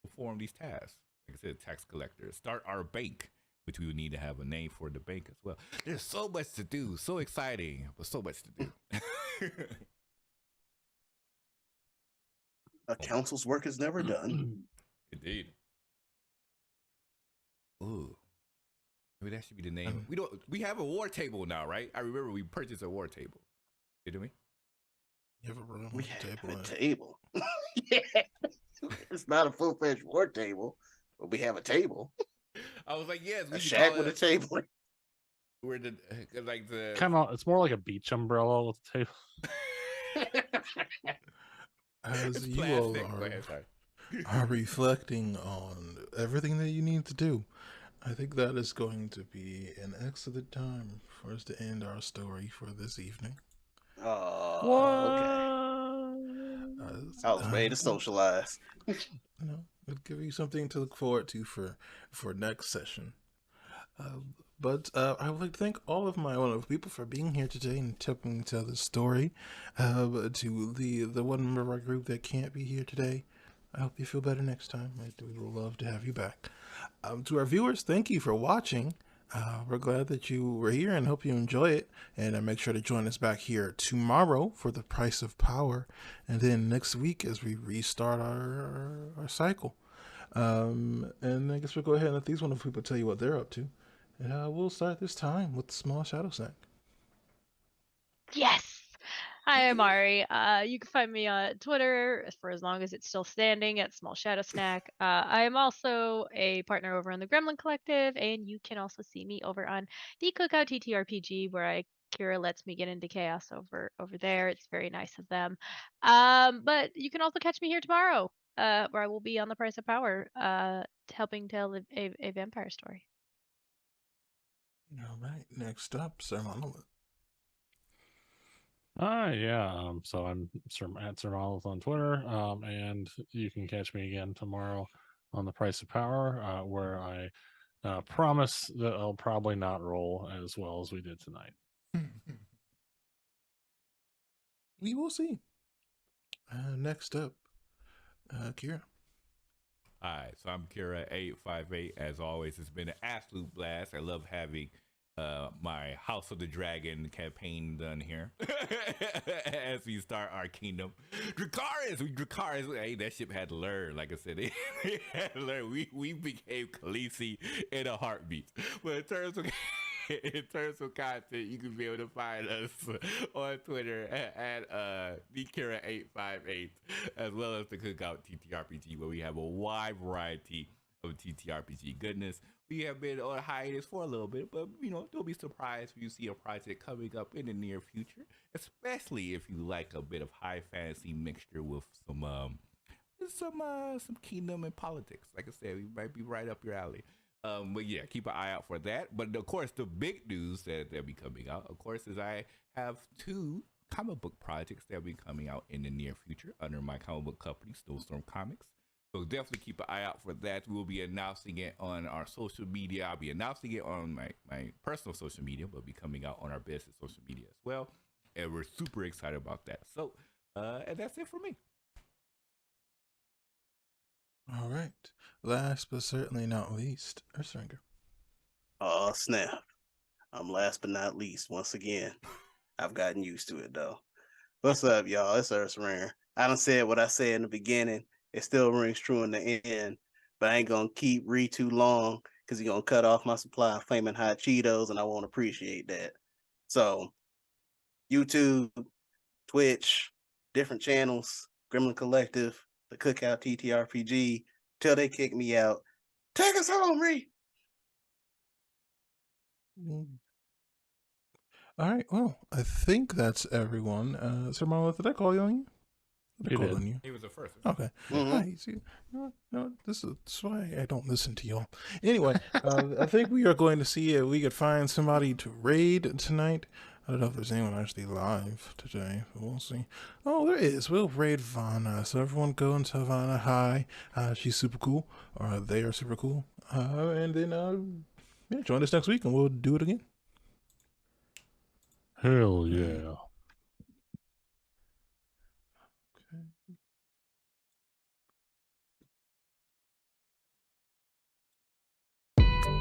perform these tasks. Like I said, tax collectors. Start our bank, which we would need to have a name for the bank as well. There's so much to do. So exciting, but so much to do. A council's work is never done. Indeed. Ooh. Maybe that should be the name. We have a war table now, right? I remember we purchased a war table. Didn't we? You have a room We with a have table. a table. Yeah. It's not a full-fledged war table, but we have a table. I was like, yes, A we should shack call with a it. table. We're the like the Kind of, it's more like a beach umbrella with a table. As it's you all plastic. Go ahead, sorry. are reflecting on everything that you need to do, I think that is going to be an excellent time for us to end our story for this evening. Oh, okay. I was ready to socialize. You know, it'll give you something to look forward to for next session. But I would like to thank all of my wonderful people for being here today and helping tell the story. To the one member of our group that can't be here today, I hope you feel better next time. We would love to have you back. To our viewers, thank you for watching. We're glad that you were here and hope you enjoy it. And make sure to join us back here tomorrow for the Price of Power, and then next week as we restart our cycle. And I guess we'll go ahead and let these wonderful people tell you what they're up to. And we'll start this time with Small Shadow Snack. Yes. Hi, I'm Ari. You can find me on Twitter for as long as it's still standing at Small Shadow Snack. I am also a partner over on the Gremlin Collective, and you can also see me over on the Cookout TTRPG, where Kira lets me get into chaos over there. It's very nice of them. But you can also catch me here tomorrow, where I will be on the Price of Power, helping tell a vampire story. All right, next up, Sir Monolith. Yeah. So I'm at Sir Monolith on Twitter. And you can catch me again tomorrow on the Price of Power, where I promise that I'll probably not roll as well as we did tonight. We will see. Next up, Kira. Hi, so I'm Kira858. As always, it's been an absolute blast. I love having my House of the Dragon campaign done here as we start our kingdom. Dracarys, hey, that ship had to learn. Like I said, it had to learn. We became Khaleesi in a heartbeat. But in terms of content, you can be able to find us on Twitter at TheKira858, as well as the Cookout TTRPG, where we have a wide variety of TTRPG goodness. We have been on hiatus for a little bit, but don't be surprised if you see a project coming up in the near future, especially if you like a bit of high fantasy mixture with some kingdom and politics. Like I said, we might be right up your alley. But yeah, keep an eye out for that. But of course, the big news that'll be coming out, of course, is I have 2 comic book projects that'll be coming out in the near future under my comic book company, Snowstorm Comics. So definitely keep an eye out for that. We'll be announcing it on our social media. I'll be announcing it on my personal social media, but it'll be coming out on our business social media as well. And we're super excited about that. So, and that's it for me. All right. Last but certainly not least, Earthringer. Oh, snap. I'm last but not least once again. I've gotten used to it, though. What's up, y'all? It's Earthringer. I done said what I said in the beginning. It still rings true in the end, but I ain't going to keep Ree too long because he's going to cut off my supply of Flamin' Hot Cheetos, and I won't appreciate that. So, YouTube, Twitch, different channels, Gremlin Collective, the Cookout TTRPG, till they kick me out. Take us home, Ree! All right, well, I think that's everyone. Sir Monolith, did I call you on you? You did. On you. He was the first. Okay. Mhm. See, no, this is why I don't listen to y'all. Anyway, I think we are going to see if we could find somebody to raid tonight. I don't know if there's anyone actually live today, but we'll see. Oh, there is. We'll raid Vanna. So everyone go and tell Vanna hi. She's super cool, or they are super cool. And then join us next week and we'll do it again. Hell yeah.